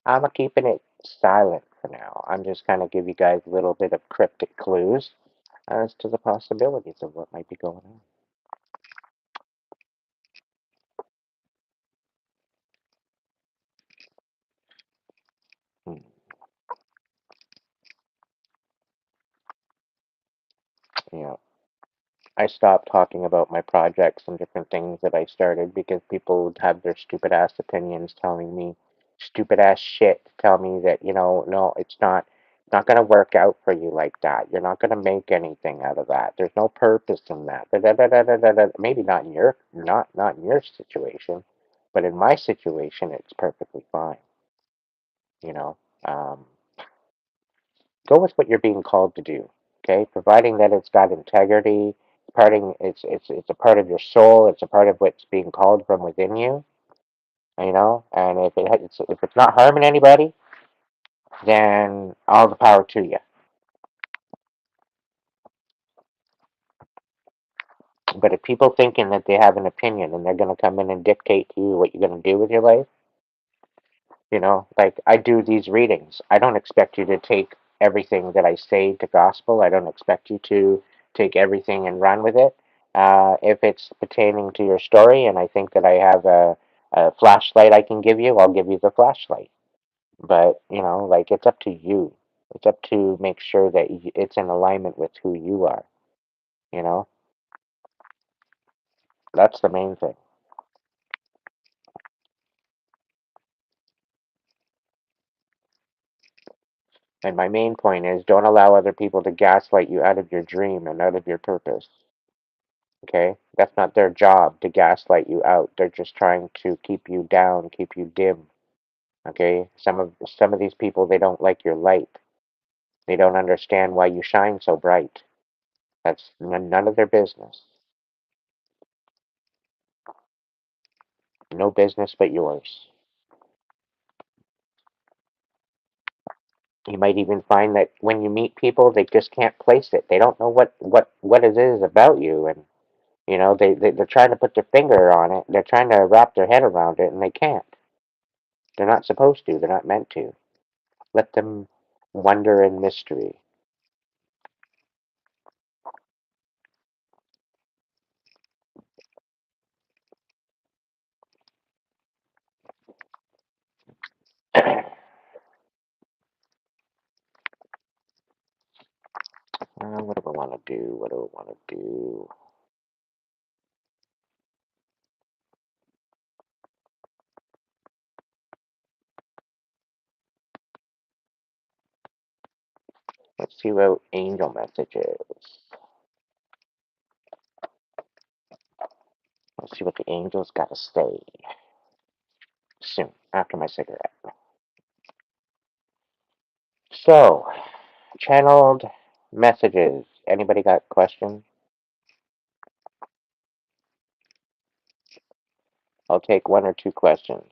I'm keeping it silent for now. I'm just kind of give you guys a little bit of cryptic clues as to the possibilities of what might be going on. Hmm. You know, I stopped talking about my projects and different things that I started, because people would have their stupid ass opinions telling me stupid ass shit to tell me that, no, it's not going to work out for you like that. You're not going to make anything out of that. There's no purpose in that. Da, da, da, da, da, da, da. Maybe not in your situation, but in my situation it's perfectly fine, you know. Um, Go with what you're being called to do, okay? Providing that it's got integrity, it's a part of your soul, it's a part of what's being called from within you, and if it's not harming anybody, then all the power to you. But if people thinking that they have an opinion and they're going to come in and dictate to you what you're going to do with your life, like I do these readings. I don't expect you to take everything that I say to gospel. I don't expect you to take everything and run with it. If it's pertaining to your story and I think that I have a flashlight I can give you, I'll give you the flashlight. But, like it's up to you. It's up to make sure that it's in alignment with who you are, you know? That's the main thing. And my main point is don't allow other people to gaslight you out of your dream and out of your purpose. Okay? That's not their job to gaslight you out. They're just trying to keep you down, keep you dim. Okay? Some of these people, they don't like your light. They don't understand why you shine so bright. That's none of their business. No business but yours. You might even find that when you meet people, they just can't place it. They don't know what it is about you, and they're trying to put their finger on it. They're trying to wrap their head around it, and they can't. They're not supposed to. They're not meant to. Let them wonder in mystery. What do I want to do? What do I want to do? Let's see what angel message is. Let's see what the angels got to say soon after my cigarette. So, channeled messages. Anybody got questions? I'll take one or two questions.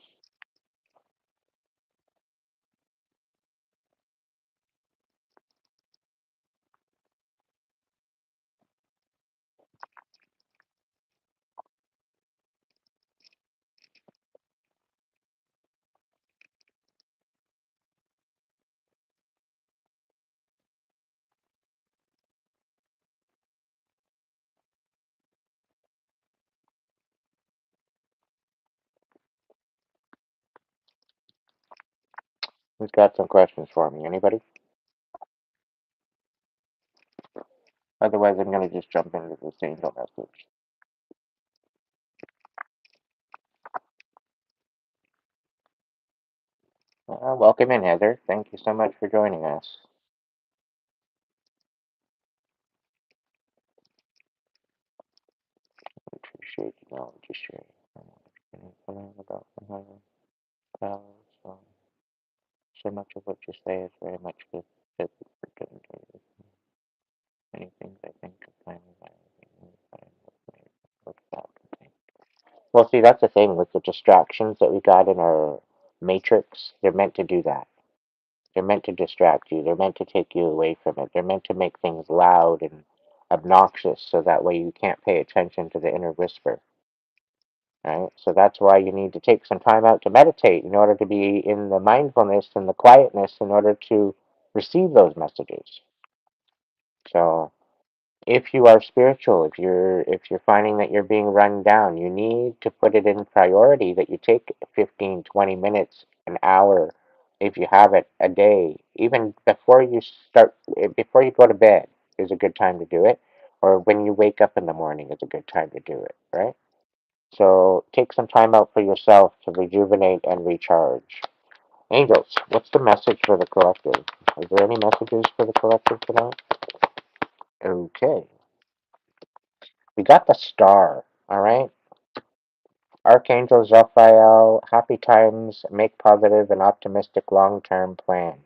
Who's got some questions for me? Anybody? Otherwise, I'm going to just jump into this angel message. Welcome in, Heather. Thank you so much for joining us. Appreciate the knowledge you share. About so much of what you say is very much good. Many things I think of time well, see, that's the thing with the distractions that we got in our matrix. They're meant to do that. They're meant to distract you. They're meant to take you away from it. They're meant to make things loud and obnoxious so that way you can't pay attention to the inner whisper. Right? So that's why you need to take some time out to meditate in order to be in the mindfulness and the quietness in order to receive those messages. So if you are spiritual, if you're finding that you're being run down, you need to put it in priority that you take 15, 20 minutes, an hour, if you have it, a day, even before you go to bed is a good time to do it, or when you wake up in the morning is a good time to do it, right? So take some time out for yourself to rejuvenate and recharge. Angels, what's the message for the collective? Is there any messages for the collective tonight? Okay. We got the star, all right? Archangel Raphael, happy times, make positive and optimistic long term plans.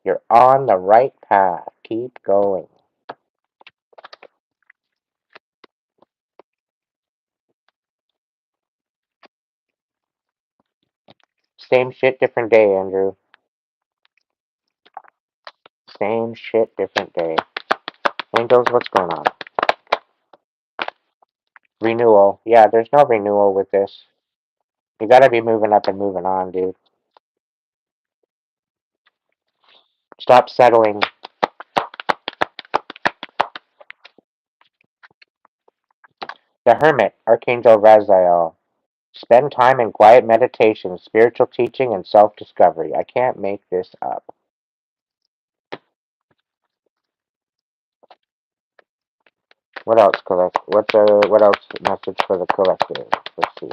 You're on the right path. Keep going. Same shit, different day, Andrew. Same shit, different day. Angels, what's going on? Renewal. Yeah, there's no renewal with this. You gotta be moving up and moving on, dude. Stop settling. The Hermit, Archangel Raziel. Spend time in quiet meditation, spiritual teaching, and self discovery. I can't make this up. What else, collect? What else message for the collective? Let's see.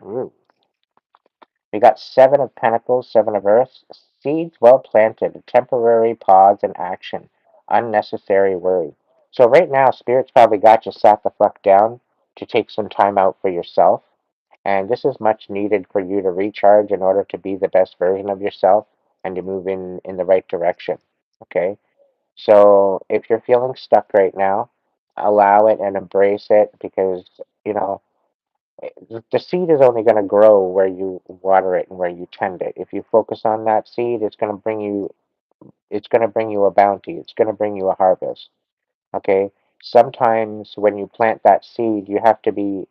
Ooh. We got Seven of Pentacles, Seven of Earths. Seeds well planted. A temporary pause in action. Unnecessary worry. So right now, Spirit's probably got you sat the fuck down to take some time out for yourself. And this is much needed for you to recharge in order to be the best version of yourself and to move in the right direction. Okay? So if you're feeling stuck right now, allow it and embrace it because, you know, the seed is only going to grow where you water it and where you tend it. If you focus on that seed, it's going to bring you a bounty. It's going to bring you a harvest. Okay? Sometimes when you plant that seed, you have to be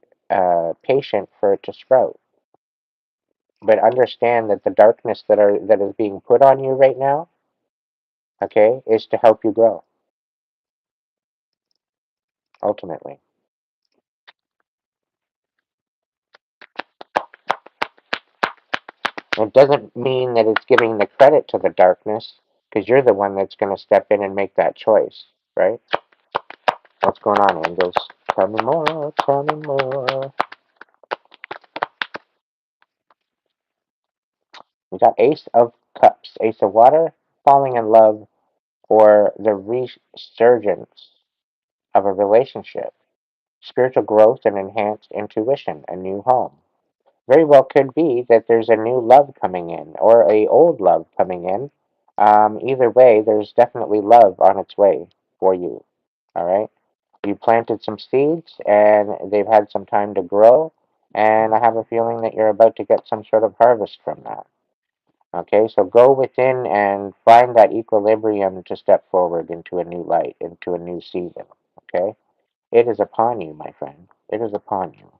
patient for it to sprout. But understand that the darkness that is being put on you right now, okay, is to help you grow ultimately. It doesn't mean that it's giving the credit to the darkness because you're the one that's going to step in and make that choice, right? What's going on, angels? Tell me more, tell me more. We got Ace of Cups, Ace of Water, falling in love, or the resurgence of a relationship, spiritual growth and enhanced intuition, a new home. Very well could be that there's a new love coming in or a old love coming in. Either way, there's definitely love on its way for you. All right. You planted some seeds and they've had some time to grow, and I have a feeling that you're about to get some sort of harvest from that. Okay, so go within and find that equilibrium to step forward into a new light, into a new season. Okay, it is upon you, my friend. It is upon you.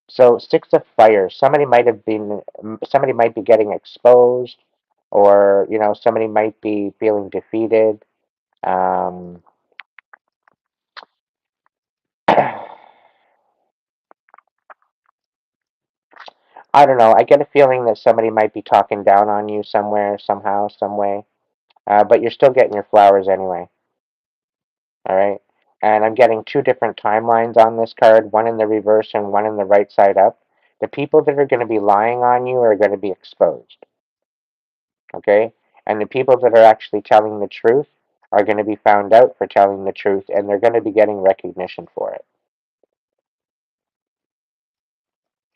So Six of Fire. Somebody might be getting exposed, or somebody might be feeling defeated. Um, I don't know. I get a feeling that somebody might be talking down on you somewhere, somehow, some way. But you're still getting your flowers anyway. All right. And I'm getting two different timelines on this card, one in the reverse and one in the right side up. The people that are going to be lying on you are going to be exposed. Okay? And the people that are actually telling the truth are going to be found out for telling the truth, and they're going to be getting recognition for it.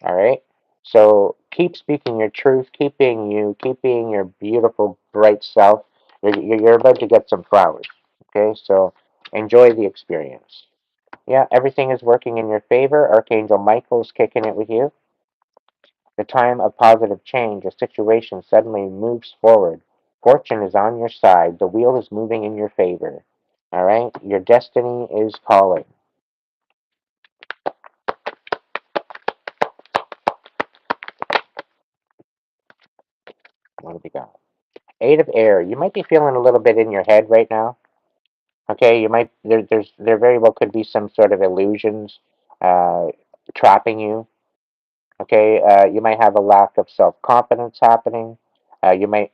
All right? So keep speaking your truth, keep being you, keep being your beautiful, bright self. You're about to get some flowers. Okay? So enjoy the experience. Yeah, everything is working in your favor. Archangel Michael's kicking it with you. The time of positive change, a situation suddenly moves forward. Fortune is on your side. The wheel is moving in your favor. All right? Your destiny is calling. What do we got? Eight of Air. You might be feeling a little bit in your head right now. Okay, you might there very well could be some sort of illusions uh, trapping you. Okay, you might have a lack of self confidence happening. You might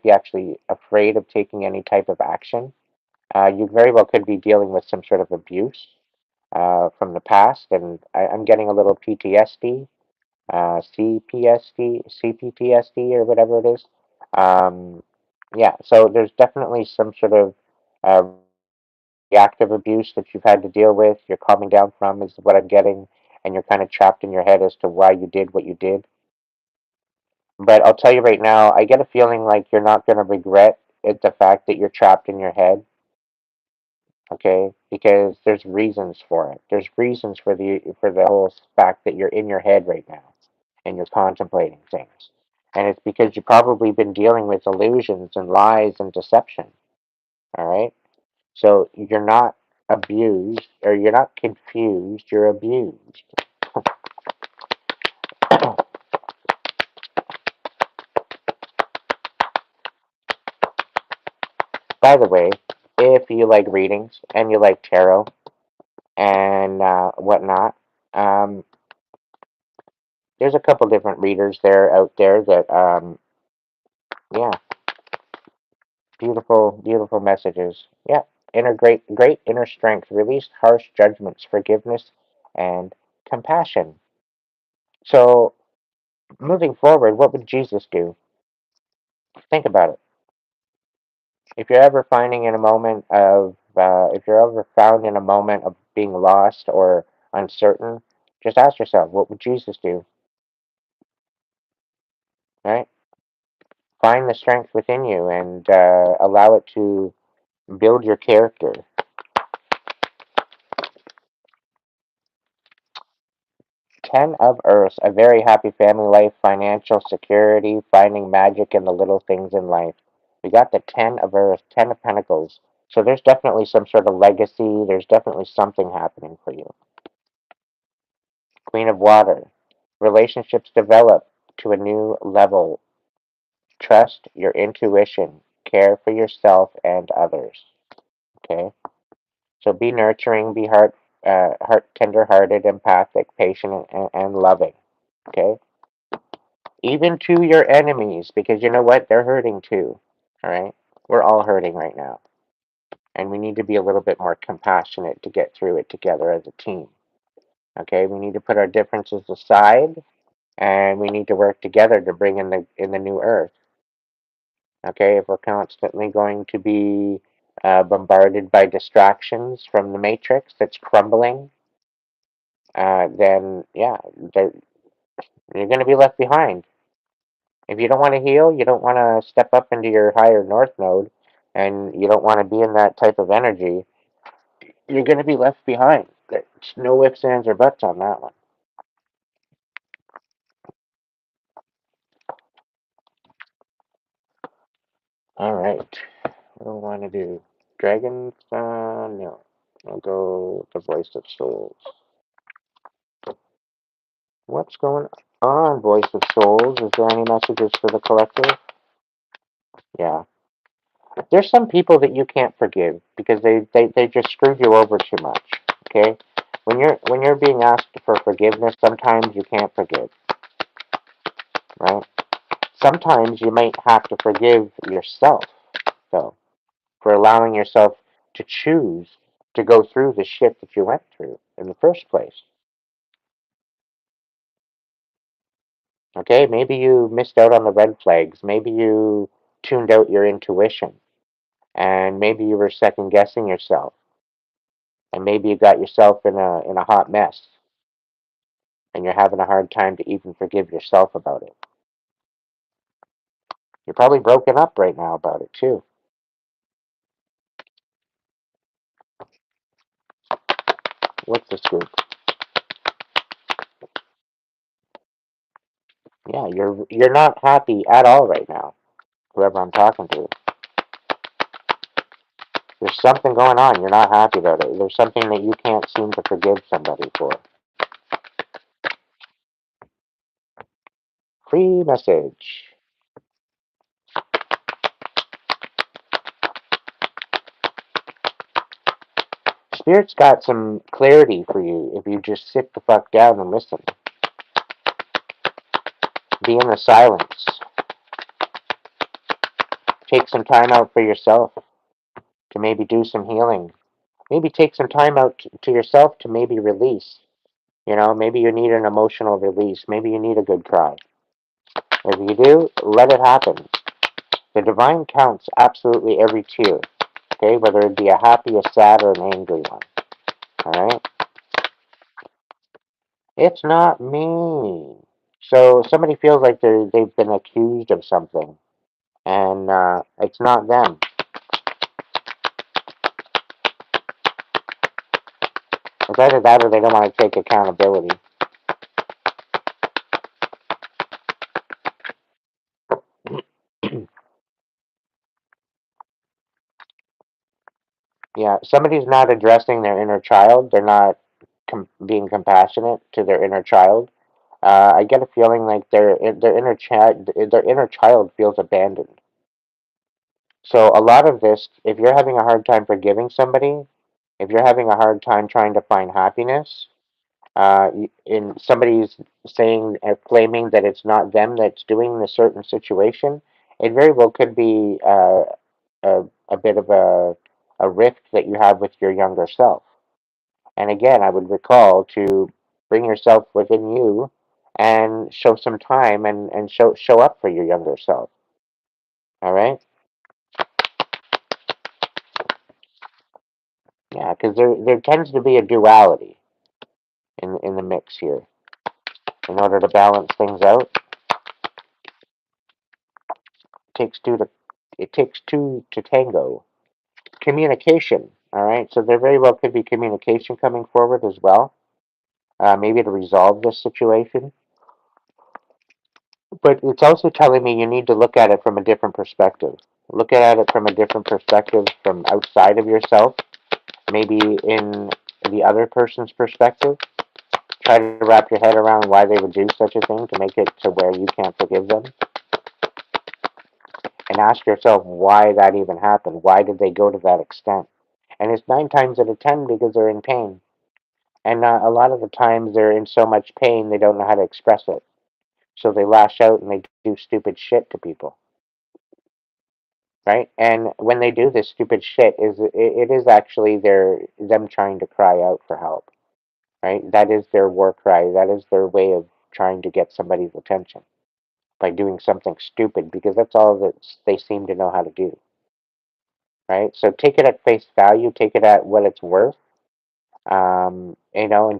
be actually afraid of taking any type of action. You very well could be dealing with some sort of abuse from the past, and I'm getting a little PTSD, CPTSD, or whatever it is. Um, yeah, so there's definitely some sort of uh, reactive abuse that you've had to deal with. You're calming down from is what I'm getting, and you're kind of trapped in your head as to why you did what you did. But I'll tell you right now, I get a feeling like you're not going to regret the fact that you're trapped in your head, okay? Because there's reasons for it. There's reasons for the whole fact that you're in your head right now and you're contemplating things. And it's because you've probably been dealing with illusions and lies and deception, all right? So you're not abused or you're not confused, you're abused. By the way, if you like readings and you like tarot and whatnot, um, there's a couple different readers there out there that, yeah, beautiful, beautiful messages. Yeah, great inner strength, release harsh judgments, forgiveness, and compassion. So, moving forward, what would Jesus do? Think about it. If you're ever finding in a moment of, if you're ever found in a moment of being lost or uncertain, just ask yourself, what would Jesus do? Right? Find the strength within you and allow it to build your character. 10 of Earths, a very happy family life, financial security, finding magic in the little things in life. We got the 10 of Earth, 10 of Pentacles. So there's definitely some sort of legacy. There's definitely something happening for you. Queen of Water. Relationships develop to a new level. Trust your intuition. Care for yourself and others. Okay? So be nurturing, be tender-hearted, empathic, patient, and loving. Okay? Even to your enemies, because you know what? They're hurting too. All right? We're all hurting right now. And we need to be a little bit more compassionate to get through it together as a team. Okay? We need to put our differences aside and we need to work together to bring in the new earth. Okay? If we're constantly going to be bombarded by distractions from the matrix that's crumbling, then yeah, you're going to be left behind. If you don't want to heal, you don't want to step up into your higher north node, and you don't want to be in that type of energy, you're going to be left behind. There's no ifs, ands, or buts on that one. All right. What do I want to do? Dragons? No. I'll go the voice of souls. What's going on, voice of souls? Is there any messages for the collective? Yeah. There's some people that you can't forgive because they just screwed you over too much. Okay? When you're being asked for forgiveness, sometimes you can't forgive, right? Sometimes you might have to forgive yourself, though, for allowing yourself to choose to go through the shit that you went through in the first place. Okay? Maybe you missed out on the red flags. Maybe you tuned out your intuition. And maybe you were second guessing yourself. And maybe you got yourself in a hot mess. And you're having a hard time to even forgive yourself about it. You're probably broken up right now about it, too. What's the scoop? Yeah, you're not happy at all right now, whoever I'm talking to. There's something going on. You're not happy about it. There's something that you can't seem to forgive somebody for. Free message. Spirit's got some clarity for you if you just sit the fuck down and listen. Be in the silence. Take some time out for yourself to maybe do some healing. Maybe take some time out to yourself to maybe release. You know, maybe you need an emotional release. Maybe you need a good cry. If you do, let it happen. The divine counts absolutely every tear, okay, whether it be a happy, a sad, or an angry one, all right? It's not me. So somebody feels like they've been accused of something, and it's not them. It's either that or they don't want to take accountability. Yeah, somebody's not addressing their inner child. They're not being compassionate to their inner child. I get a feeling like their inner child feels abandoned. So a lot of this, if you're having a hard time forgiving somebody, if you're having a hard time trying to find happiness, in somebody's saying claiming that it's not them that's doing the certain situation, it very well could be a bit of a rift that you have with your younger self. And again, I would recall to bring yourself within you and show some time and show up for your younger self. All right? Yeah, because there tends to be a duality in the mix here. In order to balance things out, takes two to it takes two to tango. Communication. All right, so there very well could be communication coming forward as well, maybe to resolve this situation. But it's also telling me you need to look at it from a different perspective. Look at it from a different perspective from outside of yourself, maybe in the other person's perspective. Try to wrap your head around why they would do such a thing to make it to where you can't forgive them. And ask yourself why that even happened. Why did they go to that extent? And it's 9 times out of 10 because they're in pain. And a lot of the times they're in so much pain they don't know how to express it. So they lash out and they do stupid shit to people. Right? And when they do this stupid shit, it is actually them trying to cry out for help. Right? That is their war cry. That is their way of trying to get somebody's attention by doing something stupid because that's all that they seem to know how to do. Right? So take it at face value, take it at what it's worth, and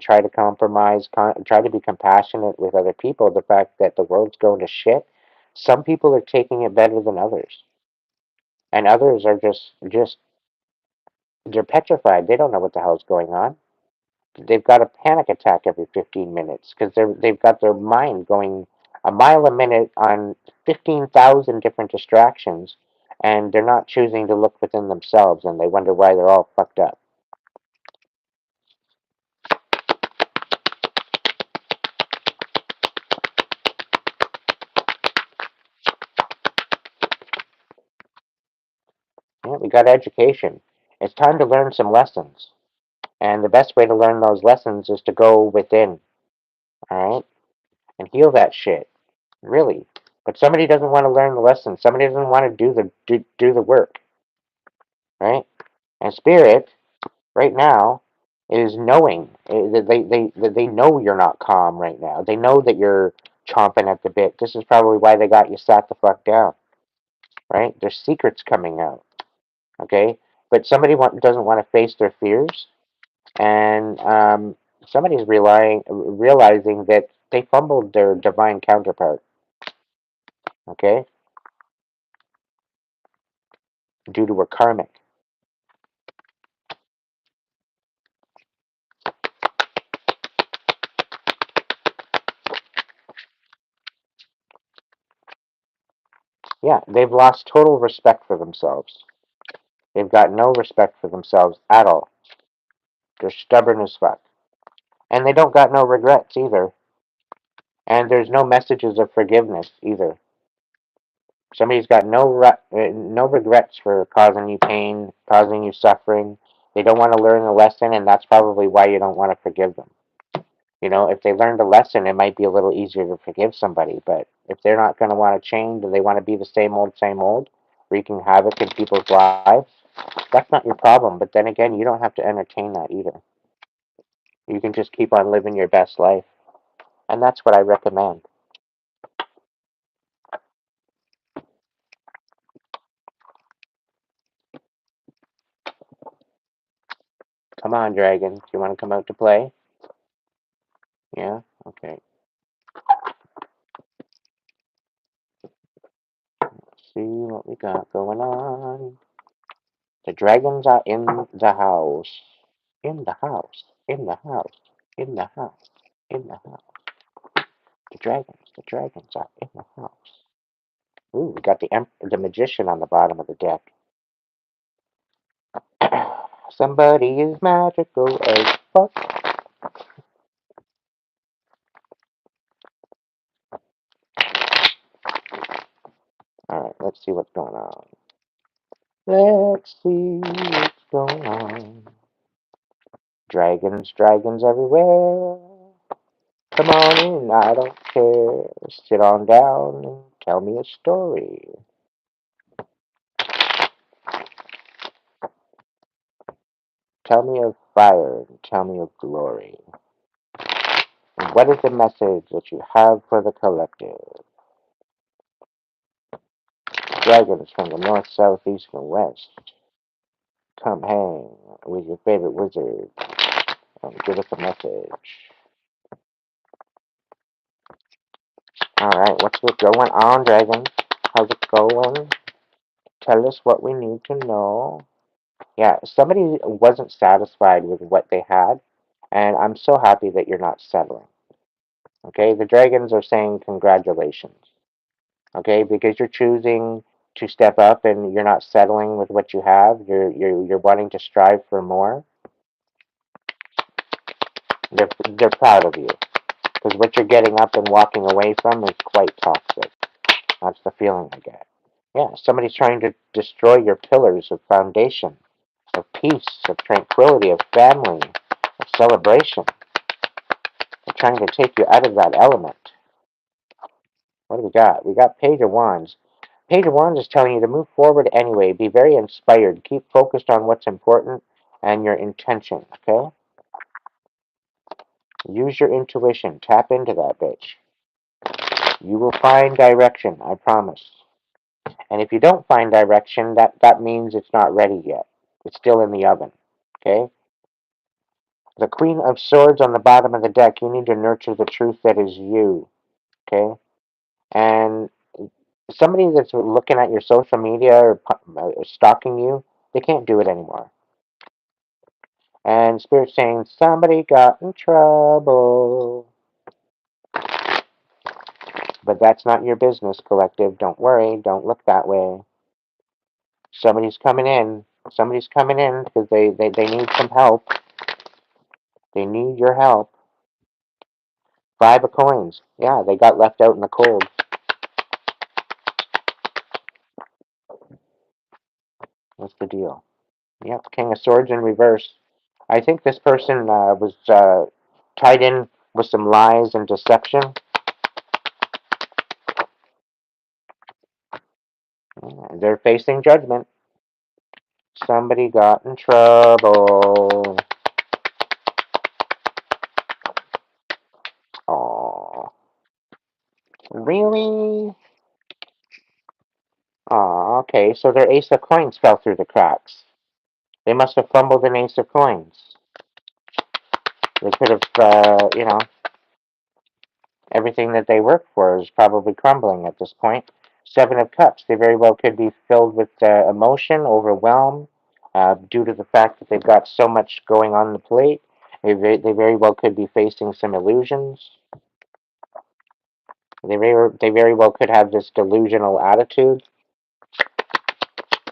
try to compromise, try to be compassionate with other people. The fact that the world's going to shit, some people are taking it better than others, and others are just they're petrified. They don't know what the hell's going on. They've got a panic attack every 15 minutes because they've got their mind going a mile a minute on 15,000 different distractions, and they're not choosing to look within themselves, and they wonder why they're all fucked up. Yeah, we got education. It's time to learn some lessons. And the best way to learn those lessons is to go within, all right, and heal that shit, really. But somebody doesn't want to learn the lesson. Somebody doesn't want to do the work, right? And spirit, right now, is knowing that they know you're not calm right now. They know that you're chomping at the bit. This is probably why they got you sat the fuck down, right? There's secrets coming out, okay? But somebody doesn't want to face their fears, and somebody's realizing that they fumbled their divine counterpart, okay, due to a karmic. Yeah, they've lost total respect for themselves. They've got no respect for themselves at all. They're stubborn as fuck. And they don't got no regrets either. And there's no messages of forgiveness either. Somebody's got no regrets for causing you pain, causing you suffering. They don't want to learn the lesson, and that's probably why you don't want to forgive them. If they learned a lesson, it might be a little easier to forgive somebody. But if they're not going to want to change, and they want to be the same old, wreaking havoc in people's lives, that's not your problem. But then again, you don't have to entertain that either. You can just keep on living your best life. And that's what I recommend. Come on, dragons. You want to come out to play? Yeah? Okay. Let's see what we got going on. The dragons are in the house. In the house. In the house. In the house. In the house. The dragons are in the house. Ooh, we got the magician on the bottom of the deck. Somebody is magical as fuck. Alright, let's see what's going on. Let's see what's going on. Dragons everywhere. Come on in, I don't care. Sit on down and tell me a story. Tell me of fire and tell me of glory. And what is the message that you have for the collective? dragons from the north, south, east, and west. Come hang with your favorite wizard and give us a message. Alright, what's going on, dragons? How's it going? Tell us what we need to know. Yeah, somebody wasn't satisfied with what they had, and I'm so happy that you're not settling. Okay, the dragons are saying congratulations. Okay, because you're choosing to step up and you're not settling with what you have. You're wanting to strive for more. They're proud of you because what you're getting up and walking away from is quite toxic. That's the feeling I get. Yeah, somebody's trying to destroy your pillars of foundation, of peace, of tranquility, of family, of celebration. They're trying to take you out of that element. What do we got? We got Page of Wands. Page of Wands is telling you to move forward anyway. Be very inspired. Keep focused on what's important and your intention, okay? Use your intuition. Tap into that bitch. You will find direction, I promise. And if you don't find direction, that means it's not ready yet. It's still in the oven, okay? The Queen of Swords on the bottom of the deck, you need to nurture the truth that is you, okay? And somebody that's looking at your social media or stalking you, they can't do it anymore. And Spirit's saying, somebody got in trouble. But that's not your business, collective. Don't worry. Don't look that way. Somebody's coming in. Somebody's coming in because they need some help. They need your help. 5 of coins. Yeah, they got left out in the cold. What's the deal? Yep, King of Swords in reverse. I think this person was tied in with some lies and deception. They're facing judgment. Somebody got in trouble. Aww. Really? Aw, okay, so their ace of coins fell through the cracks. They must have fumbled an ace of coins. They could have, everything that they worked for is probably crumbling at this point. 7 of Cups, they very well could be filled with emotion, overwhelmed, due to the fact that they've got so much going on the plate. They very well could be facing some illusions. They very well could have this delusional attitude,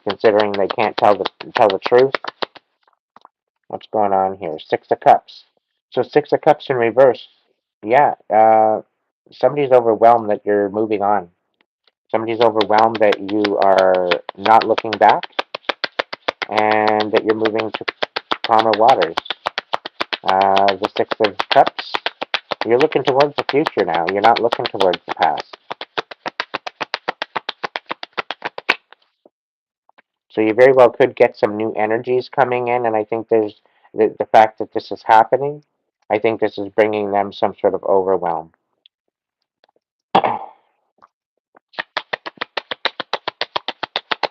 considering they can't tell the truth. What's going on here? 6 of Cups. So 6 of Cups in reverse. Yeah, somebody's overwhelmed that you're moving on. Somebody's overwhelmed that you are not looking back and that you're moving to calmer waters. The 6 of Cups. You're looking towards the future now. You're not looking towards the past. So you very well could get some new energies coming in, and I think there's the fact that this is happening, I think this is bringing them some sort of overwhelm.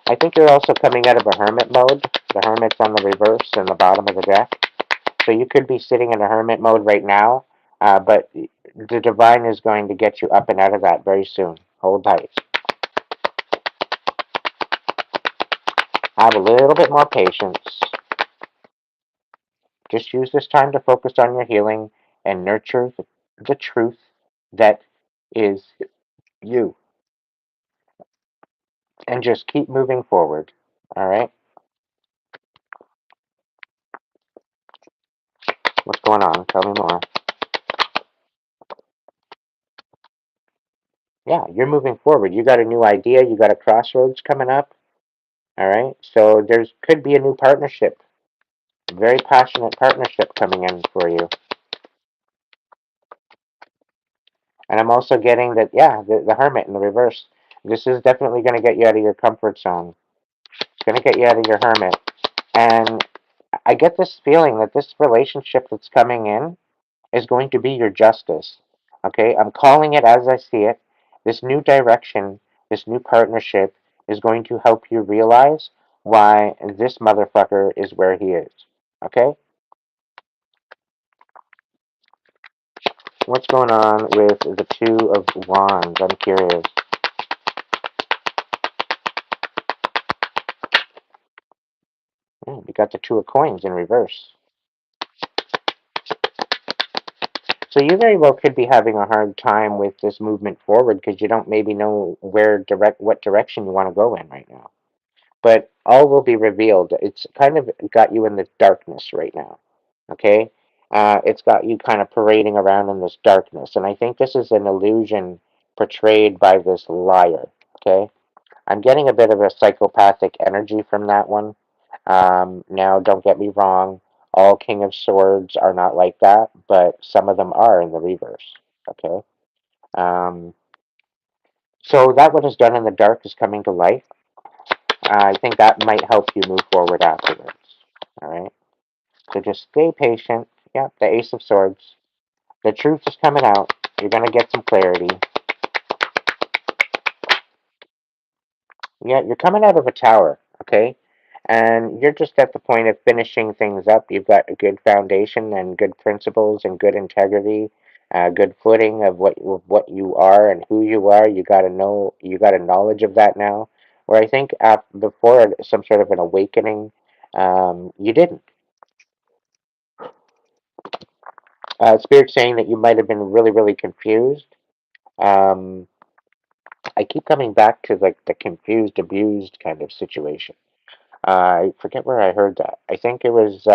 I think you're also coming out of a hermit mode. The hermit's on the reverse in the bottom of the deck. So you could be sitting in a hermit mode right now, but the divine is going to get you up and out of that very soon. Hold tight. Have a little bit more patience. Just use this time to focus on your healing and nurture the truth that is you. And just keep moving forward. All right? What's going on? Tell me more. Yeah, you're moving forward. You got a new idea. You got a crossroads coming up. All right? So there's could be a new partnership. A very passionate partnership coming in for you. And I'm also getting that, yeah, the hermit in the reverse. This is definitely going to get you out of your comfort zone. It's going to get you out of your hermit. And I get this feeling that this relationship that's coming in is going to be your justice. Okay? I'm calling it as I see it. This new direction, this new partnership is going to help you realize why this motherfucker is where he is. Okay? What's going on with the Two of Wands? I'm curious. We got the Two of Coins in reverse. So you very well could be having a hard time with this movement forward because you don't maybe know what direction you want to go in right now. But all will be revealed. It's kind of got you in the darkness right now. Okay? It's got you kind of parading around in this darkness. And I think this is an illusion portrayed by this liar. Okay? I'm getting a bit of a psychopathic energy from that one. Now, don't get me wrong. All King of Swords are not like that, but some of them are in the reverse. Okay? Um, so that what is done in the dark is coming to light. I think that might help you move forward afterwards. All right? So just stay patient. Yeah, the Ace of Swords. The truth is coming out. You're going to get some clarity. Yeah, you're coming out of a tower, okay? And you're just at the point of finishing things up. You've got a good foundation and good principles and good integrity, good footing of what you are and who you are. You got to know, you got a knowledge of that now. Where I think before some sort of an awakening, you didn't. Spirit saying that you might have been really, really confused. Um, I keep coming back to like the confused, abused kind of situation. I forget where I heard that. I think it was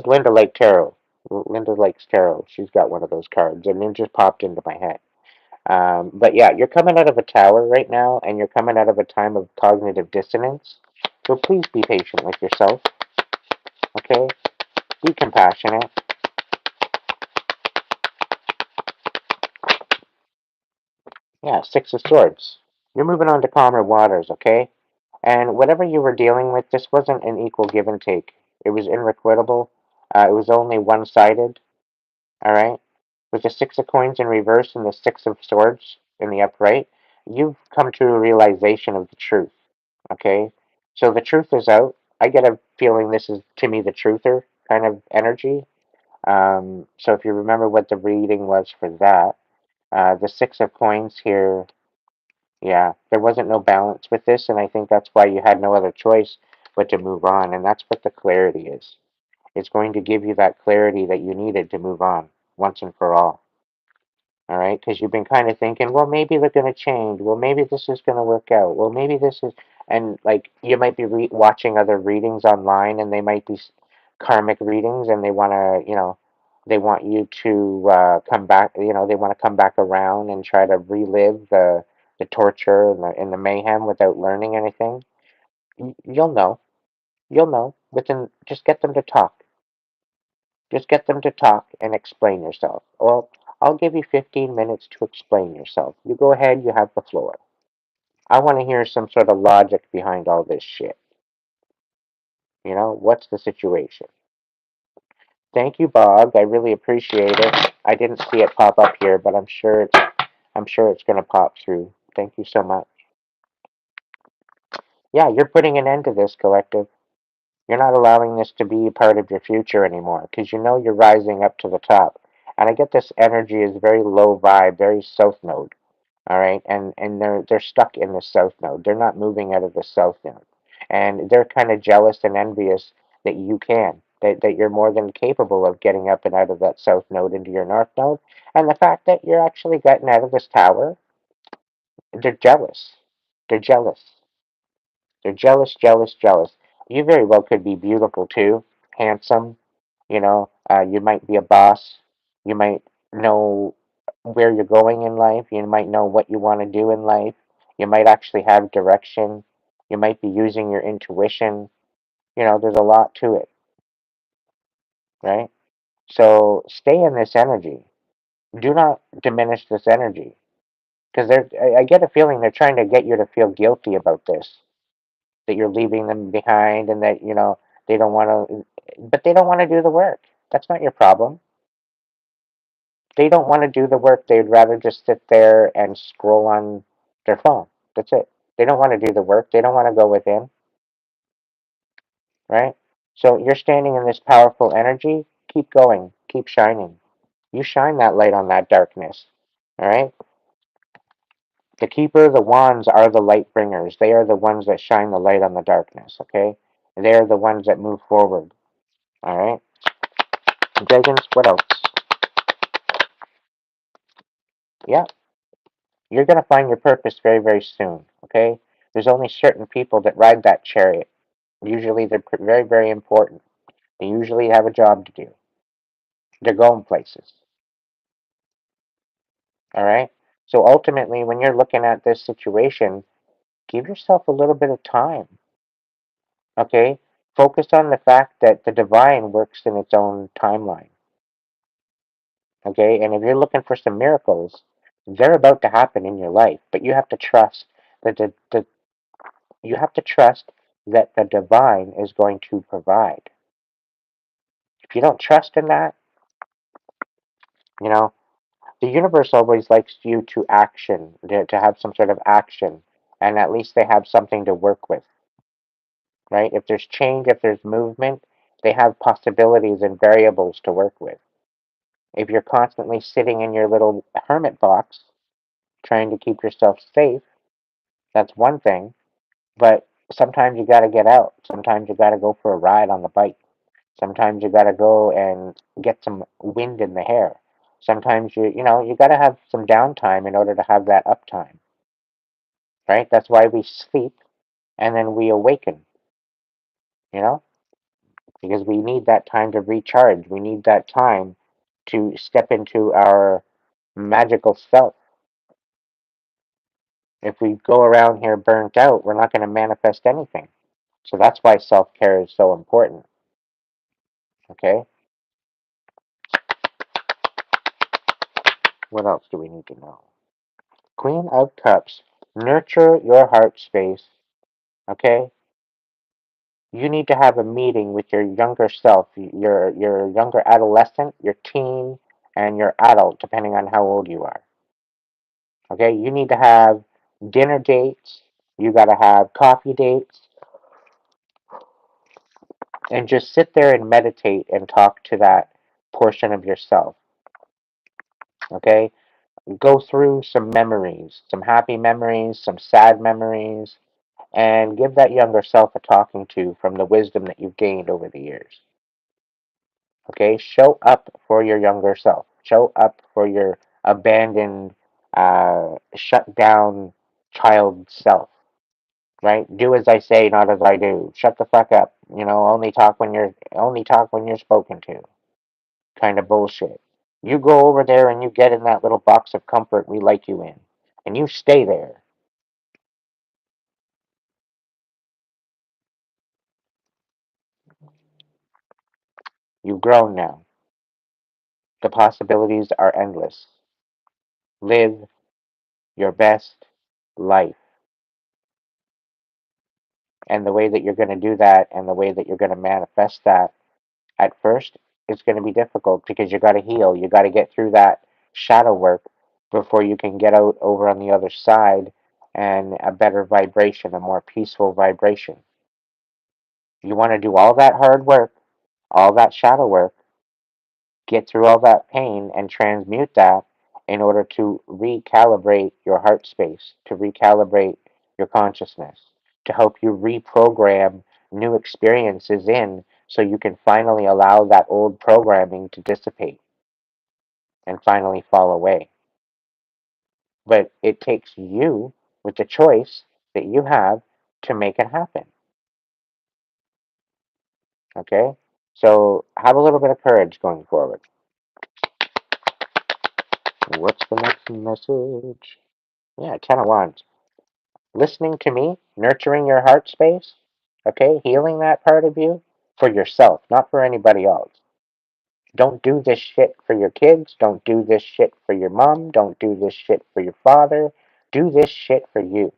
Linda Lake Tarot. Linda Lake's Tarot. She's got one of those cards, and it just popped into my head. But yeah, you're coming out of a tower right now, and you're coming out of a time of cognitive dissonance. So please be patient with yourself. Okay, be compassionate. Yeah, Six of Swords. You're moving on to calmer waters. Okay, and whatever you were dealing with, this wasn't an equal give and take. It was inequitable. It was only one-sided. All right. With the Six of Coins in reverse and the Six of Swords in the upright, you've come to a realization of the truth. Okay? So the truth is out. I get a feeling this is, to me, the truther kind of energy. So if you remember what the reading was for that, the Six of Coins here, yeah, there wasn't no balance with this, and I think that's why you had no other choice but to move on, and that's what the clarity is. It's going to give you that clarity that you needed to move on once and for all. All right, because you've been kind of thinking, well, maybe they're going to change. Well, maybe this is going to work out. Well, maybe this is, and like you might be watching other readings online, and they might be karmic readings, and they want to, they want you to come back. They want to come back around and try to relive the torture and the mayhem without learning anything. You'll know. You'll know. Within, just get them to talk. Just get them to talk and explain yourself. Well, I'll give you 15 minutes to explain yourself. You go ahead, you have the floor. I want to hear some sort of logic behind all this shit. What's the situation? Thank you, Bog. I really appreciate it. I didn't see it pop up here, but I'm sure it's going to pop through. Thank you so much. Yeah, you're putting an end to this, collective. You're not allowing this to be part of your future anymore because you're rising up to the top. And I get this energy is very low vibe, very south node. All right, and they're stuck in the south node. They're not moving out of the south node, and they're kind of jealous and envious that you can, that you're more than capable of getting up and out of that south node into your north node, and the fact that you're actually getting out of this tower, they're jealous. They're jealous. They're jealous, jealous, jealous. You very well could be beautiful too, handsome. You might be a boss. You might know where you're going in life. You might know what you want to do in life. You might actually have direction. You might be using your intuition. There's a lot to it, right? So stay in this energy. Do not diminish this energy because I get a feeling they're trying to get you to feel guilty about this, that you're leaving them behind, and that they don't want to, but they don't want to do the work. That's not your problem. They don't want to do the work. They'd rather just sit there and scroll on Their phone. That's it. They don't want to do the work. They don't want to go within, right? So you're standing in this powerful energy. Keep going. Keep shining. You shine that light on that darkness. All right? The keeper, the wands are the light bringers. They are the ones that shine the light on the darkness, okay? They are the ones that move forward. All right? Dragons, what else? Yeah, you're going to find your purpose very, very soon, okay? There's only certain people that ride that chariot. Usually they're very, very important. They usually have a job to do. They're going places, all right? So ultimately, when you're looking at this situation, give yourself a little bit of time, okay? Focus on the fact that the divine works in its own timeline, okay? And if you're looking for some miracles, they're about to happen in your life, but you have to trust that you have to trust that the divine is going to provide. If you don't trust in that, you know, the universe always likes you to action, to have some sort of action, and at least they have something to work with, right? If there's change, if there's movement, they have possibilities and variables to work with. If you're constantly sitting in your little hermit box trying to keep yourself safe, that's one thing, but sometimes you got to get out. Sometimes you got to go for a ride on the bike. Sometimes you got to go and get some wind in the hair. Sometimes you got to have some downtime in order to have that uptime, right? That's why we sleep and then we awaken, you know, because we need that time to recharge. We need that time to step into our magical self. If we go around here burnt out, we're not going to manifest anything. So that's why self care is so important. Okay? What else do we need to know? Queen of Cups. Nurture your heart space. Okay? You need to have a meeting with your younger self, your younger adolescent, your teen, and your adult, depending on how old you are. Okay? You need to have dinner dates. You got to have coffee dates. And just sit there and meditate and talk to that portion of yourself. Okay? Go through some memories, some happy memories, some sad memories, and give that younger self a talking to from the wisdom that you've gained over the years. Okay? Show up for your younger self. Show up for your abandoned, shut down child self. Right? Do as I say, not as I do. Shut the fuck up. Only talk when you're spoken to. Kind of bullshit. You go over there and you get in that little box of comfort we like you in, and you stay there. You've grown now. The possibilities are endless. Live your best life. And the way that you're going to do that and the way that you're going to manifest that at first, it's going to be difficult because you got to heal. You got to get through that shadow work before you can get out over on the other side and a better vibration, a more peaceful vibration. You want to do all that hard work, all that shadow work, get through all that pain and transmute that in order to recalibrate your heart space, to recalibrate your consciousness, to help you reprogram new experiences in so you can finally allow that old programming to dissipate and finally fall away. But it takes you with the choice that you have to make it happen. Okay? So have a little bit of courage going forward. What's the next message? Yeah, Ten of Wands. Listening to me, nurturing your heart space, okay? Healing that part of you for yourself, not for anybody else. Don't do this shit for your kids. Don't do this shit for your mom. Don't do this shit for your father. Do this shit for you.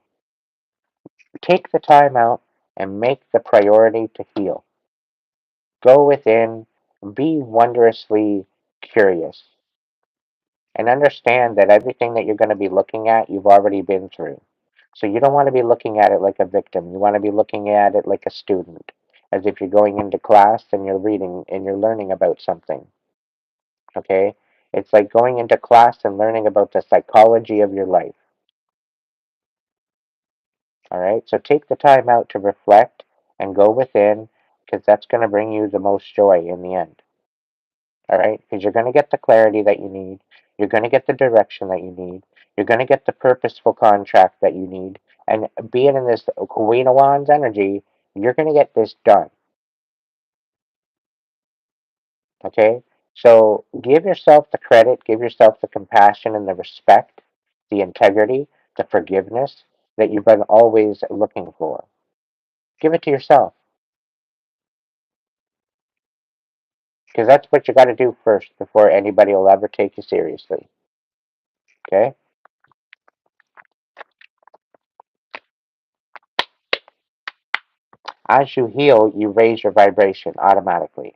Take the time out and make the priority to heal. Go within, be wondrously curious, and understand that everything that you're going to be looking at, you've already been through. So you don't want to be looking at it like a victim. You want to be looking at it like a student, as if you're going into class and you're reading and you're learning about something. Okay? It's like going into class and learning about the psychology of your life. All right? So take the time out to reflect and go within, because that's going to bring you the most joy in the end. All right? Because you're going to get the clarity that you need. You're going to get the direction that you need. You're going to get the purposeful contract that you need. And being in this Queen of Wands energy, you're going to get this done. Okay? So give yourself the credit, give yourself the compassion and the respect, the integrity, the forgiveness that you've been always looking for. Give it to yourself. Because that's what you got to do first before anybody will ever take you seriously. Okay? As you heal, you raise your vibration automatically.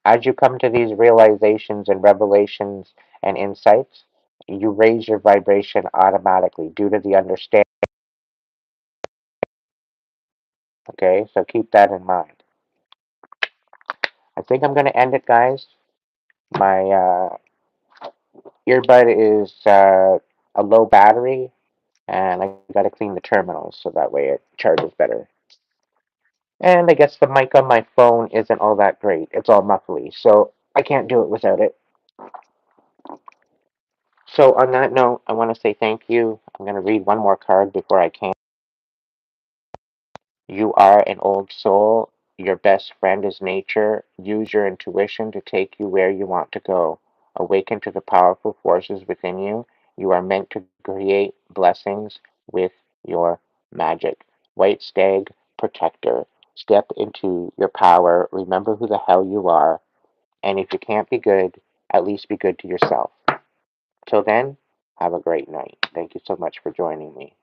As you come to these realizations and revelations and insights, you raise your vibration automatically due to the understanding. Okay? So keep that in mind. I think I'm going to end it, guys. My earbud is a low battery, and I got to clean the terminals so that way it charges better. And I guess the mic on my phone isn't all that great. It's all muffly, so I can't do it without it. So on that note, I want to say thank you. I'm going to read one more card before I can. You are an old soul. Your best friend is nature. Use your intuition to take you where you want to go. Awaken to the powerful forces within you. You are meant to create blessings with your magic. White Stag, Protector. Step into your power. Remember who the hell you are. And if you can't be good, at least be good to yourself. Till then, have a great night. Thank you so much for joining me.